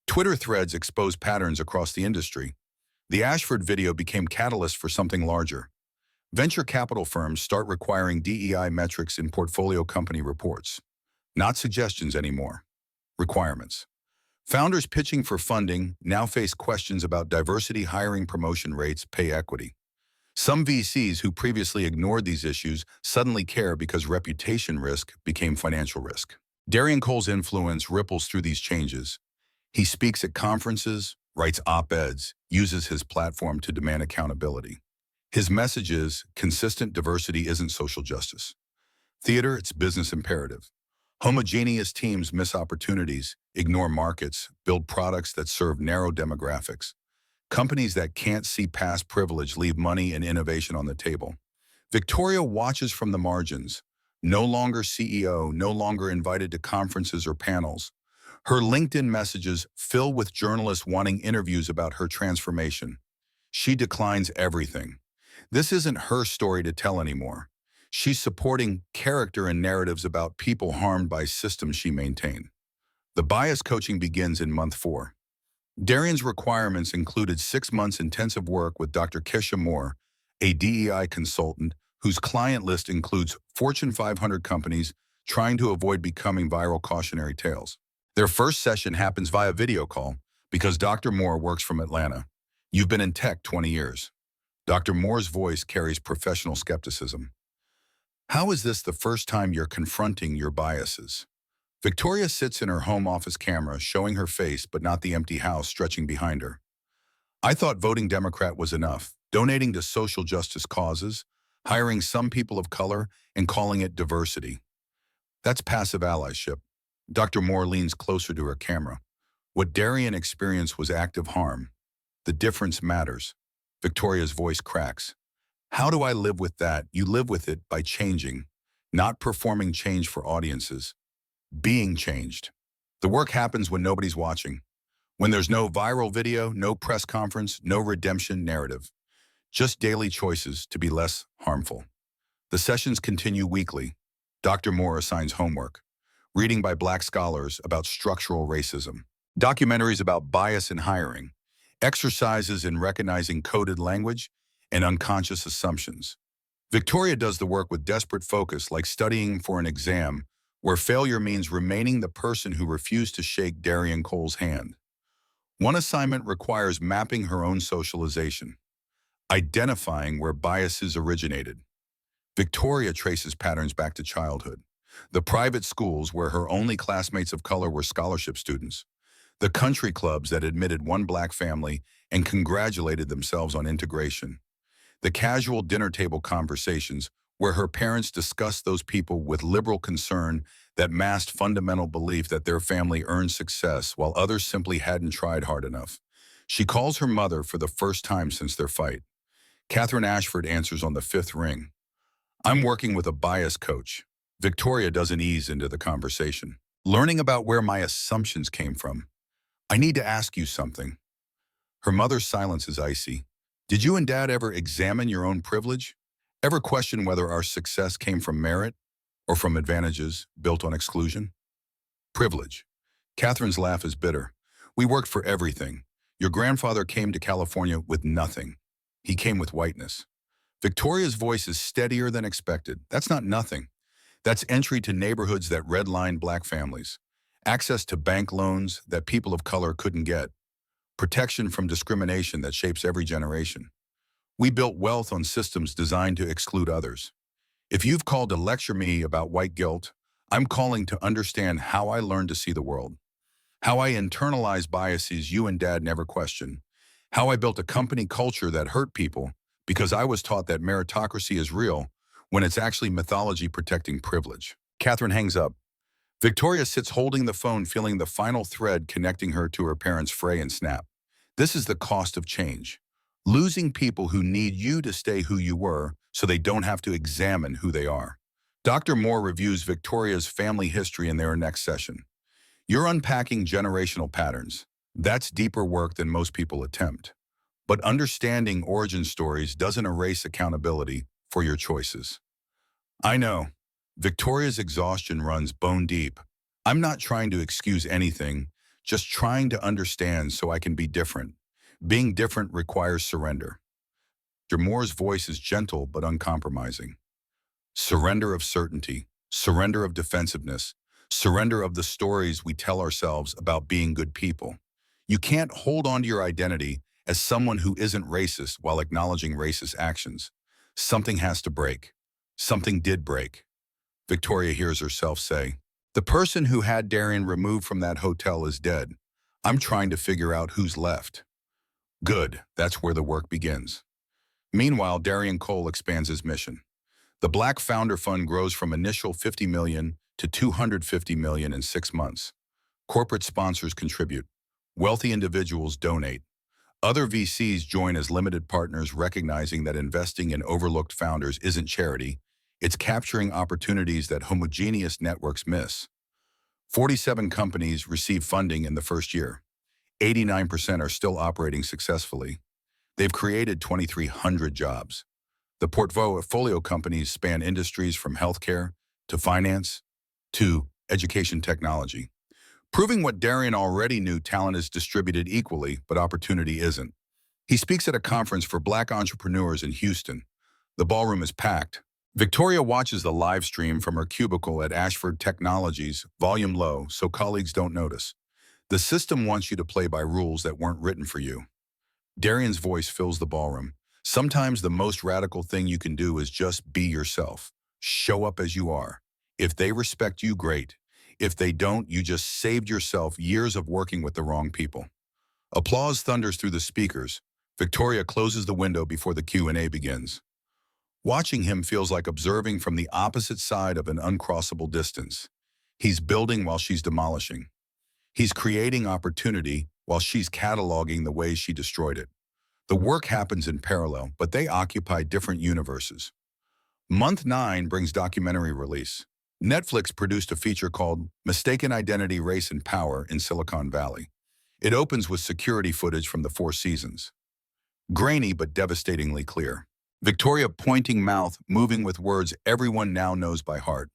Twitter threads expose patterns across the industry. The Ashford video became catalyst for something larger. Venture capital firms start requiring DEI metrics in portfolio company reports. Not suggestions anymore. Requirements. Founders pitching for funding now face questions about diversity, hiring, promotion rates, pay equity. Some VCs who previously ignored these issues suddenly care because reputation risk became financial risk. Darian Cole's influence ripples through these changes. He speaks at conferences, writes op-eds, uses his platform to demand accountability. His message is, consistent diversity isn't social justice. Theater, it's business imperative. Homogeneous teams miss opportunities, ignore markets, build products that serve narrow demographics. Companies that can't see past privilege leave money and innovation on the table. Victoria watches from the margins. No longer CEO, no longer invited to conferences or panels. Her LinkedIn messages fill with journalists wanting interviews about her transformation. She declines everything. This isn't her story to tell anymore. She's supporting character and narratives about people harmed by systems she maintained. The bias coaching begins in month 4. Darian's requirements included 6 months intensive work with Dr. Kesha Moore, a DEI consultant whose client list includes Fortune 500 companies trying to avoid becoming viral cautionary tales. Their first session happens via video call because Dr. Moore works from Atlanta. You've been in tech 20 years. Dr. Moore's voice carries professional skepticism. How is this the first time you're confronting your biases? Victoria sits in her home office camera, showing her face but not the empty house stretching behind her. I thought voting Democrat was enough, donating to social justice causes, hiring some people of color, and calling it diversity. That's passive allyship. Dr. Moore leans closer to her camera. What Darian experienced was active harm. The difference matters. Victoria's voice cracks. How do I live with that? You live with it by changing, not performing change for audiences. Being changed. The work happens when nobody's watching. When there's no viral video, no press conference, no redemption narrative. Just daily choices to be less harmful. The sessions continue weekly. Dr. Moore assigns homework. Reading by Black scholars about structural racism. Documentaries about bias in hiring. Exercises in recognizing coded language and unconscious assumptions. Victoria does the work with desperate focus, like studying for an exam where failure means remaining the person who refused to shake Darian Cole's hand. One assignment requires mapping her own socialization, identifying where biases originated. Victoria traces patterns back to childhood. The private schools where her only classmates of color were scholarship students. The country clubs that admitted one black family and congratulated themselves on integration. The casual dinner table conversations where her parents discussed those people with liberal concern that masked fundamental belief that their family earned success while others simply hadn't tried hard enough. She calls her mother for the first time since their fight. Catherine Ashford answers on the 5th ring. I'm working with a bias coach. Victoria doesn't ease into the conversation. Learning about where my assumptions came from. I need to ask you something. Her mother's silence is icy. Did you and Dad ever examine your own privilege? Ever question whether our success came from merit or from advantages built on exclusion? Privilege. Catherine's laugh is bitter. We worked for everything. Your grandfather came to California with nothing. He came with whiteness. Victoria's voice is steadier than expected. That's not nothing. That's entry to neighborhoods that redlined black families. Access to bank loans that people of color couldn't get. Protection from discrimination that shapes every generation. We built wealth on systems designed to exclude others. If you've called to lecture me about white guilt, I'm calling to understand how I learned to see the world. How I internalized biases you and Dad never questioned. How I built a company culture that hurt people because I was taught that meritocracy is real when it's actually mythology protecting privilege. Catherine hangs up. Victoria sits holding the phone, feeling the final thread connecting her to her parents fray and snap. This is the cost of change. Losing people who need you to stay who you were so they don't have to examine who they are. Dr. Moore reviews Victoria's family history in their next session. You're unpacking generational patterns. That's deeper work than most people attempt. But understanding origin stories doesn't erase accountability for your choices. I know. Victoria's exhaustion runs bone deep. I'm not trying to excuse anything, just trying to understand so I can be different. Being different requires surrender. Dr. Moore's voice is gentle but uncompromising. Surrender of certainty, surrender of defensiveness, surrender of the stories we tell ourselves about being good people. You can't hold on to your identity as someone who isn't racist while acknowledging racist actions. Something has to break. Something did break. Victoria hears herself say, "The person who had Darian removed from that hotel is dead. I'm trying to figure out who's left." Good, that's where the work begins. Meanwhile, Darian Cole expands his mission. The Black Founder Fund grows from initial $50 million to $250 million in 6 months. Corporate sponsors contribute. Wealthy individuals donate. Other VCs join as limited partners, recognizing that investing in overlooked founders isn't charity, it's capturing opportunities that homogeneous networks miss. 47 companies receive funding in the first year. 89% are still operating successfully. They've created 2,300 jobs. The portfolio companies span industries from healthcare to finance to education technology. Proving what Darian already knew, talent is distributed equally, but opportunity isn't. He speaks at a conference for Black entrepreneurs in Houston. The ballroom is packed. Victoria watches the live stream from her cubicle at Ashford Technologies, volume low, so colleagues don't notice. The system wants you to play by rules that weren't written for you. Darian's voice fills the ballroom. Sometimes the most radical thing you can do is just be yourself. Show up as you are. If they respect you, great. If they don't, you just saved yourself years of working with the wrong people. Applause thunders through the speakers. Victoria closes the window before the Q&A begins. Watching him feels like observing from the opposite side of an uncrossable distance. He's building while she's demolishing. He's creating opportunity while she's cataloging the ways she destroyed it. The work happens in parallel, but they occupy different universes. Month 9 brings documentary release. Netflix produced a feature called Mistaken Identity, Race, and Power in Silicon Valley. It opens with security footage from the 4 seasons. Grainy but devastatingly clear. Victoria pointing mouth, moving with words everyone now knows by heart.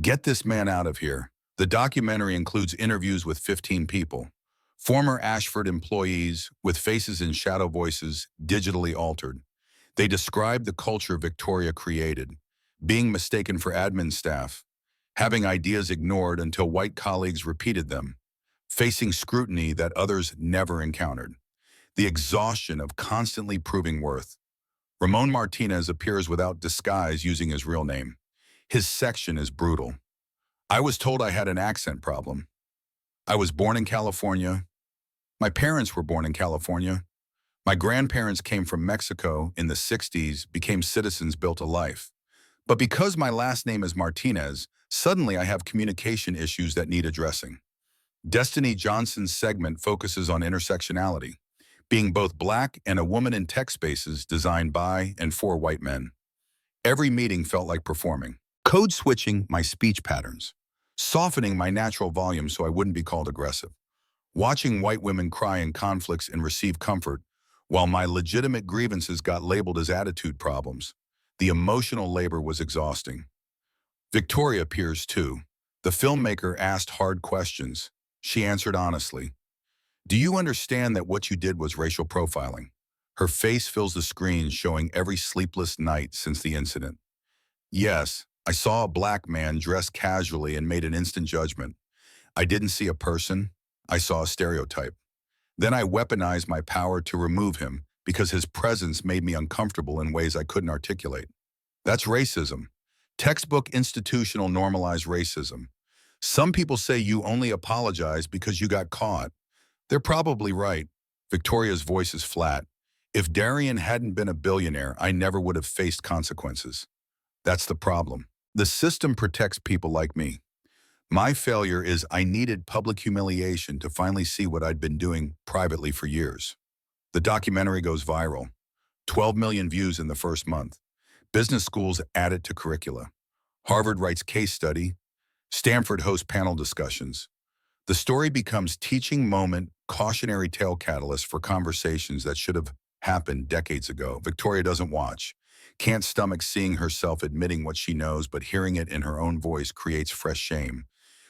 Get this man out of here. The documentary includes interviews with 15 people. Former Ashford employees with faces and shadow voices digitally altered. They describe the culture Victoria created, being mistaken for admin staff, having ideas ignored until white colleagues repeated them, facing scrutiny that others never encountered. The exhaustion of constantly proving worth. Ramon Martinez appears without disguise using his real name. His section is brutal. I was told I had an accent problem. I was born in California. My parents were born in California. My grandparents came from Mexico in the 60s, became citizens, built a life. But because my last name is Martinez, suddenly I have communication issues that need addressing. Destiny Johnson's segment focuses on intersectionality, being both Black and a woman in tech spaces designed by and for white men. Every meeting felt like performing. Code switching my speech patterns, softening my natural volume so I wouldn't be called aggressive. Watching white women cry in conflicts and receive comfort, while my legitimate grievances got labeled as attitude problems. The emotional labor was exhausting. Victoria appears too. The filmmaker asked hard questions. She answered honestly. Do you understand that what you did was racial profiling? Her face fills the screen, showing every sleepless night since the incident. Yes, I saw a Black man dressed casually and made an instant judgment. I didn't see a person, I saw a stereotype. Then I weaponized my power to remove him because his presence made me uncomfortable in ways I couldn't articulate. That's racism. Textbook institutional normalized racism. Some people say you only apologize because you got caught. They're probably right. Victoria's voice is flat. If Darian hadn't been a billionaire, I never would have faced consequences. That's the problem. The system protects people like me. My failure is I needed public humiliation to finally see what I'd been doing privately for years. The documentary goes viral. 12 million views in the first month. Business schools add it to curricula. Harvard writes case study. Stanford hosts panel discussions. The story becomes teaching moment, cautionary tale catalyst for conversations that should have happened decades ago. Victoria doesn't watch. Can't stomach seeing herself admitting what she knows, but hearing it in her own voice creates fresh shame.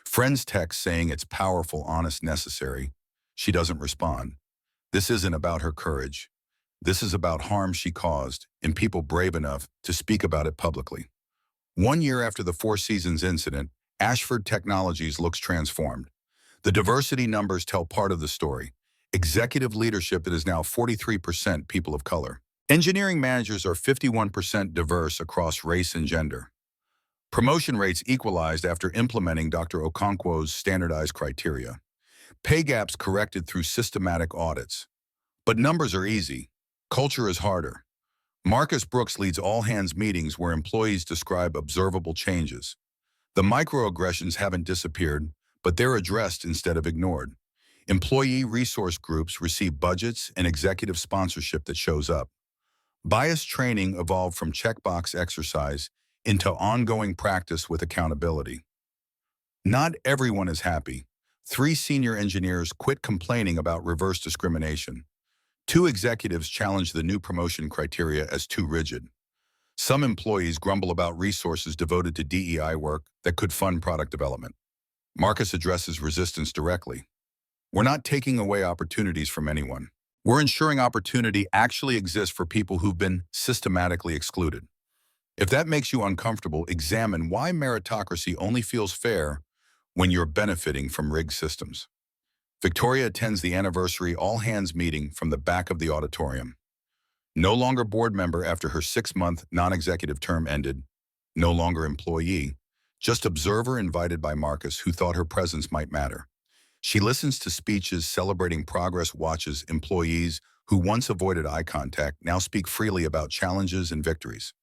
Friends text saying it's powerful, honest, necessary. She doesn't respond. This isn't about her courage. This is about harm she caused and people brave enough to speak about it publicly. 1 year after the Four Seasons incident, Ashford Technologies looks transformed. The diversity numbers tell part of the story. Executive leadership is now 43% people of color. Engineering managers are 51% diverse across race and gender. Promotion rates equalized after implementing Dr. Okonkwo's standardized criteria. Pay gaps corrected through systematic audits. But numbers are easy. Culture is harder. Marcus Brooks leads all-hands meetings where employees describe observable changes. The microaggressions haven't disappeared, but they're addressed instead of ignored. Employee resource groups receive budgets and executive sponsorship that shows up. Bias training evolved from checkbox exercise into ongoing practice with accountability. Not everyone is happy. 3 senior engineers quit complaining about reverse discrimination. 2 executives challenged the new promotion criteria as too rigid. Some employees grumble about resources devoted to DEI work that could fund product development. Marcus addresses resistance directly. We're not taking away opportunities from anyone. We're ensuring opportunity actually exists for people who've been systematically excluded. If that makes you uncomfortable, examine why meritocracy only feels fair when you're benefiting from rigged systems. Victoria attends the anniversary all-hands meeting from the back of the auditorium. No longer board member after her 6-month non-executive term ended, no longer employee, just observer invited by Marcus who thought her presence might matter. She listens to speeches celebrating progress, watches employees who once avoided eye contact now speak freely about challenges and victories.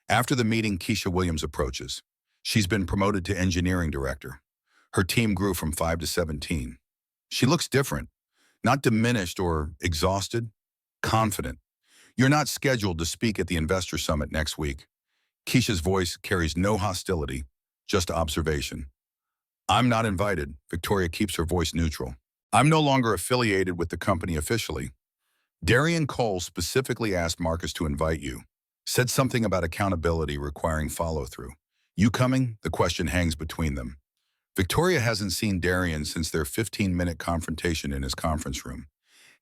After the meeting, Keisha Williams approaches. She's been promoted to engineering director. Her team grew from 5 to 17. She looks different, not diminished or exhausted, confident. You're not scheduled to speak at the investor summit next week. Keisha's voice carries no hostility, just observation. I'm not invited. Victoria keeps her voice neutral. I'm no longer affiliated with the company officially. Darian Cole specifically asked Marcus to invite you. Said something about accountability requiring follow-through. You coming? The question hangs between them. Victoria hasn't seen Darian since their 15-minute confrontation in his conference room.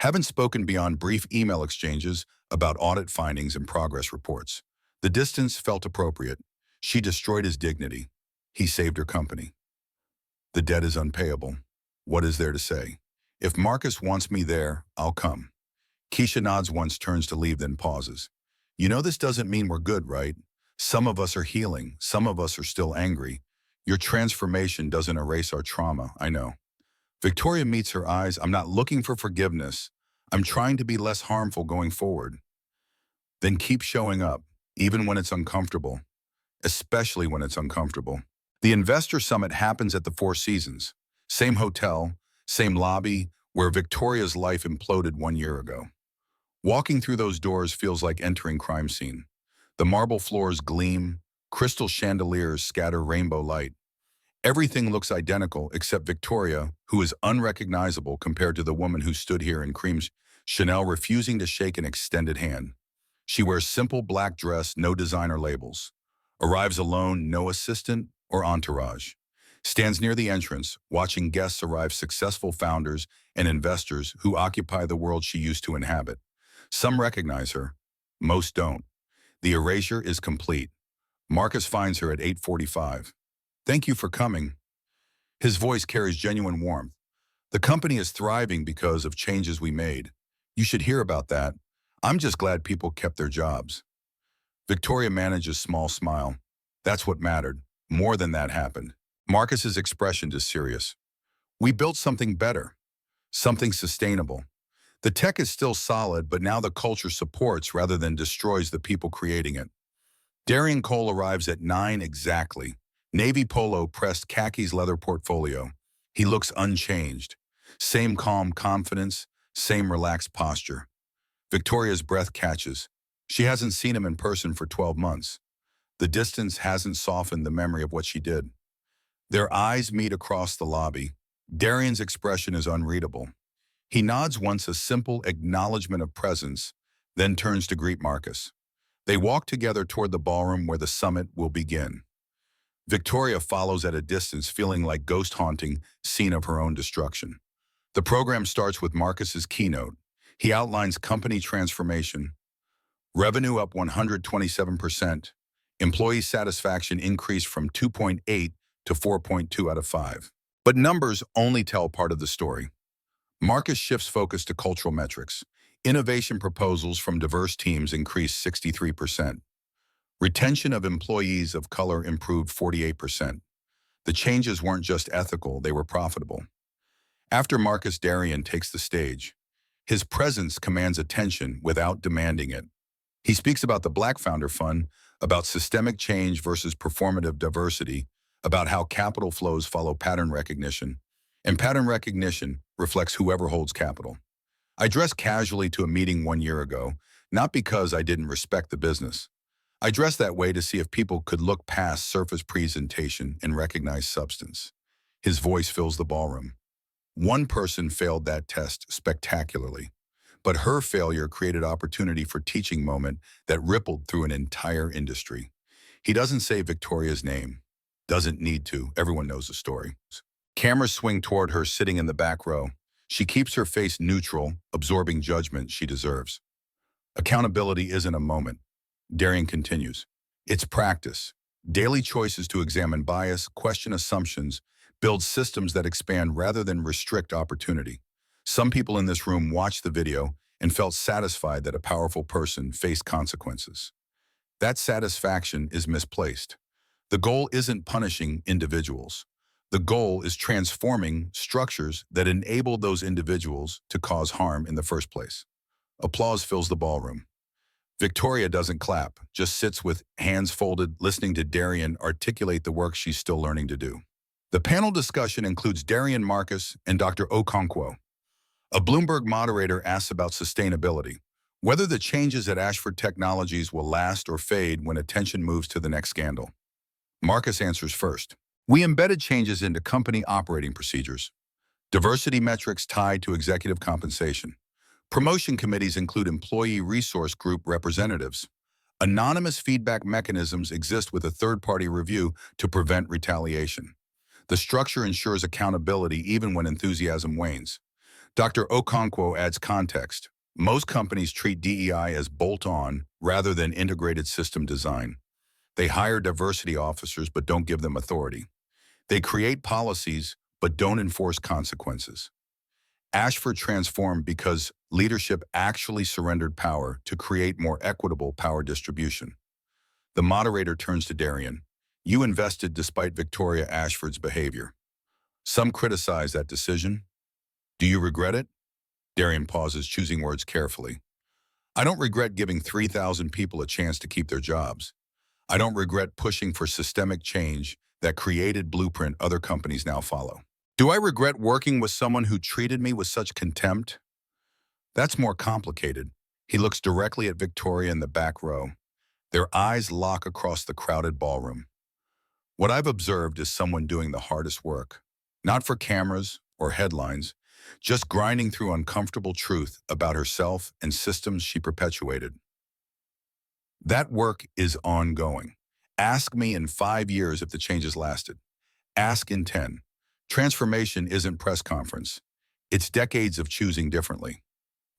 Haven't spoken beyond brief email exchanges about audit findings and progress reports. The distance felt appropriate. She destroyed his dignity. He saved her company. The debt is unpayable. What is there to say? If Marcus wants me there, I'll come. Keisha nods once, turns to leave, then pauses. You know this doesn't mean we're good, right? Some of us are healing. Some of us are still angry. Your transformation doesn't erase our trauma, I know. Victoria meets her eyes. I'm not looking for forgiveness. I'm trying to be less harmful going forward. Then keep showing up, even when it's uncomfortable, especially when it's uncomfortable. The Investor Summit happens at the Four Seasons. Same hotel, same lobby, where Victoria's life imploded 1 year ago. Walking through those doors feels like entering crime scene. The marble floors gleam, crystal chandeliers scatter rainbow light. Everything looks identical except Victoria, who is unrecognizable compared to the woman who stood here in cream Chanel, refusing to shake an extended hand. She wears simple black dress, no designer labels. Arrives alone, no assistant or entourage. Stands near the entrance, watching guests arrive, successful founders and investors who occupy the world she used to inhabit. Some recognize her, most don't. The erasure is complete. Marcus finds her at 8:45. Thank you for coming. His voice carries genuine warmth. The company is thriving because of changes we made. You should hear about that. I'm just glad people kept their jobs. Victoria manages small smile. That's what mattered. More than that happened. Marcus's expression is serious. We built something better, something sustainable. The tech is still solid, but now the culture supports rather than destroys the people creating it. Darian Cole arrives at 9 exactly. Navy polo pressed khaki's leather portfolio. He looks unchanged. Same calm confidence, same relaxed posture. Victoria's breath catches. She hasn't seen him in person for 12 months. The distance hasn't softened the memory of what she did. Their eyes meet across the lobby. Darian's expression is unreadable. He nods once, a simple acknowledgement of presence, then turns to greet Marcus. They walk together toward the ballroom where the summit will begin. Victoria follows at a distance, feeling like ghost haunting scene of her own destruction. The program starts with Marcus's keynote. He outlines company transformation. Revenue up 127%. Employee satisfaction increased from 2.8 to 4.2 out of 5. But numbers only tell part of the story. Marcus shifts focus to cultural metrics. Innovation proposals from diverse teams increased 63%. Retention of employees of color improved 48%. The changes weren't just ethical, they were profitable. After Marcus, Darian takes the stage. His presence commands attention without demanding it. He speaks about the Black Founder Fund, about systemic change versus performative diversity, about how capital flows follow pattern recognition, and pattern recognition reflects whoever holds capital. I dressed casually to a meeting 1 year ago, not because I didn't respect the business. I dressed that way to see if people could look past surface presentation and recognize substance. His voice fills the ballroom. One person failed that test spectacularly, but her failure created opportunity for teaching moment that rippled through an entire industry. He doesn't say Victoria's name. Doesn't need to. Everyone knows the story. Cameras swing toward her sitting in the back row. She keeps her face neutral, absorbing judgment she deserves. Accountability isn't a moment. Darian continues. It's practice. Daily choices to examine bias, question assumptions, build systems that expand rather than restrict opportunity. Some people in this room watched the video and felt satisfied that a powerful person faced consequences. That satisfaction is misplaced. The goal isn't punishing individuals. The goal is transforming structures that enable those individuals to cause harm in the first place. Applause fills the ballroom. Victoria doesn't clap, just sits with hands folded, listening to Darian articulate the work she's still learning to do. The panel discussion includes Darian, Marcus, and Dr. Okonkwo. A Bloomberg moderator asks about sustainability, whether the changes at Ashford Technologies will last or fade when attention moves to the next scandal. Marcus answers first. We embedded changes into company operating procedures. Diversity metrics tied to executive compensation. Promotion committees include employee resource group representatives. Anonymous feedback mechanisms exist with a third-party review to prevent retaliation. The structure ensures accountability even when enthusiasm wanes. Dr. Okonkwo adds context. Most companies treat DEI as bolt-on rather than integrated system design. They hire diversity officers but don't give them authority. They create policies but don't enforce consequences. Ashford transformed because leadership actually surrendered power to create more equitable power distribution. The moderator turns to Darian. You invested despite Victoria Ashford's behavior. Some criticize that decision. Do you regret it? Darian pauses, choosing words carefully. I don't regret giving 3,000 people a chance to keep their jobs. I don't regret pushing for systemic change that created blueprint other companies now follow. Do I regret working with someone who treated me with such contempt? That's more complicated. He looks directly at Victoria in the back row. Their eyes lock across the crowded ballroom. What I've observed is someone doing the hardest work, not for cameras or headlines, just grinding through uncomfortable truth about herself and systems she perpetuated. That work is ongoing. Ask me in 5 years if the changes lasted. Ask in 10. Transformation isn't press conference. It's decades of choosing differently.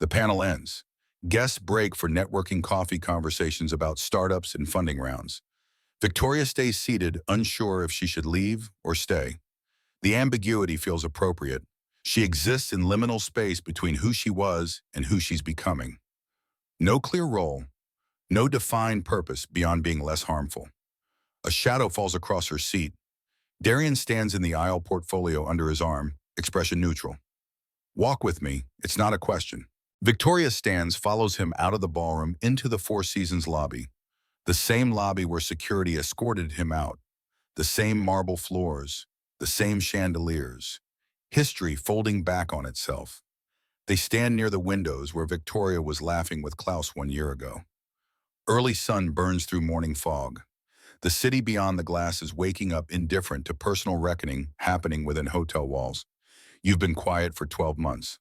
The panel ends. Guests break for networking coffee conversations about startups and funding rounds. Victoria stays seated, unsure if she should leave or stay. The ambiguity feels appropriate. She exists in liminal space between who she was and who she's becoming. No clear role, no defined purpose beyond being less harmful. A shadow falls across her seat. Darian stands in the aisle, portfolio under his arm, expression neutral. Walk with me, it's not a question. Victoria stands, follows him out of the ballroom into the Four Seasons lobby, the same lobby where security escorted him out. The same marble floors, the same chandeliers, history folding back on itself. They stand near the windows where Victoria was laughing with Klaus 1 year ago. Early sun burns through morning fog. The city beyond the glass is waking up indifferent to personal reckoning happening within hotel walls. You've been quiet for 12 months.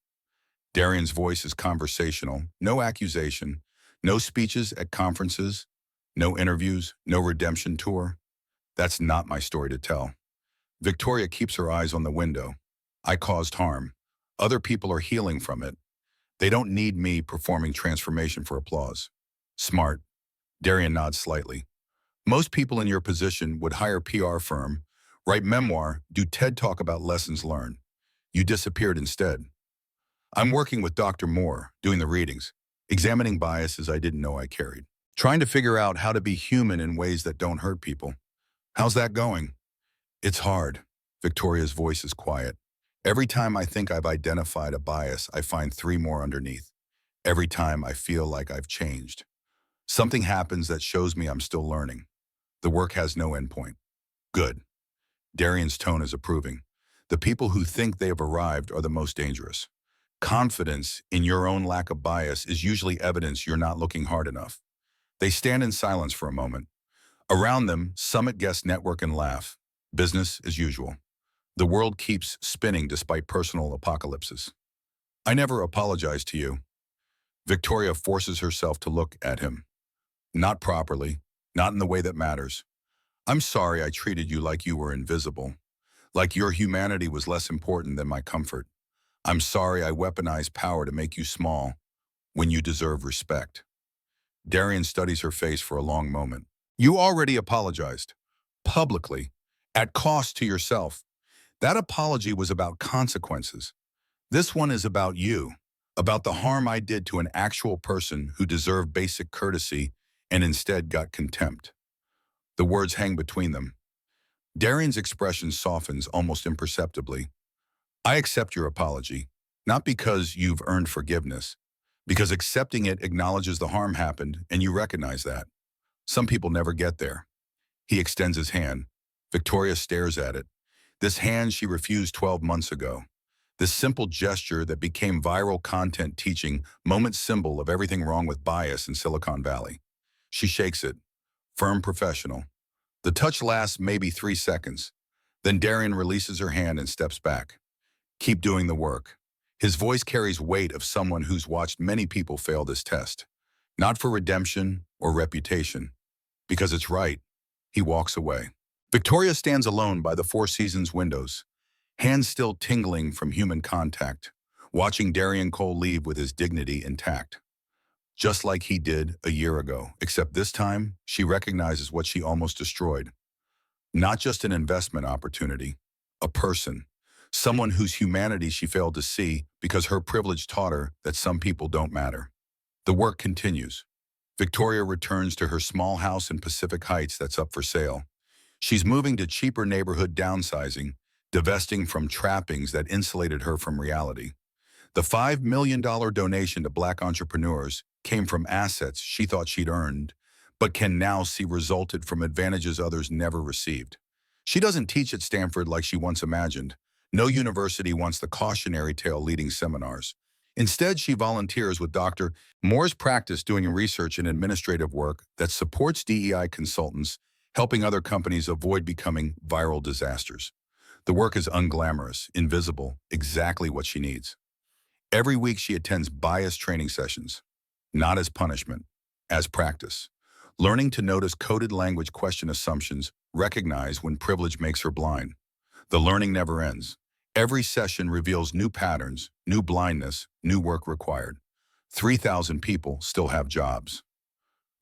Darian's voice is conversational, no accusation, no speeches at conferences, no interviews, no redemption tour. That's not my story to tell. Victoria keeps her eyes on the window. I caused harm. Other people are healing from it. They don't need me performing transformation for applause. Smart. Darian nods slightly. Most people in your position would hire a PR firm, write memoir, do TED Talk about lessons learned. You disappeared instead. I'm working with Dr. Moore, doing the readings, examining biases I didn't know I carried, trying to figure out how to be human in ways that don't hurt people. How's that going? It's hard. Victoria's voice is quiet. Every time I think I've identified a bias, I find 3 more underneath. Every time I feel like I've changed. Something happens that shows me I'm still learning. The work has no endpoint. Good. Darian's tone is approving. The people who think they have arrived are the most dangerous. Confidence in your own lack of bias is usually evidence you're not looking hard enough. They stand in silence for a moment. Around them, summit guests network and laugh. Business as usual. The world keeps spinning despite personal apocalypses. I never apologized to you. Victoria forces herself to look at him. Not properly, not in the way that matters. I'm sorry I treated you like you were invisible, like your humanity was less important than my comfort. I'm sorry I weaponized power to make you small when you deserve respect. Darian studies her face for a long moment. You already apologized. Publicly. At cost to yourself. That apology was about consequences. This one is about you. About the harm I did to an actual person who deserved basic courtesy and instead got contempt. The words hang between them. Darian's expression softens almost imperceptibly. I accept your apology, not because you've earned forgiveness, because accepting it acknowledges the harm happened and you recognize that. Some people never get there. He extends his hand. Victoria stares at it. This hand she refused 12 months ago. This simple gesture that became viral content teaching, moment symbol of everything wrong with bias in Silicon Valley. She shakes it. Firm professional. The touch lasts maybe 3 seconds. Then Darian releases her hand and steps back. Keep doing the work. His voice carries weight of someone who's watched many people fail this test. Not for redemption or reputation. Because it's right. He walks away. Victoria stands alone by the Four Seasons windows, hands still tingling from human contact, watching Darian Cole leave with his dignity intact. Just like he did a year ago, except this time, she recognizes what she almost destroyed. Not just an investment opportunity, a person, someone whose humanity she failed to see because her privilege taught her that some people don't matter. The work continues. Victoria returns to her small house in Pacific Heights that's up for sale. She's moving to cheaper neighborhood downsizing, divesting from trappings that insulated her from reality. The $5 million donation to Black entrepreneurs came from assets she thought she'd earned, but can now see resulted from advantages others never received. She doesn't teach at Stanford like she once imagined. No university wants the cautionary tale leading seminars. Instead, she volunteers with Dr. Moore's practice doing research and administrative work that supports DEI consultants, helping other companies avoid becoming viral disasters. The work is unglamorous, invisible, exactly what she needs. Every week she attends bias training sessions, not as punishment, as practice. Learning to notice coded language question assumptions, recognize when privilege makes her blind. The learning never ends. Every session reveals new patterns, new blindness, new work required. 3,000 people still have jobs.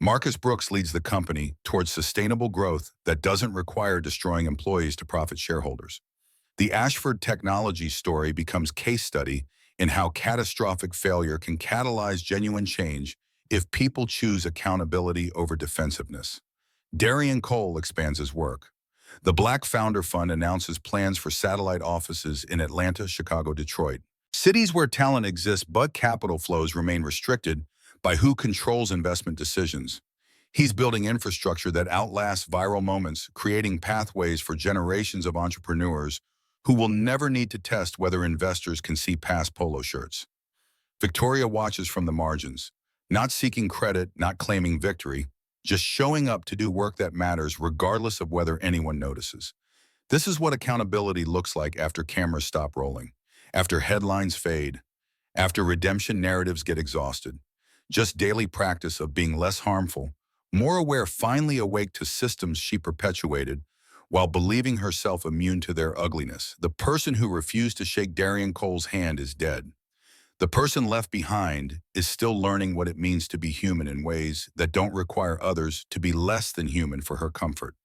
Marcus Brooks leads the company towards sustainable growth that doesn't require destroying employees to profit shareholders. The Ashford technology story becomes case study in how catastrophic failure can catalyze genuine change if people choose accountability over defensiveness. Darian Cole expands his work. The Black Founder Fund announces plans for satellite offices in Atlanta, Chicago, Detroit. Cities where talent exists but capital flows remain restricted by who controls investment decisions. He's building infrastructure that outlasts viral moments, creating pathways for generations of entrepreneurs who will never need to test whether investors can see past polo shirts. Victoria watches from the margins, not seeking credit, not claiming victory, just showing up to do work that matters regardless of whether anyone notices. This is what accountability looks like after cameras stop rolling, after headlines fade, after redemption narratives get exhausted. Just daily practice of being less harmful, more aware, finally awake to systems she perpetuated while believing herself immune to their ugliness. The person who refused to shake Darian Cole's hand is dead. The person left behind is still learning what it means to be human in ways that don't require others to be less than human for her comfort.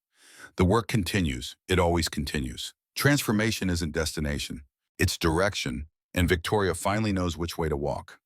The work continues. It always continues. Transformation isn't destination. It's direction, and Victoria finally knows which way to walk.